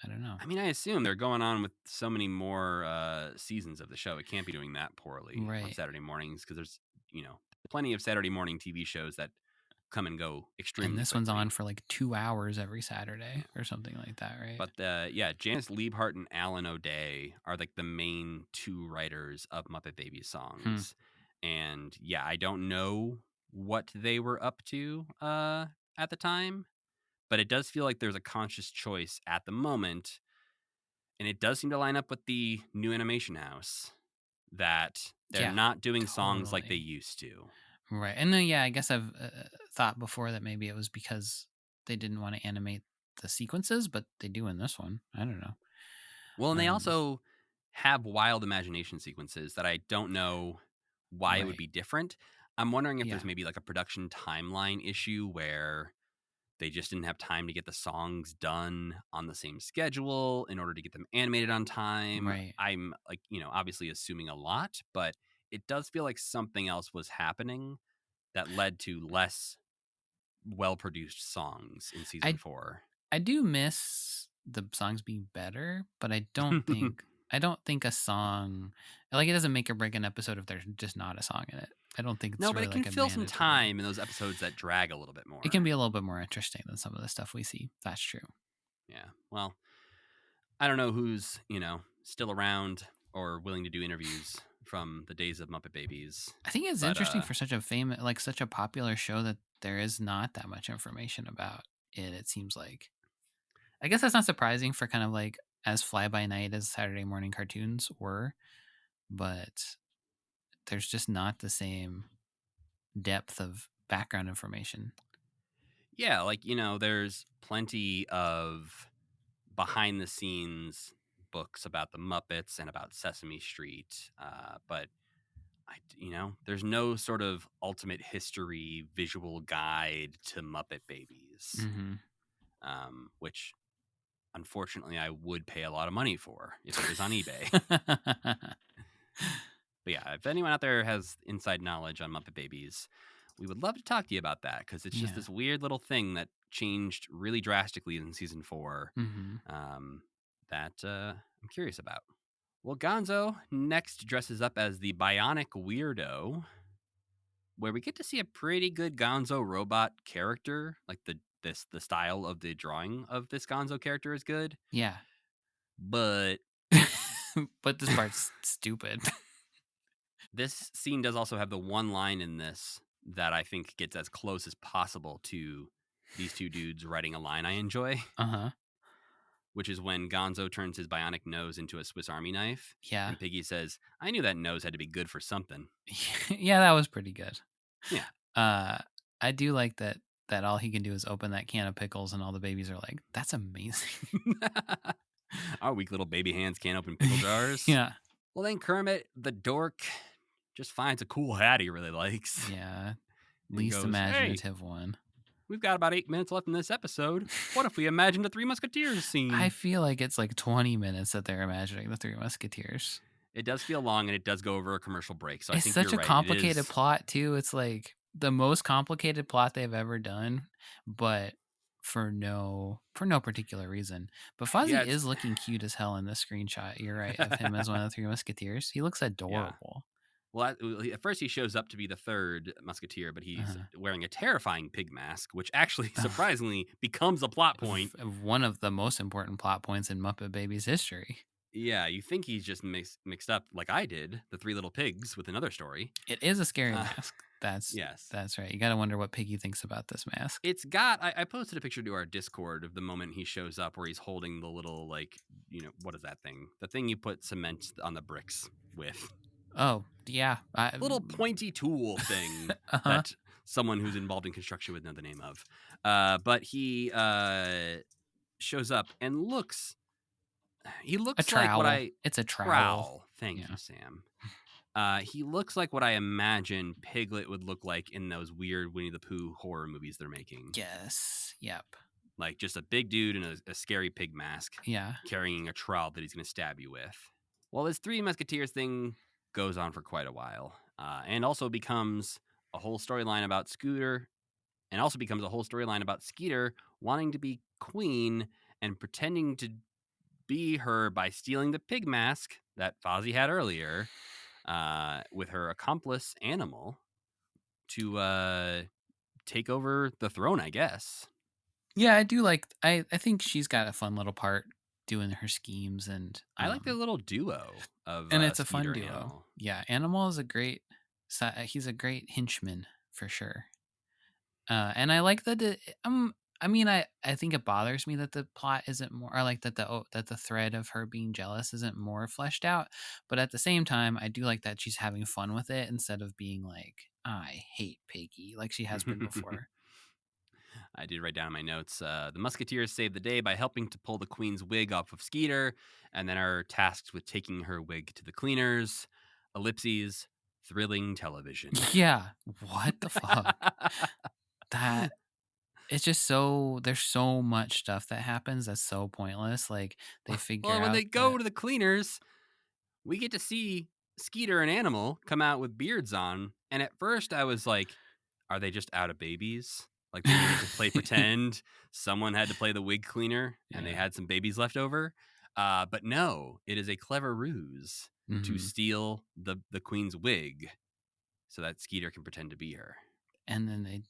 Speaker 3: I don't know.
Speaker 4: I mean, I assume they're going on with so many more seasons of the show. It can't be doing that poorly on Saturday mornings because there's, plenty of Saturday morning TV shows that come and go extremely
Speaker 3: And this
Speaker 4: quickly.
Speaker 3: one's on for like 2 hours every Saturday or something like that, right?
Speaker 4: But Janice Liebhart and Alan O'Day are like the main two writers of Muppet Babies songs. And yeah, I don't know what they were up to at the time, but it does feel like there's a conscious choice at the moment. And it does seem to line up with the new animation house that they're not doing songs like they used to.
Speaker 3: Right. And then, I guess I've thought before that maybe it was because they didn't want to animate the sequences, but they do in this one. I don't know.
Speaker 4: Well, and they also have wild imagination sequences that I don't know why it would be different. I'm wondering if there's maybe like a production timeline issue where they just didn't have time to get the songs done on the same schedule in order to get them animated on time.
Speaker 3: Right.
Speaker 4: I'm like, obviously assuming a lot, but it does feel like something else was happening that led to less well-produced songs in season 4.
Speaker 3: I do miss the songs being better, but I don't think a song, like, it doesn't make or break an episode if there's just not a song in it. I don't think it's
Speaker 4: No, but
Speaker 3: really
Speaker 4: it can
Speaker 3: like a
Speaker 4: fill some
Speaker 3: mandatory.
Speaker 4: time in those episodes that drag a little bit more.
Speaker 3: It can be a little bit more interesting than some of the stuff we see. That's true.
Speaker 4: Yeah. Well, I don't know who's, still around or willing to do interviews from the days of Muppet Babies.
Speaker 3: I think it's interesting for such a popular show that there is not that much information about it. It seems like, I guess that's not surprising for kind of like as fly by night as Saturday morning cartoons were, but there's just not the same depth of background information.
Speaker 4: Yeah, like, there's plenty of behind the scenes books about the Muppets and about Sesame Street, but there's no sort of ultimate history visual guide to Muppet Babies, which unfortunately I would pay a lot of money for if it was on eBay. But yeah, if anyone out there has inside knowledge on Muppet Babies, we would love to talk to you about that, because it's just this weird little thing that changed really drastically in season 4 that I'm curious about. Well, Gonzo next dresses up as the Bionic Weirdo, where we get to see a pretty good Gonzo robot character. Like the style of the drawing of this Gonzo character is good.
Speaker 3: Yeah.
Speaker 4: But
Speaker 3: but this part's stupid.
Speaker 4: This scene does also have the one line in this that I think gets as close as possible to these two dudes writing a line I enjoy. Which is when Gonzo turns his bionic nose into a Swiss Army knife.
Speaker 3: Yeah.
Speaker 4: And Piggy says, "I knew that nose had to be good for something."
Speaker 3: Yeah, that was pretty good.
Speaker 4: Yeah.
Speaker 3: I do like that all he can do is open that can of pickles and all the babies are like, "That's amazing."
Speaker 4: Our weak little baby hands can't open pickle jars.
Speaker 3: Yeah.
Speaker 4: Well, then Kermit, the dork, just finds a cool hat he really likes.
Speaker 3: Yeah. Least imaginative one.
Speaker 4: We've got about 8 minutes left in this episode. What if we imagined the Three Musketeers scene?
Speaker 3: I feel like it's like 20 minutes that they're imagining the Three Musketeers.
Speaker 4: It does feel long, and it does go over a commercial break. So
Speaker 3: it's
Speaker 4: I think
Speaker 3: such
Speaker 4: you're
Speaker 3: a
Speaker 4: right.
Speaker 3: complicated plot too. It's like the most complicated plot they've ever done, but for no particular reason. But Fozzie is looking cute as hell in this screenshot. You're right, of him as one of the Three Musketeers. He looks adorable.
Speaker 4: Yeah. Well, at first he shows up to be the third Musketeer, but he's wearing a terrifying pig mask, which actually, surprisingly, becomes a plot point.
Speaker 3: One of the most important plot points in Muppet Babies history.
Speaker 4: Yeah, you think he's just mixed up, like I did, the Three Little Pigs with another story.
Speaker 3: It is a scary mask. That's right. You got to wonder what Piggy thinks about this mask.
Speaker 4: It's got, I posted a picture to our Discord of the moment he shows up where he's holding the little, like, what is that thing? The thing you put cement on the bricks with.
Speaker 3: Oh, yeah.
Speaker 4: Little pointy tool thing that someone who's involved in construction would know the name of. But he shows up and he looks like what
Speaker 3: It's a trowel.
Speaker 4: Thank you, Sam. He looks like what I imagine Piglet would look like in those weird Winnie the Pooh horror movies they're making.
Speaker 3: Yes. Yep.
Speaker 4: Like just a big dude in a scary pig mask.
Speaker 3: Yeah.
Speaker 4: Carrying a trowel that he's going to stab you with. Well, this Three Musketeers thing goes on for quite a while, and also becomes a whole storyline about Scooter, and also becomes a whole storyline about Skeeter wanting to be queen and pretending to be her by stealing the pig mask that Fozzie had earlier with her accomplice Animal. to take over the throne, I guess.
Speaker 3: Yeah, I do like. I think she's got a fun little part doing her schemes, and
Speaker 4: I like their little duo of
Speaker 3: and it's a
Speaker 4: Skeeter
Speaker 3: fun
Speaker 4: and
Speaker 3: duo.
Speaker 4: Animal.
Speaker 3: Yeah, Animal is a great. He's a great henchman for sure. And I like that. I mean, I think it bothers me that the plot isn't more, or like that the thread of her being jealous isn't more fleshed out. But at the same time, I do like that she's having fun with it instead of being like, I hate Piggy, like she has been before.
Speaker 4: I did write down in my notes. The Musketeers save the day by helping to pull the Queen's wig off of Skeeter, and then are tasked with taking her wig to the cleaners. Ellipses, thrilling television.
Speaker 3: Yeah, what the fuck? That it's just so there's so much stuff that happens that's so pointless. Like they figure
Speaker 4: Well, when
Speaker 3: out
Speaker 4: they go to the cleaners, we get to see Skeeter and Animal come out with beards on. And at first I was like, are they just out of babies? Like they needed to play pretend. Someone had to play the wig cleaner and they
Speaker 3: Yeah.
Speaker 4: had some babies left over. But no, it is a clever ruse to
Speaker 3: Mhm.
Speaker 4: steal the Queen's wig so that Skeeter can pretend to be her.
Speaker 3: And then they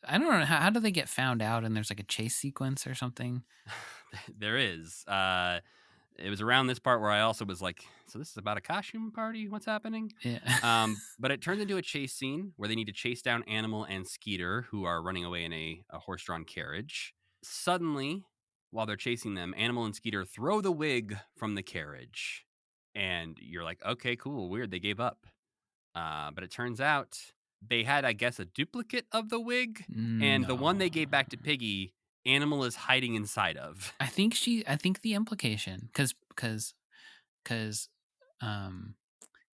Speaker 3: I don't know how do they get found out, and there's like a chase sequence or something.
Speaker 4: There is. It was around this part where I also was like, so this is about a costume party? What's happening?
Speaker 3: Yeah.
Speaker 4: But it turns into a chase scene where they need to chase down Animal and Skeeter, who are running away in a horse-drawn carriage. Suddenly, while they're chasing them, Animal and Skeeter throw the wig from the carriage. And you're like, okay, cool, weird, they gave up. But it turns out they had, I guess, a duplicate of the wig. And the one they gave back to Piggy, Animal is hiding inside of.
Speaker 3: I think the implication because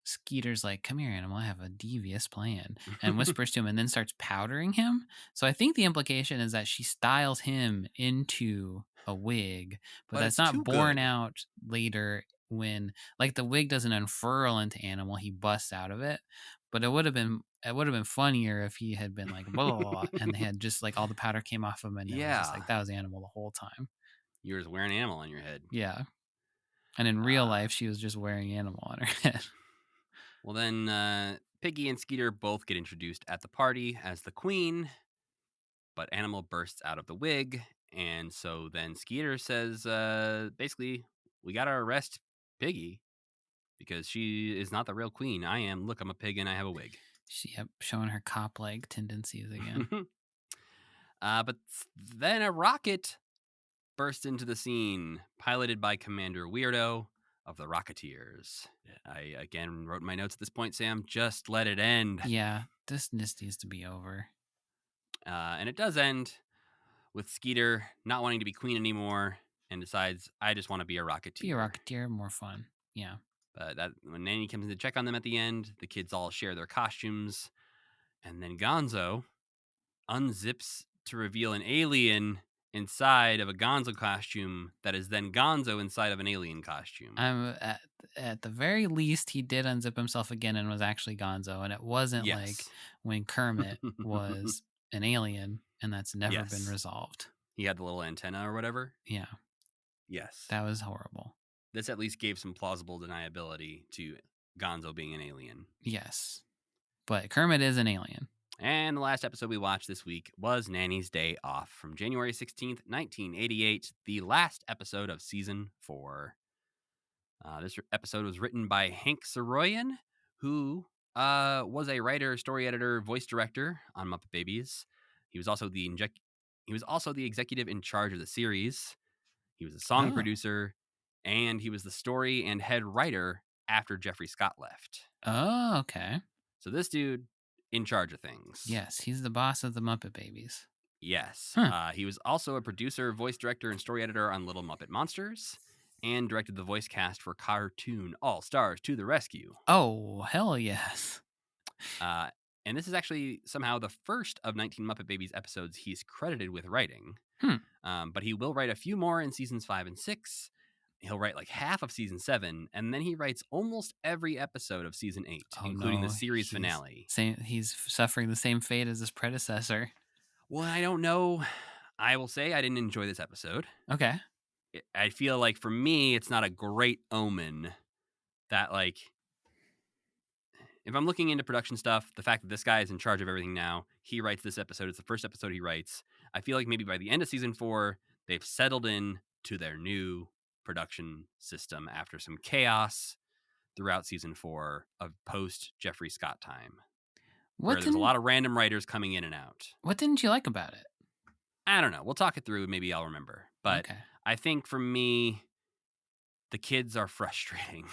Speaker 3: Skeeter's like, come here, Animal, I have a devious plan, and whispers to him and then starts powdering him. So I think the implication is that she styles him into a wig, but
Speaker 4: But
Speaker 3: that's
Speaker 4: it's
Speaker 3: not
Speaker 4: too
Speaker 3: borne
Speaker 4: good.
Speaker 3: out later when like the wig doesn't unfurl into Animal, he busts out of it. But it would have been funnier if he had been like blah, blah, blah, and they had just like all the powder came off him and it was just
Speaker 4: Yeah.
Speaker 3: like that was Animal the whole time.
Speaker 4: You were just wearing Animal on your head.
Speaker 3: Yeah. And in real life, she was just wearing Animal on her head.
Speaker 4: Well, then Piggy and Skeeter both get introduced at the party as the Queen, but Animal bursts out of the wig. And so then Skeeter says, basically, we got to arrest Piggy because she is not the real Queen. I am. Look, I'm a pig and I have a wig.
Speaker 3: Showing her cop-like tendencies again.
Speaker 4: But then a rocket burst into the scene, piloted by Commander Weirdo of the Rocketeers. I again wrote in my notes at this point, Sam, just let it end.
Speaker 3: Yeah, this needs to be over.
Speaker 4: And it does end with Skeeter not wanting to be Queen anymore and decides, I just want to be a Rocketeer.
Speaker 3: Be a Rocketeer, more fun. Yeah.
Speaker 4: But when Nanny comes in to check on them at the end, the kids all share their costumes. And then Gonzo unzips to reveal an alien inside of a Gonzo costume that is then Gonzo inside of an alien costume.
Speaker 3: At the very least, he did unzip himself again and was actually Gonzo, and it wasn't like when Kermit was an alien, and that's never been resolved.
Speaker 4: He had the little antenna or whatever.
Speaker 3: Yeah.
Speaker 4: Yes.
Speaker 3: That was horrible.
Speaker 4: This at least gave some plausible deniability to Gonzo being an alien.
Speaker 3: Yes. But Kermit is an alien.
Speaker 4: And the last episode we watched this week was Nanny's Day Off from January 16th, 1988, the last episode of Season 4. This episode was written by Hank Soroyan, who was a writer, story editor, voice director on Muppet Babies. He was also the executive in charge of the series. He was a song producer, and he was the story and head writer after Jeffrey Scott left.
Speaker 3: Oh, okay.
Speaker 4: So this dude in charge of things.
Speaker 3: Yes, he's the boss of the Muppet Babies.
Speaker 4: Yes.
Speaker 3: Huh.
Speaker 4: He was also a producer, voice director, and story editor on Little Muppet Monsters, and directed the voice cast for cartoon All Stars to the Rescue.
Speaker 3: Oh, hell yes.
Speaker 4: And this is actually somehow the first of 19 Muppet Babies episodes he's credited with writing. But he will write a few more in seasons 5 and 6. He'll write like half of season 7, and then he writes almost every episode of season 8, including the series finale.
Speaker 3: He's suffering the same fate as his predecessor.
Speaker 4: Well, I don't know. I will say I didn't enjoy this episode.
Speaker 3: Okay.
Speaker 4: I feel like for me, it's not a great omen that like if I'm looking into production stuff, the fact that this guy is in charge of everything now, he writes this episode. It's the first episode he writes. I feel like maybe by the end of season 4, they've settled in to their new production system after some chaos throughout season 4 of post Jeffrey Scott time, where there's a lot of random writers coming in and out.
Speaker 3: What didn't you like about it?
Speaker 4: I don't know. We'll talk it through. Maybe I'll remember. But
Speaker 3: Okay.
Speaker 4: I think for me, the kids are frustrating.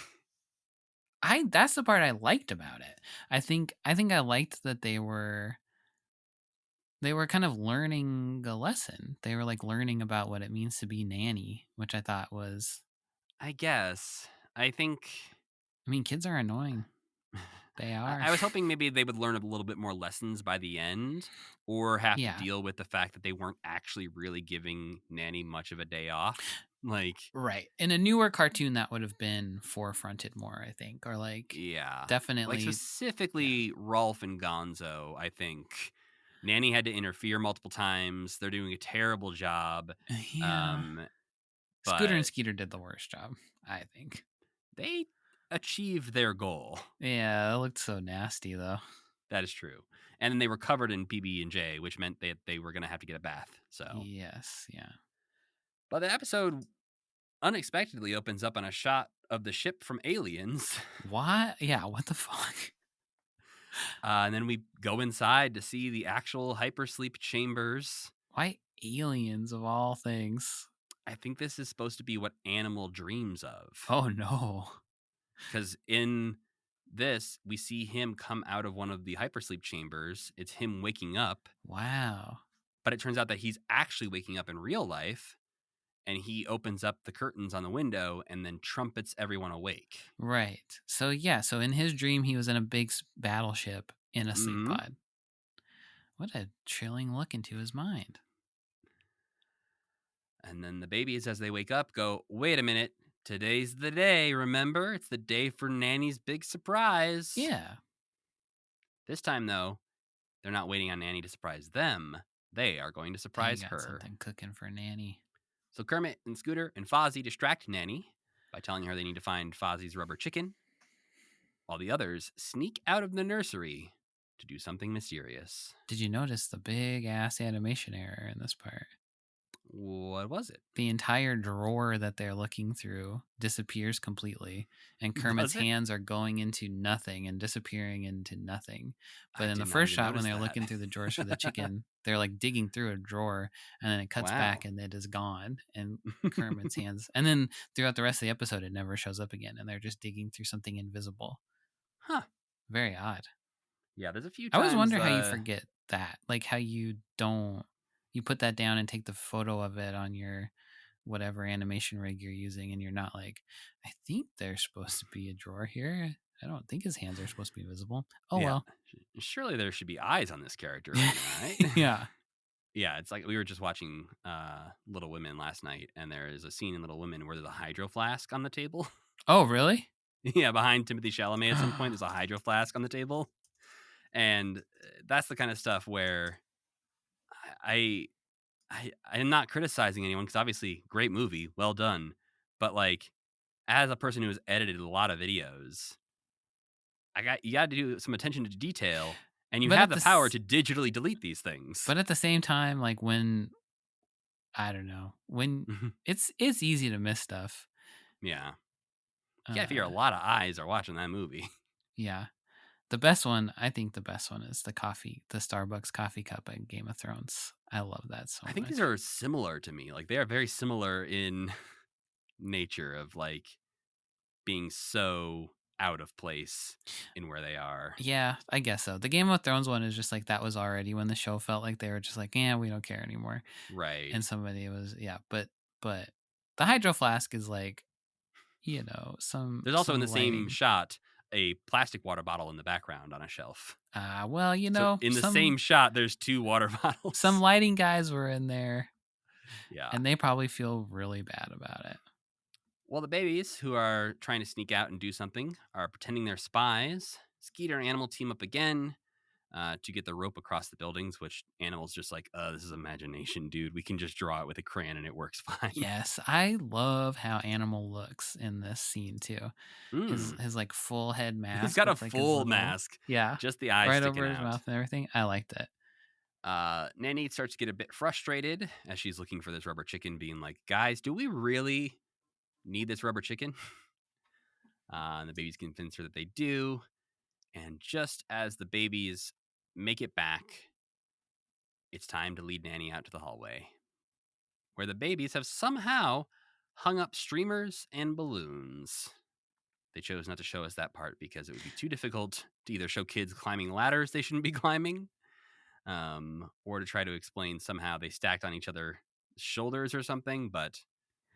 Speaker 3: That's the part I liked about it. I think I liked that they were kind of learning a lesson. They were like learning about what it means to be Nanny, which I thought was,
Speaker 4: I guess. I think.
Speaker 3: I mean, kids are annoying. They are.
Speaker 4: I was hoping maybe they would learn a little bit more lessons by the end, or have
Speaker 3: Yeah.
Speaker 4: to deal with the fact that they weren't actually really giving Nanny much of a day off. Like,
Speaker 3: right. In a newer cartoon, that would have been forefronted more, I think, or like,
Speaker 4: yeah,
Speaker 3: definitely.
Speaker 4: like specifically Rolf and Gonzo. I think Nanny had to interfere multiple times. They're doing a terrible job.
Speaker 3: Yeah. Scooter and Skeeter did the worst job, I think.
Speaker 4: They achieved their goal.
Speaker 3: Yeah, it looked so nasty though.
Speaker 4: That is true. And then they were covered in PB&J, which meant that they were going to have to get a bath. So
Speaker 3: yes, yeah.
Speaker 4: But the episode unexpectedly opens up on a shot of the ship from Aliens.
Speaker 3: What? Yeah, what the fuck?
Speaker 4: And then we go inside to see the actual hypersleep chambers.
Speaker 3: Why aliens of all things?
Speaker 4: I think this is supposed to be what Animal dreams of.
Speaker 3: Oh no.
Speaker 4: Because in this, we see him come out of one of the hypersleep chambers. It's him waking up.
Speaker 3: Wow.
Speaker 4: But it turns out that he's actually waking up in real life. And he opens up the curtains on the window and then trumpets everyone awake.
Speaker 3: Right. So yeah, so in his dream, he was in a big battleship in a sleep pod. What a chilling look into his mind.
Speaker 4: And then the babies, as they wake up, go, wait a minute. Today's the day, remember? It's the day for Nanny's big surprise.
Speaker 3: Yeah.
Speaker 4: This time, though, they're not waiting on Nanny to surprise them. They are going to surprise her.
Speaker 3: Something cooking for Nanny.
Speaker 4: So Kermit and Scooter and Fozzie distract Nanny by telling her they need to find Fozzie's rubber chicken, while the others sneak out of the nursery to do something mysterious.
Speaker 3: Did you notice the big ass animation error in this part?
Speaker 4: What was it?
Speaker 3: The entire drawer that they're looking through disappears completely, and Kermit's hands are going into nothing and disappearing into nothing. But in the first shot, when they're looking through the drawers for the chicken, they're like digging through a drawer, and then it cuts back and it is gone. And Kermit's hands, and then throughout the rest of the episode, it never shows up again, and they're just digging through something invisible.
Speaker 4: Huh.
Speaker 3: Very odd.
Speaker 4: Yeah, there's a few
Speaker 3: times. I always wonder how you forget that. Like how you don't. You put that down and take the photo of it on your whatever animation rig you're using, and you're not like, I think there's supposed to be a drawer here. I don't think his hands are supposed to be visible. Oh, well.
Speaker 4: Surely there should be eyes on this character right now, right?
Speaker 3: Yeah.
Speaker 4: Yeah, it's like we were just watching Little Women last night, and there is a scene in Little Women where there's a hydro flask on the table.
Speaker 3: Oh, really?
Speaker 4: Yeah, behind Timothy Chalamet at some point, there's a hydro flask on the table. And that's the kind of stuff where I'm not criticizing anyone, because obviously great movie, well done. But like, as a person who has edited a lot of videos, you got to do some attention to detail, and you have the power to digitally delete these things.
Speaker 3: But at the same time, like when I don't know, when it's easy to miss stuff.
Speaker 4: Yeah. Yeah, I figure a lot of eyes are watching that movie.
Speaker 3: Yeah. I think the best one is the Starbucks coffee cup in Game of Thrones. I love that so much.
Speaker 4: I think these are similar to me. Like, they are very similar in nature of like being so out of place in where they are.
Speaker 3: Yeah, I guess so. The Game of Thrones one is just like that was already when the show felt like they were just like, yeah, we don't care anymore.
Speaker 4: Right.
Speaker 3: And somebody was, but the hydro flask is like, some.
Speaker 4: There's also
Speaker 3: some
Speaker 4: in the same shot a plastic water bottle in the background on a shelf.
Speaker 3: Well,
Speaker 4: so in the same shot, there's 2 water bottles.
Speaker 3: Some lighting guys were in there.
Speaker 4: Yeah.
Speaker 3: And they probably feel really bad about it.
Speaker 4: Well, the babies who are trying to sneak out and do something are pretending they're spies. Skeeter and Animal team up again. to get the rope across the buildings, which Animal's just like, this is imagination, dude. We can just draw it with a crayon and it works fine.
Speaker 3: Yes, I love how Animal looks in this scene too. His like full head mask.
Speaker 4: He's got a
Speaker 3: with, like, his
Speaker 4: full
Speaker 3: little-
Speaker 4: mask.
Speaker 3: Yeah,
Speaker 4: Just the eyes
Speaker 3: right
Speaker 4: sticking
Speaker 3: over his
Speaker 4: out.
Speaker 3: mouth and everything. I liked it.
Speaker 4: Nanny starts to get a bit frustrated as she's looking for this rubber chicken, being like, guys, do we really need this rubber chicken? And the babies convince her that they do. And just as the babies make it back, it's time to lead Nanny out to the hallway, where the babies have somehow hung up streamers and balloons. They chose not to show us that part because it would be too difficult to either show kids climbing ladders they shouldn't be climbing, or to try to explain somehow they stacked on each other's shoulders or something, but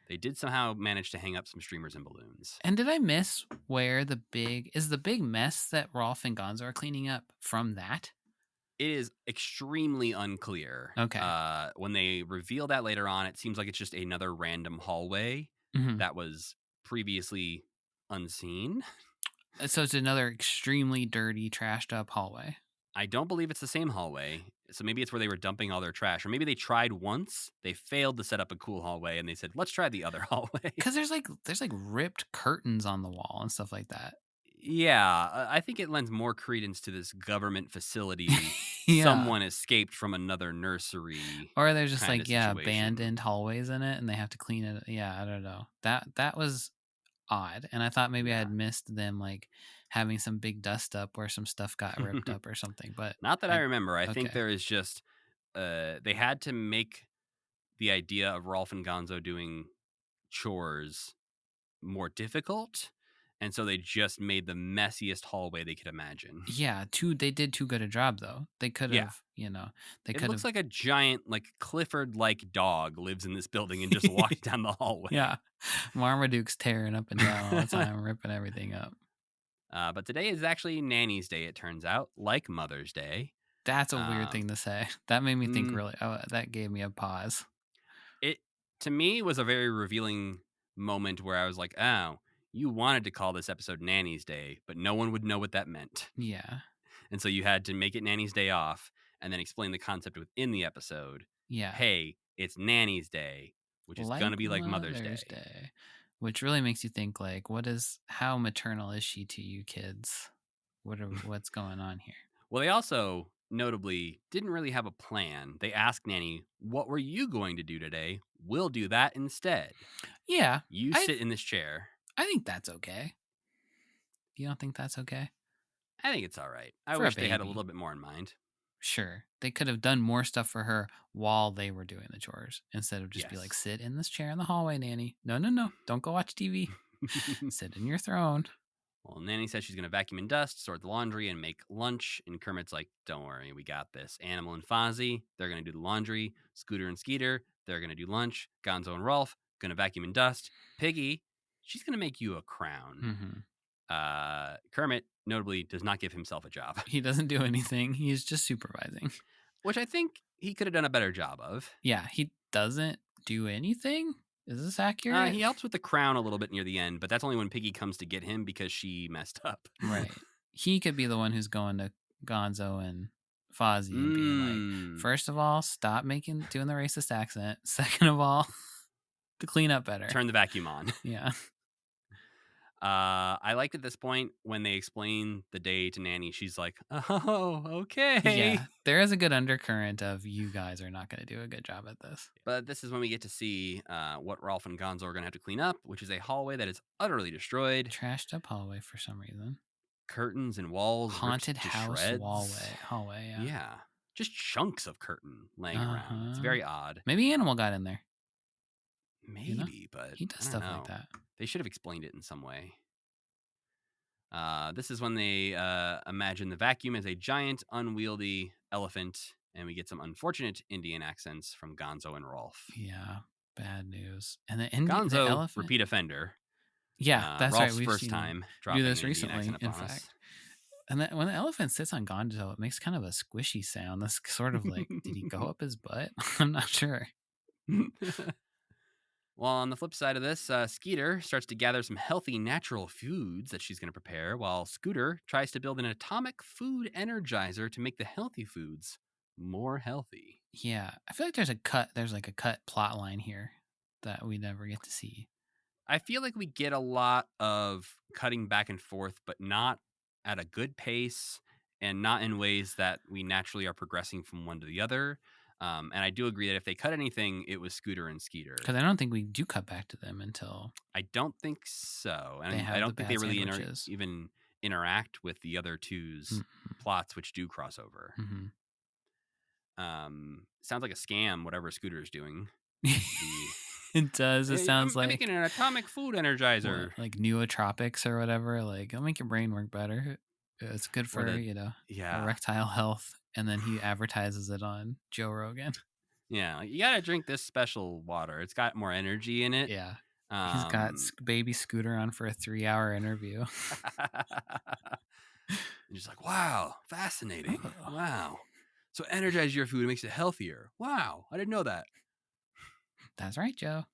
Speaker 4: they did somehow manage to hang up some streamers and balloons.
Speaker 3: And did I miss where the big mess that Rolf and Gonzo are cleaning up from that?
Speaker 4: It is extremely unclear.
Speaker 3: Okay.
Speaker 4: When they reveal that later on, it seems like it's just another random hallway that was previously unseen.
Speaker 3: So it's another extremely dirty, trashed up hallway.
Speaker 4: I don't believe it's the same hallway. So maybe it's where they were dumping all their trash. Or maybe they tried once, they failed to set up a cool hallway, and they said, let's try the other hallway.
Speaker 3: Because there's like ripped curtains on the wall and stuff like that.
Speaker 4: Yeah, I think it lends more credence to this government facility.
Speaker 3: Yeah.
Speaker 4: Someone escaped from another nursery.
Speaker 3: Or there's just
Speaker 4: kinda
Speaker 3: like,
Speaker 4: situation.
Speaker 3: abandoned hallways in it and they have to clean it. Yeah, I don't know. That was odd. And I thought maybe I had missed them like having some big dust up where some stuff got ripped up or something. But
Speaker 4: Not that I remember. I think
Speaker 3: okay.
Speaker 4: there is just they had to make the idea of Rolf and Gonzo doing chores more difficult. And so they just made the messiest hallway they could imagine.
Speaker 3: Yeah, they did too good a job though. They could have, they could
Speaker 4: It looks like a giant, like Clifford-like dog lives in this building and just walks down the hallway.
Speaker 3: Yeah, Marmaduke's tearing up and down all the time, ripping everything up.
Speaker 4: But today is actually Nanny's Day, it turns out, like Mother's Day.
Speaker 3: That's a weird thing to say. That made me think really. Oh, that gave me a pause.
Speaker 4: It to me was a very revealing moment where I was like, oh, you wanted to call this episode Nanny's Day, but no one would know what that meant.
Speaker 3: Yeah.
Speaker 4: And so you had to make it Nanny's Day off and then explain the concept within the episode.
Speaker 3: Yeah.
Speaker 4: Hey, it's Nanny's Day, which is going to be like Mother's Day.
Speaker 3: Which really makes you think like, how maternal is she to you kids? What's going on here?
Speaker 4: Well, they also notably didn't really have a plan. They asked Nanny, what were you going to do today? We'll do that instead.
Speaker 3: Yeah.
Speaker 4: You sit in this chair.
Speaker 3: I think that's okay. You don't think that's okay?
Speaker 4: I think it's all right. I wish they had a little bit more in mind.
Speaker 3: Sure. They could have done more stuff for her while they were doing the chores instead of just be like, sit in this chair in the hallway, Nanny. No. Don't go watch TV. Sit in your throne.
Speaker 4: Well, Nanny says she's going to vacuum and dust, sort the laundry, and make lunch. And Kermit's like, don't worry, we got this. Animal and Fozzie, they're going to do the laundry. Scooter and Skeeter, they're going to do lunch. Gonzo and Rolf, going to vacuum and dust. Piggy, she's going to make you a crown. Kermit, notably, does not give himself a job.
Speaker 3: He doesn't do anything. He's just supervising.
Speaker 4: Which I think he could have done a better job of.
Speaker 3: Yeah, he doesn't do anything? Is this accurate?
Speaker 4: He helps with the crown a little bit near the end, but that's only when Piggy comes to get him because she messed up.
Speaker 3: Right. He could be the one who's going to Gonzo and Fozzie and being like, first of all, stop doing the racist accent. Second of all, to clean up better.
Speaker 4: Turn the vacuum on.
Speaker 3: Yeah.
Speaker 4: I liked at this point when they explain the day to Nanny, she's like, oh, okay.
Speaker 3: Yeah, there is a good undercurrent of you guys are not going to do a good job at this.
Speaker 4: But this is when we get to see what Rolf and Gonzo are going to have to clean up, which is a hallway that is utterly destroyed.
Speaker 3: Trashed up hallway for some reason.
Speaker 4: Curtains and walls.
Speaker 3: Haunted house
Speaker 4: shreds.
Speaker 3: hallway, yeah.
Speaker 4: Yeah. Just chunks of curtain laying around. It's very odd.
Speaker 3: Maybe Animal got in there.
Speaker 4: Maybe, but
Speaker 3: he does stuff like that.
Speaker 4: They should have explained it in some way. This is when they imagine the vacuum as a giant, unwieldy elephant, and we get some unfortunate Indian accents from Gonzo and Rolf.
Speaker 3: Yeah, bad news. And
Speaker 4: Gonzo,
Speaker 3: the elephant,
Speaker 4: repeat offender.
Speaker 3: Yeah, that's
Speaker 4: Rolf's
Speaker 3: right. We've
Speaker 4: first
Speaker 3: seen
Speaker 4: time
Speaker 3: do this recently,
Speaker 4: in
Speaker 3: fact.
Speaker 4: us.
Speaker 3: And when the elephant sits on Gonzo, it makes kind of a squishy sound. That's sort of like, did he go up his butt? I'm not sure.
Speaker 4: Well, on the flip side of this, Skeeter starts to gather some healthy natural foods that she's going to prepare, while Scooter tries to build an atomic food energizer to make the healthy foods more healthy.
Speaker 3: Yeah, I feel like there's like a cut plot line here that we never get to see.
Speaker 4: I feel like we get a lot of cutting back and forth, but not at a good pace and not in ways that we naturally are progressing from one to the other. And I do agree that if they cut anything, it was Scooter and Skeeter.
Speaker 3: Because I don't think we do cut back to them until
Speaker 4: I don't think so.
Speaker 3: they
Speaker 4: And
Speaker 3: have
Speaker 4: I
Speaker 3: the
Speaker 4: don't think they
Speaker 3: bad
Speaker 4: really
Speaker 3: sandwiches.
Speaker 4: even interact with the other two's plots, which do cross over.
Speaker 3: Mm-hmm.
Speaker 4: Sounds like a scam, whatever Scooter is doing.
Speaker 3: It does. It sounds
Speaker 4: I'm
Speaker 3: like
Speaker 4: making an atomic food energizer.
Speaker 3: what, like nootropics or whatever. Like, it'll make your brain work better. It's good for erectile health. And then he advertises it on Joe Rogan.
Speaker 4: Yeah, like, you gotta drink this special water. It's got more energy in it.
Speaker 3: Yeah, he's got baby Scooter on for a 3-hour interview.
Speaker 4: And just like, wow, fascinating. Wow. So energize your food, it makes it healthier. Wow, I didn't know that.
Speaker 3: That's right, Joe.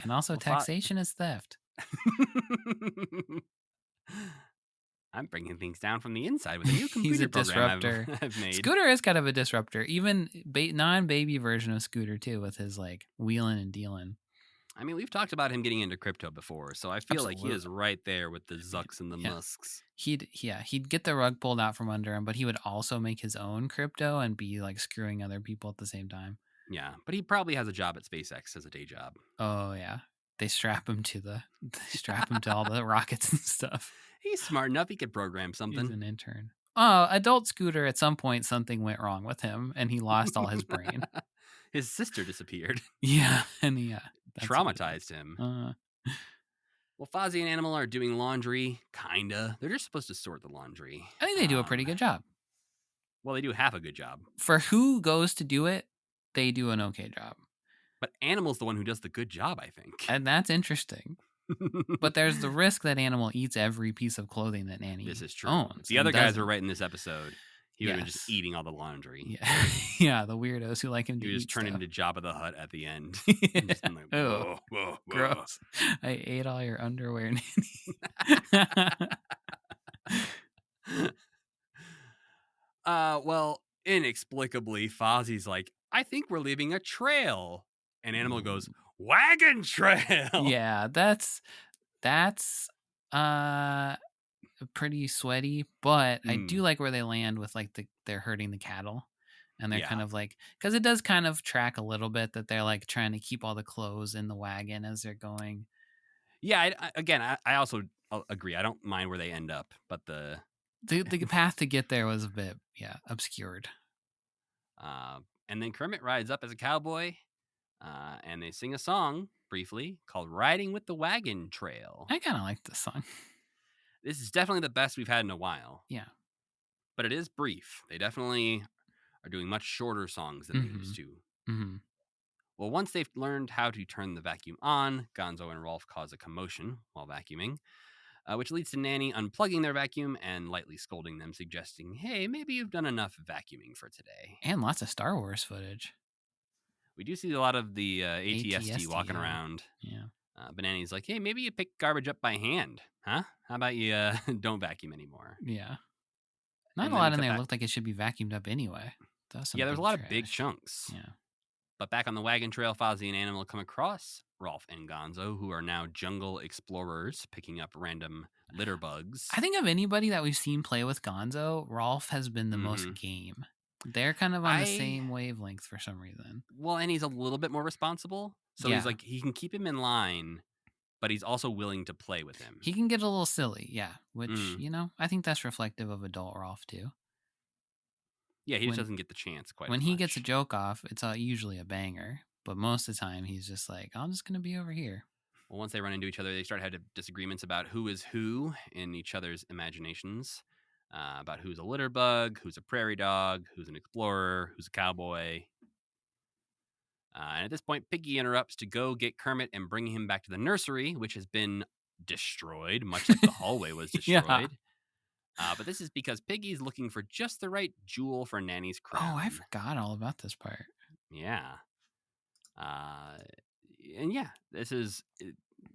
Speaker 3: And also, taxation is theft.
Speaker 4: I'm bringing things down from the inside with a new computer
Speaker 3: He's a
Speaker 4: program
Speaker 3: disruptor.
Speaker 4: I've made.
Speaker 3: Scooter is kind of a disruptor. Even non-baby version of Scooter too, with his like wheeling and dealing.
Speaker 4: I mean, we've talked about him getting into crypto before, so I feel like he is right there with the Zucks and the Musks.
Speaker 3: He'd get the rug pulled out from under him, but he would also make his own crypto and be like screwing other people at the same time.
Speaker 4: Yeah, but he probably has a job at SpaceX as a day job.
Speaker 3: Oh yeah, they strap him to all the rockets and stuff.
Speaker 4: He's smart enough; he could program something.
Speaker 3: He's an intern. Oh, adult Scooter. At some point, something went wrong with him, and he lost all his brain.
Speaker 4: His sister disappeared.
Speaker 3: Yeah, and
Speaker 4: traumatized him. Well, Fozzie and Animal are doing laundry, kinda. They're just supposed to sort the laundry.
Speaker 3: I think they do a pretty good job.
Speaker 4: Well, they do half a good job.
Speaker 3: For who goes to do it, they do an okay job.
Speaker 4: But Animal's the one who does the good job, I think.
Speaker 3: And that's interesting. But there's the risk that Animal eats every piece of clothing that Nanny
Speaker 4: This is true.
Speaker 3: owns.
Speaker 4: If the other guys were writing this episode, he would have been just eating all the laundry.
Speaker 3: Yeah, yeah, the weirdos who like him to eat.
Speaker 4: He was turning into Jabba the Hutt at the end.
Speaker 3: Yeah.
Speaker 4: Just been like, whoa, whoa, whoa.
Speaker 3: Gross. I ate all your underwear, Nanny.
Speaker 4: Well, inexplicably, Fozzie's like, I think we're leaving a trail. And Animal goes, wagon trail.
Speaker 3: Yeah, that's pretty sweaty, but I do like where they land with like they're herding the cattle, and they're kind of like, because it does kind of track a little bit that they're like trying to keep all the clothes in the wagon as they're going.
Speaker 4: Yeah, I also agree. I don't mind where they end up, but the
Speaker 3: path to get there was a bit obscured.
Speaker 4: And then Kermit rides up as a cowboy, and they sing a song briefly called "Riding with the Wagon Trail."
Speaker 3: I kind of like this song.
Speaker 4: This is definitely the best we've had in a while.
Speaker 3: Yeah,
Speaker 4: but it is brief. They definitely are doing much shorter songs than they used to.
Speaker 3: Mm-hmm.
Speaker 4: Well, once they've learned how to turn the vacuum on, Gonzo and Rolf cause a commotion while vacuuming, which leads to Nanny unplugging their vacuum and lightly scolding them, suggesting, hey, maybe you've done enough vacuuming for today.
Speaker 3: And lots of Star Wars footage.
Speaker 4: We do see a lot of the ATST walking around.
Speaker 3: Yeah.
Speaker 4: But Nanny's like, hey, maybe you pick garbage up by hand, huh? How about you don't vacuum anymore?
Speaker 3: Yeah. Not a lot in there looked like it should be vacuumed up anyway.
Speaker 4: Yeah, there's a lot of big chunks.
Speaker 3: Yeah.
Speaker 4: But back on the wagon trail, Fozzie and Animal come across Rolf and Gonzo, who are now jungle explorers, picking up random litter bugs.
Speaker 3: I think of anybody that we've seen play with Gonzo, Rolf has been the most game. They're kind of on the same wavelength for some reason.
Speaker 4: Well, and he's a little bit more responsible. So he's like, he can keep him in line, but he's also willing to play with him.
Speaker 3: He can get a little silly, yeah. Which, I think that's reflective of adult Rolf, too.
Speaker 4: Yeah, he just doesn't get the chance quite
Speaker 3: when
Speaker 4: as
Speaker 3: he
Speaker 4: much.
Speaker 3: Gets a joke off, it's usually a banger. But most of the time, he's just like, I'm just going to be over here.
Speaker 4: Well, once they run into each other, they start having disagreements about who is who in each other's imaginations. About who's a litter bug, who's a prairie dog, who's an explorer, who's a cowboy. And at this point, Piggy interrupts to go get Kermit and bring him back to the nursery, which has been destroyed, much like the hallway was destroyed.
Speaker 3: Yeah.
Speaker 4: But this is because Piggy's looking for just the right jewel for Nanny's crown.
Speaker 3: Oh, I forgot all about this part.
Speaker 4: Yeah. and yeah, this is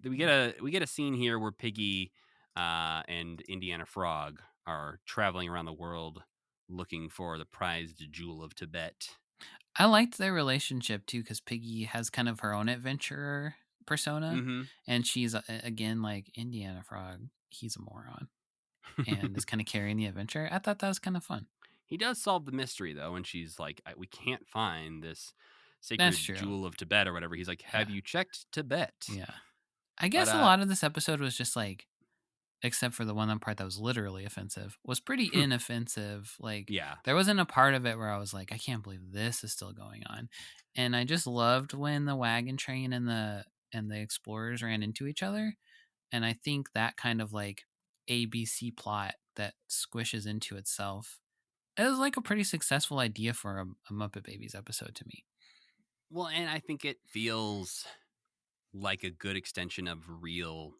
Speaker 4: we get a scene here where Piggy and Indiana Frog are traveling around the world looking for the prized jewel of Tibet.
Speaker 3: I liked their relationship too, because Piggy has kind of her own adventurer persona,
Speaker 4: Mm-hmm.
Speaker 3: and she's again like Indiana Frog. He's a moron and is kind of carrying the adventure. I thought that was kind of fun.
Speaker 4: He does solve the mystery though, and she's like, "We can't find this
Speaker 3: That's
Speaker 4: sacred
Speaker 3: true.
Speaker 4: jewel of Tibet or whatever." He's like, "Have
Speaker 3: Yeah.
Speaker 4: you checked Tibet?"
Speaker 3: Yeah. I guess a lot of this episode was just like, except for the one part that was literally offensive, was pretty inoffensive. Like,
Speaker 4: Yeah.
Speaker 3: there wasn't a part of it where I was like, I can't believe this is still going on. And I just loved when the wagon train and the explorers ran into each other. And I think that kind of like ABC plot that squishes into itself, it was like a pretty successful idea for a Muppet Babies episode to me.
Speaker 4: Well, and I think it feels like a good extension of real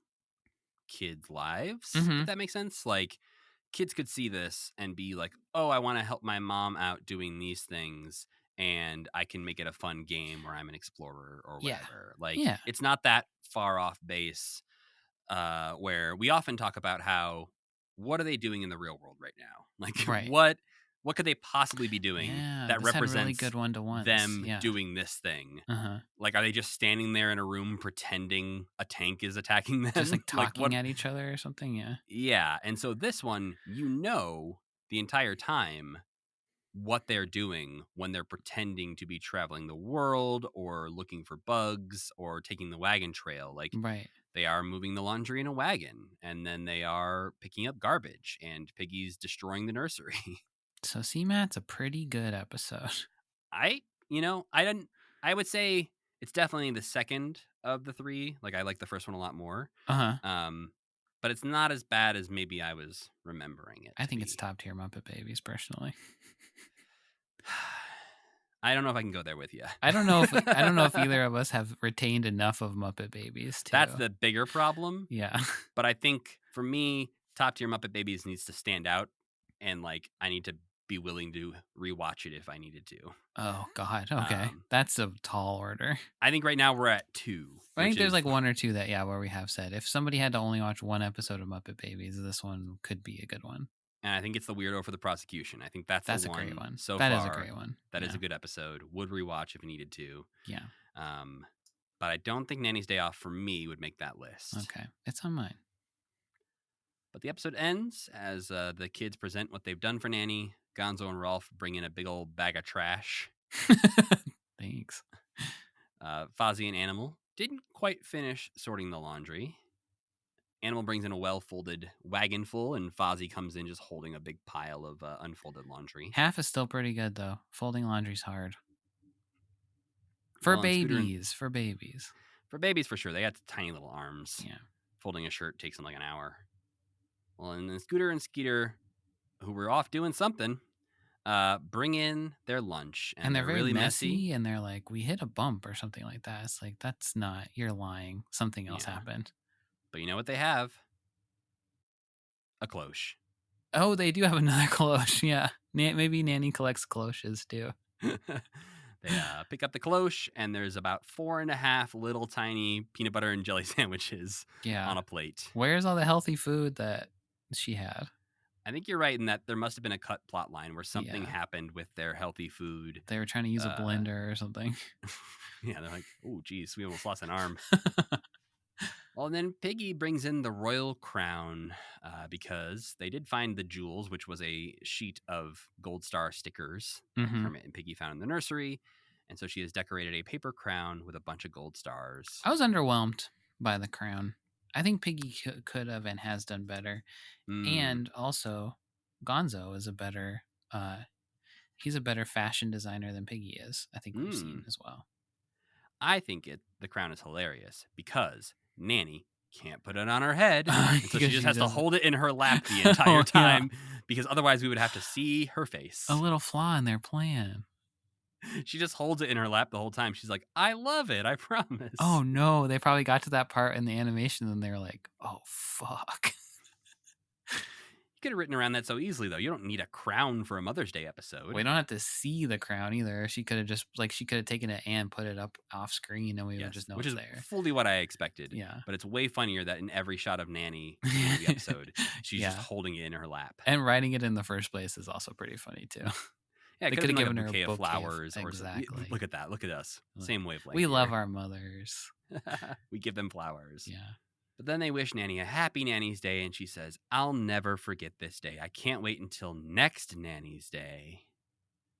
Speaker 4: kids' lives,
Speaker 3: Mhm.
Speaker 4: if that makes sense. Like, kids could see this and be like, "Oh, I want to help my mom out doing these things, and I can make it a fun game where I'm an explorer or
Speaker 3: Yeah.
Speaker 4: whatever." Like,
Speaker 3: Yeah.
Speaker 4: it's not that far off base where we often talk about how, what are they doing in the real world right now? Like,
Speaker 3: Right.
Speaker 4: what could they possibly be doing that
Speaker 3: this had really
Speaker 4: represents
Speaker 3: good one-to-ones.
Speaker 4: them
Speaker 3: Yeah.
Speaker 4: doing this thing?
Speaker 3: Uh-huh.
Speaker 4: Like, are they just standing there in a room pretending a tank is attacking them?
Speaker 3: Just like talking
Speaker 4: what?
Speaker 3: at each other or something. Yeah.
Speaker 4: Yeah, and so this one, the entire time what they're doing when they're pretending to be traveling the world or looking for bugs or taking the wagon trail. Like,
Speaker 3: Right.
Speaker 4: they are moving the laundry in a wagon, and then they are picking up garbage, and Piggy's destroying the nursery.
Speaker 3: So, see, Matt, it's a pretty good episode.
Speaker 4: I would say it's definitely the second of the three. Like, I like the first one a lot more.
Speaker 3: Uh-huh.
Speaker 4: But it's not as bad as maybe I was remembering it.
Speaker 3: I think it's top tier Muppet Babies, personally.
Speaker 4: I don't know if I can go there with you.
Speaker 3: I don't know if either of us have retained enough of Muppet Babies to.
Speaker 4: That's the bigger problem.
Speaker 3: Yeah.
Speaker 4: But I think for me, top tier Muppet Babies needs to stand out, and like I need to be willing to rewatch it if I needed to.
Speaker 3: Oh God. Okay, that's a tall order.
Speaker 4: I think right now we're at 2.
Speaker 3: I think there's like 1 or 2 that where we have said if somebody had to only watch one episode of Muppet Babies, this one could be a good one.
Speaker 4: And I think it's the weirdo for the prosecution. I think that's
Speaker 3: a
Speaker 4: one
Speaker 3: great one.
Speaker 4: So
Speaker 3: that
Speaker 4: far.
Speaker 3: Is a great one.
Speaker 4: That is a good episode. Would rewatch if needed to.
Speaker 3: Yeah.
Speaker 4: But I don't think Nanny's Day Off for me would make that list.
Speaker 3: Okay, it's on mine.
Speaker 4: But the episode ends as the kids present what they've done for Nanny. Gonzo and Rolf bring in a big old bag of trash.
Speaker 3: Thanks.
Speaker 4: Fozzie and Animal didn't quite finish sorting the laundry. Animal brings in a well-folded wagon full, and Fozzie comes in just holding a big pile of unfolded laundry.
Speaker 3: Half is still pretty good, though. Folding laundry's hard. For babies. For babies,
Speaker 4: for sure. They got tiny little arms.
Speaker 3: Yeah.
Speaker 4: Folding a shirt takes them like an hour. Well, and then Scooter and Skeeter, who were off doing something, bring in their lunch.
Speaker 3: And they're very really messy, and they're like, we hit a bump or something like that. It's like, that's not, you're lying. Something else happened.
Speaker 4: But you know what they have? A cloche.
Speaker 3: Oh, they do have another cloche. Yeah. Maybe Nanny collects cloches too.
Speaker 4: They pick up the cloche, and there's about 4.5 little tiny peanut butter and jelly sandwiches on a plate.
Speaker 3: Where's all the healthy food that she had?
Speaker 4: I think you're right in that there must have been a cut plot line where something happened with their healthy food.
Speaker 3: They were trying to use a blender or something.
Speaker 4: Yeah, they're like, oh, geez, we almost lost an arm. Well, and then Piggy brings in the royal crown because they did find the jewels, which was a sheet of gold star stickers that Kermit and Piggy found in the nursery. And so she has decorated a paper crown with a bunch of gold stars.
Speaker 3: I was underwhelmed by the crown. I think Piggy could have and has done better. And also, Gonzo is he's a better fashion designer than Piggy is. I think we've seen as well.
Speaker 4: I think the crown is hilarious because Nanny can't put it on her head. And so she just has to hold it in her lap the entire time because otherwise we would have to see her face.
Speaker 3: A little flaw in their plan.
Speaker 4: She just holds it in her lap the whole time. She's like, I love it. I promise.
Speaker 3: Oh, no. They probably got to that part in the animation and they were like, oh, fuck.
Speaker 4: You could have written around that so easily, though. You don't need a crown for a Mother's Day episode.
Speaker 3: We don't have to see the crown either. She could have just taken it and put it up off screen, and we would just know
Speaker 4: which
Speaker 3: it's
Speaker 4: is
Speaker 3: there.
Speaker 4: fully what I expected.
Speaker 3: Yeah,
Speaker 4: but it's way funnier that in every shot of Nanny in the episode, she's just holding it in her lap.
Speaker 3: And writing it in the first place is also pretty funny too.
Speaker 4: Yeah,
Speaker 3: they
Speaker 4: could have
Speaker 3: given
Speaker 4: like
Speaker 3: her
Speaker 4: a bouquet of flowers or
Speaker 3: exactly.
Speaker 4: something. Look at that. Look at us. Same wavelength.
Speaker 3: We love our mothers.
Speaker 4: We give them flowers.
Speaker 3: Yeah.
Speaker 4: But then they wish Nanny a happy Nanny's Day, and she says, "I'll never forget this day. I can't wait until next Nanny's Day."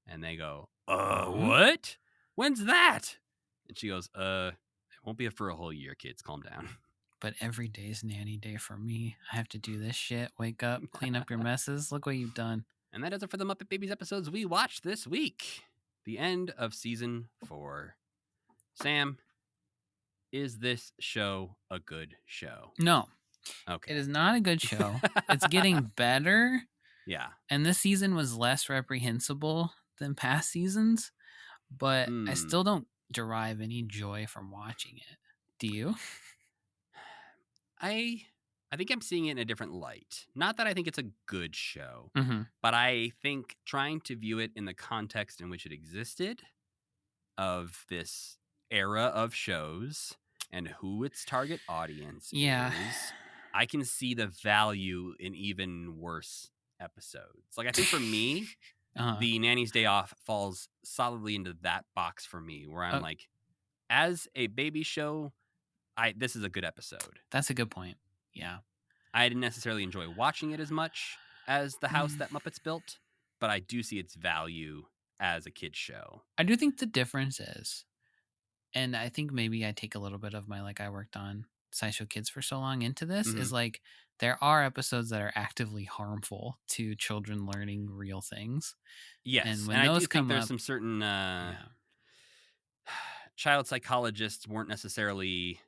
Speaker 4: And they go, what? When's that? And she goes, it won't be for a whole year, kids. Calm down.
Speaker 3: But every day's Nanny Day for me. I have to do this shit. Wake up, clean up your messes. Look what you've done.
Speaker 4: And that does it for the Muppet Babies episodes we watched this week. The end of season 4. Sam, is this show a good show?
Speaker 3: No.
Speaker 4: Okay.
Speaker 3: It is not a good show. It's getting better.
Speaker 4: Yeah.
Speaker 3: And this season was less reprehensible than past seasons, but I still don't derive any joy from watching it. Do you?
Speaker 4: I think I'm seeing it in a different light. Not that I think it's a good show,
Speaker 3: Mm-hmm.
Speaker 4: but I think trying to view it in the context in which it existed, of this era of shows and who its target audience is, I can see the value in even worse episodes. Like, I think for me, the Nanny's Day Off falls solidly into that box for me, where I'm like, as a baby show, this is a good episode.
Speaker 3: That's a good point. Yeah.
Speaker 4: I didn't necessarily enjoy watching it as much as The House That Muppets Built, but I do see its value as a kid's show.
Speaker 3: I do think the difference is, and I think maybe I take a little bit of my, like, I worked on SciShow Kids for so long into this, is like, there are episodes that are actively harmful to children learning real things.
Speaker 4: Yes.
Speaker 3: And when those come
Speaker 4: there's
Speaker 3: up,
Speaker 4: some certain child psychologists weren't necessarily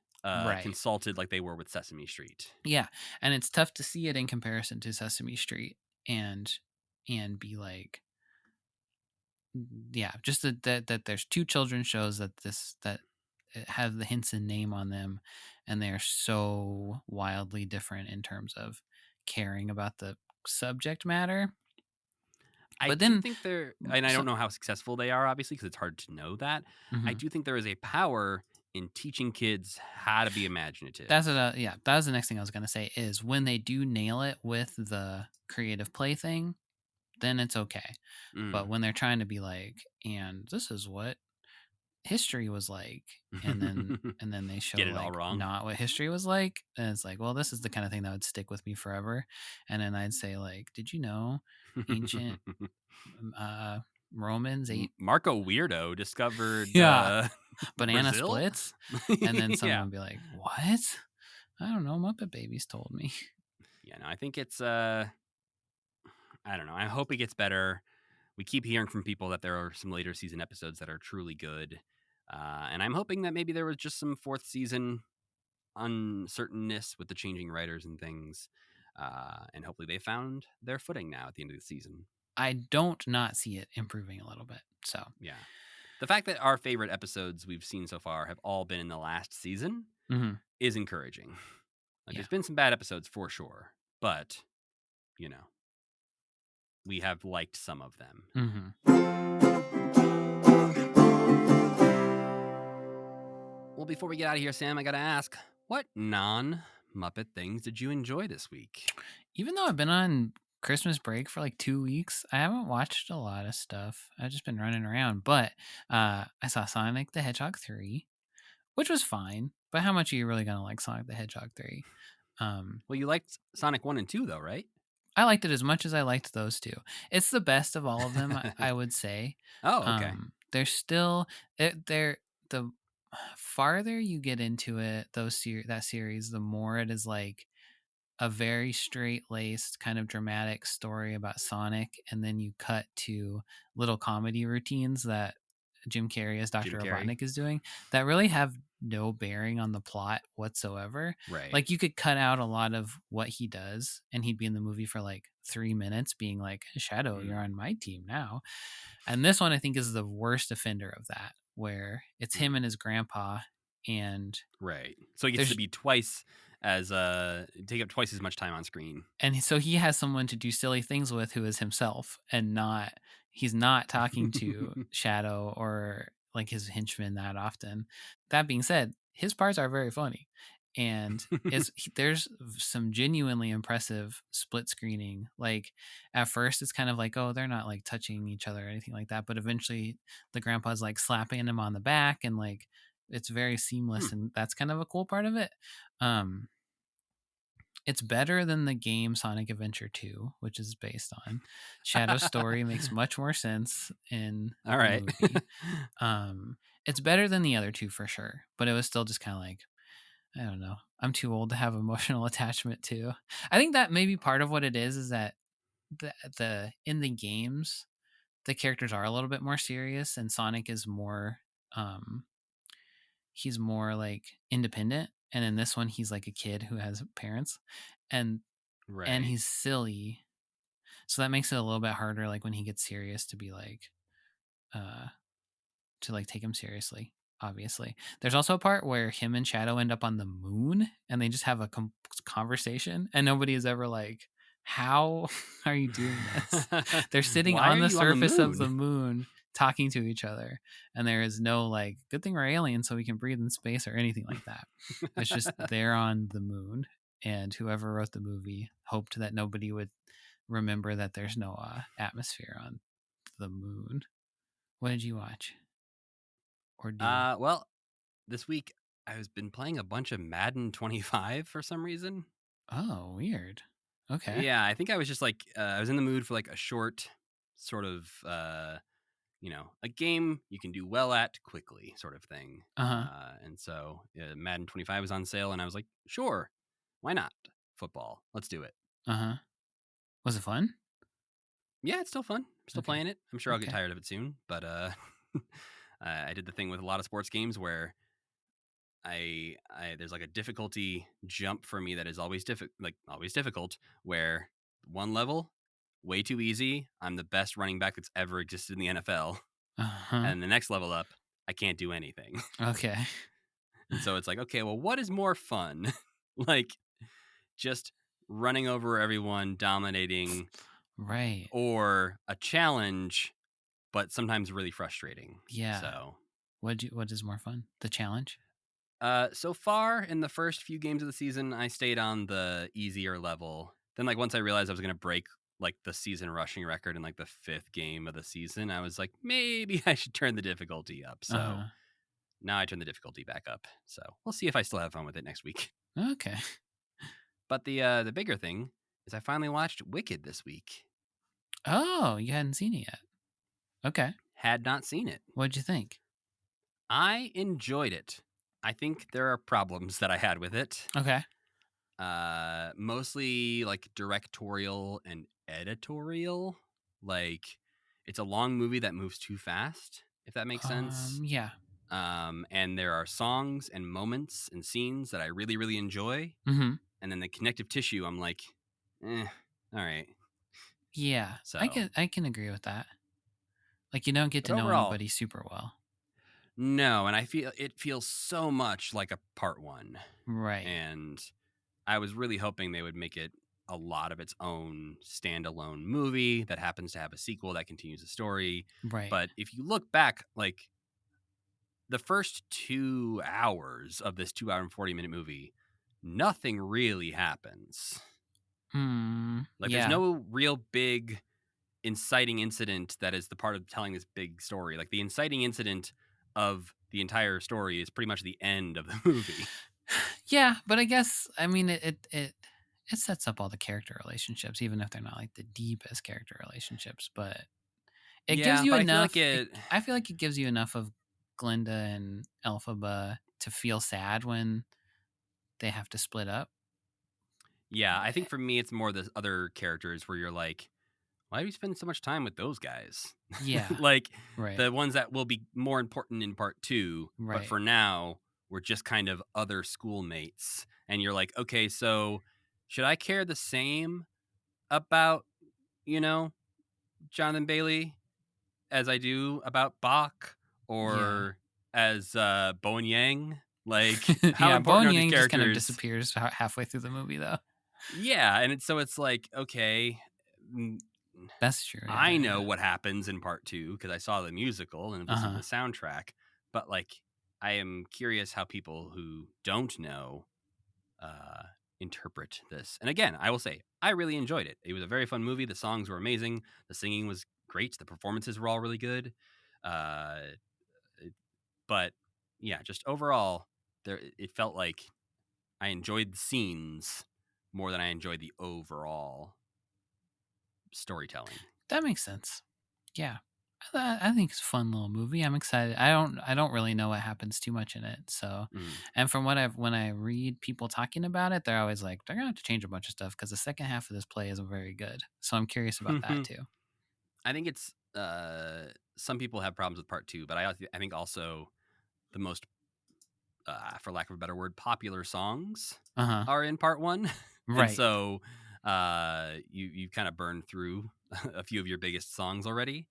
Speaker 4: consulted like they were with Sesame Street.
Speaker 3: Yeah. And it's tough to see it in comparison to Sesame Street and be like, yeah, just that there's two children's shows that have the hints and name on them, and they're so wildly different in terms of caring about the subject matter.
Speaker 4: I do think they're, and I don't know how successful they are, obviously, because it's hard to know that. I do think there is a power in teaching kids how to be imaginative.
Speaker 3: That's that was the next thing I was going to say, is when they do nail it with the creative play thing, then it's okay. But when they're trying to be like, and this is what history was like, and then they show
Speaker 4: get it
Speaker 3: like
Speaker 4: all wrong,
Speaker 3: not what history was like, and it's like, well, this is the kind of thing that would stick with me forever. And then I'd say, like, did you know ancient Romans ate
Speaker 4: Marco Weirdo discovered
Speaker 3: banana
Speaker 4: Brazil?
Speaker 3: Splits? And then someone would be like, what? I don't know, Muppet Babies told me.
Speaker 4: Yeah, no, I think it's I don't know. I hope it gets better. We keep hearing from people that there are some later season episodes that are truly good. And I'm hoping that maybe there was just some fourth season uncertainness with the changing writers and things. And hopefully they found their footing now at the end of the season.
Speaker 3: I don't not see it improving a little bit. So,
Speaker 4: yeah. The fact that our favorite episodes we've seen so far have all been in the last season is encouraging. Like, there's been some bad episodes for sure, but, you know, we have liked some of them. Well, before we get out of here, Sam, I got to ask, what non-Muppet things did you enjoy this week?
Speaker 3: Even though I've been on Christmas break for like 2 weeks, I haven't watched a lot of stuff. I've just been running around. But I saw Sonic the Hedgehog 3, which was fine. But how much are you really going to like Sonic the Hedgehog 3?
Speaker 4: Well, you liked Sonic 1 and 2, though, right?
Speaker 3: I liked it as much as I liked those two. It's the best of all of them, I would say.
Speaker 4: Oh, okay.
Speaker 3: They're still they're the farther you get into it, that series, the more it is like a very straight-laced kind of dramatic story about Sonic, and then you cut to little comedy routines that Jim Carrey as Dr. Robotnik is doing that really have no bearing on the plot whatsoever.
Speaker 4: Right.
Speaker 3: Like, you could cut out a lot of what he does and he'd be in the movie for like 3 minutes being like, Shadow, you're on my team now. And this one I think is the worst offender of that, where it's him and his grandpa, and
Speaker 4: right. So he gets to be twice as take up twice as much time on screen.
Speaker 3: And so he has someone to do silly things with who is himself, and he's not talking to Shadow or like his henchmen that often. That being said, his parts are very funny, and there's some genuinely impressive split screening. Like at first it's kind of like, oh, they're not like touching each other or anything like that, but eventually the grandpa's like slapping him on the back, and like it's very seamless, and that's kind of a cool part of it. It's better than the game Sonic Adventure 2, which is based on. Shadow's story makes much more sense in
Speaker 4: All
Speaker 3: the
Speaker 4: right.
Speaker 3: movie. It's better than the other two for sure, but it was still just kind of like, I don't know. I'm too old to have emotional attachment to. I think that maybe part of what it is that the in the games the characters are a little bit more serious, and Sonic is more he's more like independent, and in this one he's like a kid who has parents, and
Speaker 4: Right.
Speaker 3: he's silly, so that makes it a little bit harder like when he gets serious to be like to like take him seriously. Obviously there's also a part where him and Shadow end up on the moon, and they just have a conversation, and nobody is ever like, how are you doing this? They're sitting
Speaker 4: Why
Speaker 3: on
Speaker 4: are
Speaker 3: the
Speaker 4: you on the
Speaker 3: surface of the
Speaker 4: moon?
Speaker 3: moon talking to each other, and there is no like, good thing we're aliens so we can breathe in space or anything like that. It's just they're on the moon, and whoever wrote the movie hoped that nobody would remember that there's no atmosphere on the moon. What did you watch or do?
Speaker 4: Well, this week I've been playing a bunch of Madden 25 for some reason.
Speaker 3: Oh, weird. Okay.
Speaker 4: Yeah, I think I was just like I was in the mood for like a short sort of a game you can do well at quickly sort of thing.
Speaker 3: Uh-huh.
Speaker 4: And so Madden 25 was on sale, and I was like, sure, why not? Football, let's do it.
Speaker 3: Uh-huh. Was it fun?
Speaker 4: Yeah, it's still fun. I'm still
Speaker 3: Okay.
Speaker 4: playing it. I'm sure I'll get
Speaker 3: Okay.
Speaker 4: tired of it soon, but I did the thing with a lot of sports games where I there's like a difficulty jump for me that is always difficult, where one level way too easy, I'm the best running back that's ever existed in the NFL,
Speaker 3: Uh-huh.
Speaker 4: and the next level up, I can't do anything.
Speaker 3: Okay.
Speaker 4: And so it's like, okay, well, what is more fun? Like just running over everyone, dominating,
Speaker 3: Right.
Speaker 4: or a challenge, but sometimes really frustrating.
Speaker 3: Yeah.
Speaker 4: So
Speaker 3: What is more fun? The challenge?
Speaker 4: so far in the first few games of the season, I stayed on the easier level. Then, like, once I realized I was going to break like the season rushing record in like the 5th game of the season, I was like, maybe I should turn the difficulty up. So
Speaker 3: Uh-huh.
Speaker 4: now I turn the difficulty back up. So we'll see if I still have fun with it next week.
Speaker 3: Okay.
Speaker 4: But the bigger thing is I finally watched Wicked this week.
Speaker 3: Oh, you hadn't seen it yet. Okay.
Speaker 4: Had not seen it.
Speaker 3: What'd you think?
Speaker 4: I enjoyed it. I think there are problems that I had with it.
Speaker 3: Okay.
Speaker 4: Mostly like directorial and editorial. Like it's a long movie that moves too fast, if that makes sense.
Speaker 3: Yeah.
Speaker 4: And there are songs and moments and scenes that I really, really enjoy.
Speaker 3: Mm-hmm.
Speaker 4: And then the connective tissue, I'm like, all right.
Speaker 3: Yeah.
Speaker 4: So
Speaker 3: I can agree with that. Like you don't get
Speaker 4: but
Speaker 3: to know
Speaker 4: overall,
Speaker 3: anybody super well.
Speaker 4: no, and I feel it feels so much like a part one.
Speaker 3: Right.
Speaker 4: And I was really hoping they would make it a lot of its own standalone movie that happens to have a sequel that continues the story.
Speaker 3: Right.
Speaker 4: But if you look back, like the first 2 hours of this 2 hour and 40-minute movie, nothing really happens. Like
Speaker 3: Yeah.
Speaker 4: there's no real big inciting incident that is the part of telling this big story. Like the inciting incident of the entire story is pretty much the end of the movie.
Speaker 3: Yeah, but I guess I mean it sets up all the character relationships, even if they're not like the deepest character relationships. But it gives you
Speaker 4: but
Speaker 3: enough.
Speaker 4: I
Speaker 3: I feel like it gives you enough of Glinda and Elphaba to feel sad when they have to split up.
Speaker 4: Yeah, I think for me, it's more the other characters where you're like, why do we spend so much time with those guys?
Speaker 3: Yeah,
Speaker 4: Like
Speaker 3: right.
Speaker 4: the ones that will be more important in part 2.
Speaker 3: Right.
Speaker 4: But for now, we're just kind of other schoolmates. And you're like, okay, so should I care the same about, Jonathan Bailey as I do about Bach or as Bowen Yang? Like, how important
Speaker 3: Bowen
Speaker 4: are these
Speaker 3: Yang just kind of
Speaker 4: characters?
Speaker 3: disappears halfway through the movie, though.
Speaker 4: Yeah, and so it's like, okay,
Speaker 3: that's true. Yeah,
Speaker 4: I know what happens in part 2 because I saw the musical and listened to the soundtrack, but like, I am curious how people who don't know interpret this. And again, I will say, I really enjoyed it. It was a very fun movie. The songs were amazing. The singing was great. The performances were all really good. But yeah, just overall, it felt like I enjoyed the scenes more than I enjoyed the overall storytelling.
Speaker 3: That makes sense. Yeah. I think it's a fun little movie. I'm excited. I don't really know what happens too much in it. So, and from when I read people talking about it, they're always like, they're gonna have to change a bunch of stuff because the second half of this play isn't very good. So I'm curious about that too.
Speaker 4: I think it's some people have problems with part 2, but I think also the most, for lack of a better word, popular songs are in part 1.
Speaker 3: Right.
Speaker 4: And so you kind of burned through a few of your biggest songs already.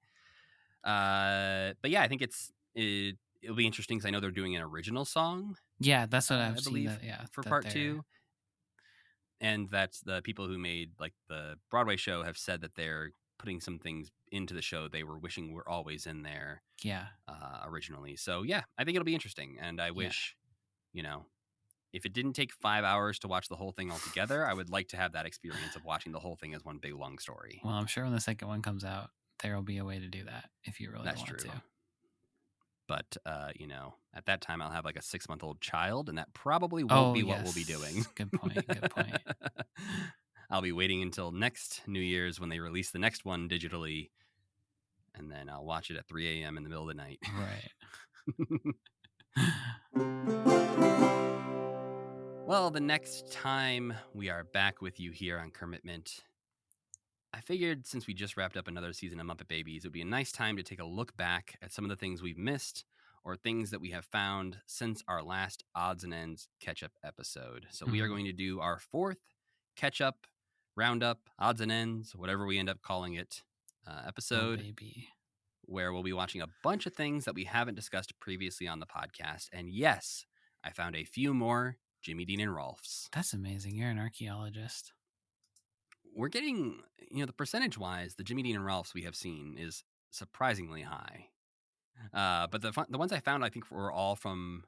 Speaker 4: But yeah, I think it'll be interesting because I know they're doing an original song.
Speaker 3: Yeah, that's what I've
Speaker 4: I believe
Speaker 3: seen.
Speaker 4: for part 2. And that's the people who made like the Broadway show have said that they're putting some things into the show they were wishing were always in there.
Speaker 3: Yeah.
Speaker 4: Originally. So yeah, I think it'll be interesting. And I wish, if it didn't take 5 hours to watch the whole thing altogether, I would like to have that experience of watching the whole thing as one big long story.
Speaker 3: Well, I'm sure when the second one comes out, there will be a way to do that if you really want to.
Speaker 4: But, at that time, I'll have like a 6-month-old child, and that probably won't be what we'll be doing.
Speaker 3: Good point. Good point.
Speaker 4: I'll be waiting until next New Year's when they release the next one digitally, and then I'll watch it at 3 a.m. in the middle of the night.
Speaker 3: Right.
Speaker 4: Well, the next time we are back with you here on Commitment, I figured since we just wrapped up another season of Muppet Babies, it would be a nice time to take a look back at some of the things we've missed or things that we have found since our last Odds and Ends catch-up episode. So we are going to do our 4th catch-up, roundup, odds and ends, whatever we end up calling it, episode, where we'll be watching a bunch of things that we haven't discussed previously on the podcast. And yes, I found a few more Jimmy, Dean, and Rolfs.
Speaker 3: That's amazing. You're an archaeologist.
Speaker 4: We're getting, the percentage-wise, the Jimmy, Dean, and Rolfs we have seen is surprisingly high. But the ones I found, I think, were all from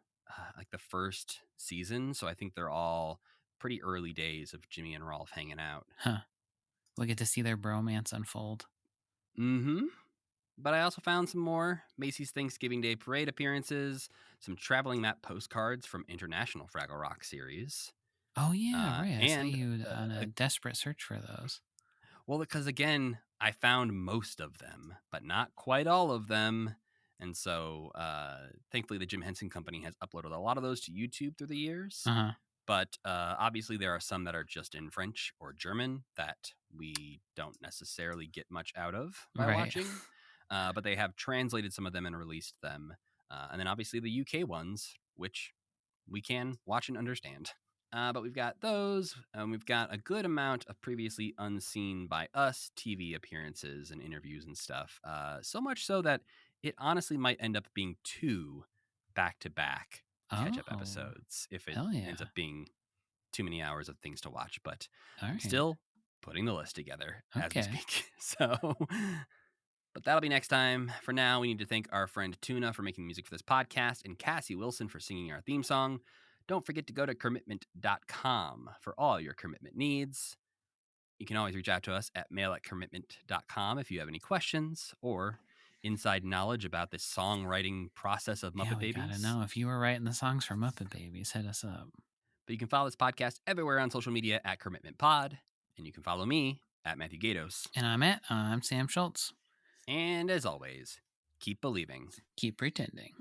Speaker 4: like the first season. So I think they're all pretty early days of Jimmy and Rolf hanging out.
Speaker 3: Huh. We'll get to see their bromance unfold.
Speaker 4: Mm-hmm. But I also found some more Macy's Thanksgiving Day Parade appearances, some traveling map postcards from International Fraggle Rock series.
Speaker 3: Oh, yeah, right. I saw you on a desperate search for those.
Speaker 4: Well, because again, I found most of them, but not quite all of them. And so, thankfully, the Jim Henson Company has uploaded a lot of those to YouTube through the years. But obviously, there are some that are just in French or German that we don't necessarily get much out of by watching. But they have translated some of them and released them. And then obviously the UK ones, which we can watch and understand. But we've got those. We've got a good amount of previously unseen by us TV appearances and interviews and stuff. So much so that it honestly might end up being 2 back-to-back catch-up episodes if it ends up being too many hours of things to watch. But I'm still putting the list together as we speak. So... But that'll be next time. For now, we need to thank our friend Tuna for making music for this podcast and Cassie Wilson for singing our theme song. Don't forget to go to commitment.com for all your commitment needs. You can always reach out to us at mail@commitment.com if you have any questions or inside knowledge about the songwriting process of Muppet Babies.
Speaker 3: Yeah, we gotta know. If you were writing the songs for Muppet Babies, hit us up.
Speaker 4: But you can follow this podcast everywhere on social media at CommitmentPod. And you can follow me at Matthew Gatos.
Speaker 3: And I'm Sam Schultz.
Speaker 4: And as always, keep believing.
Speaker 3: Keep pretending.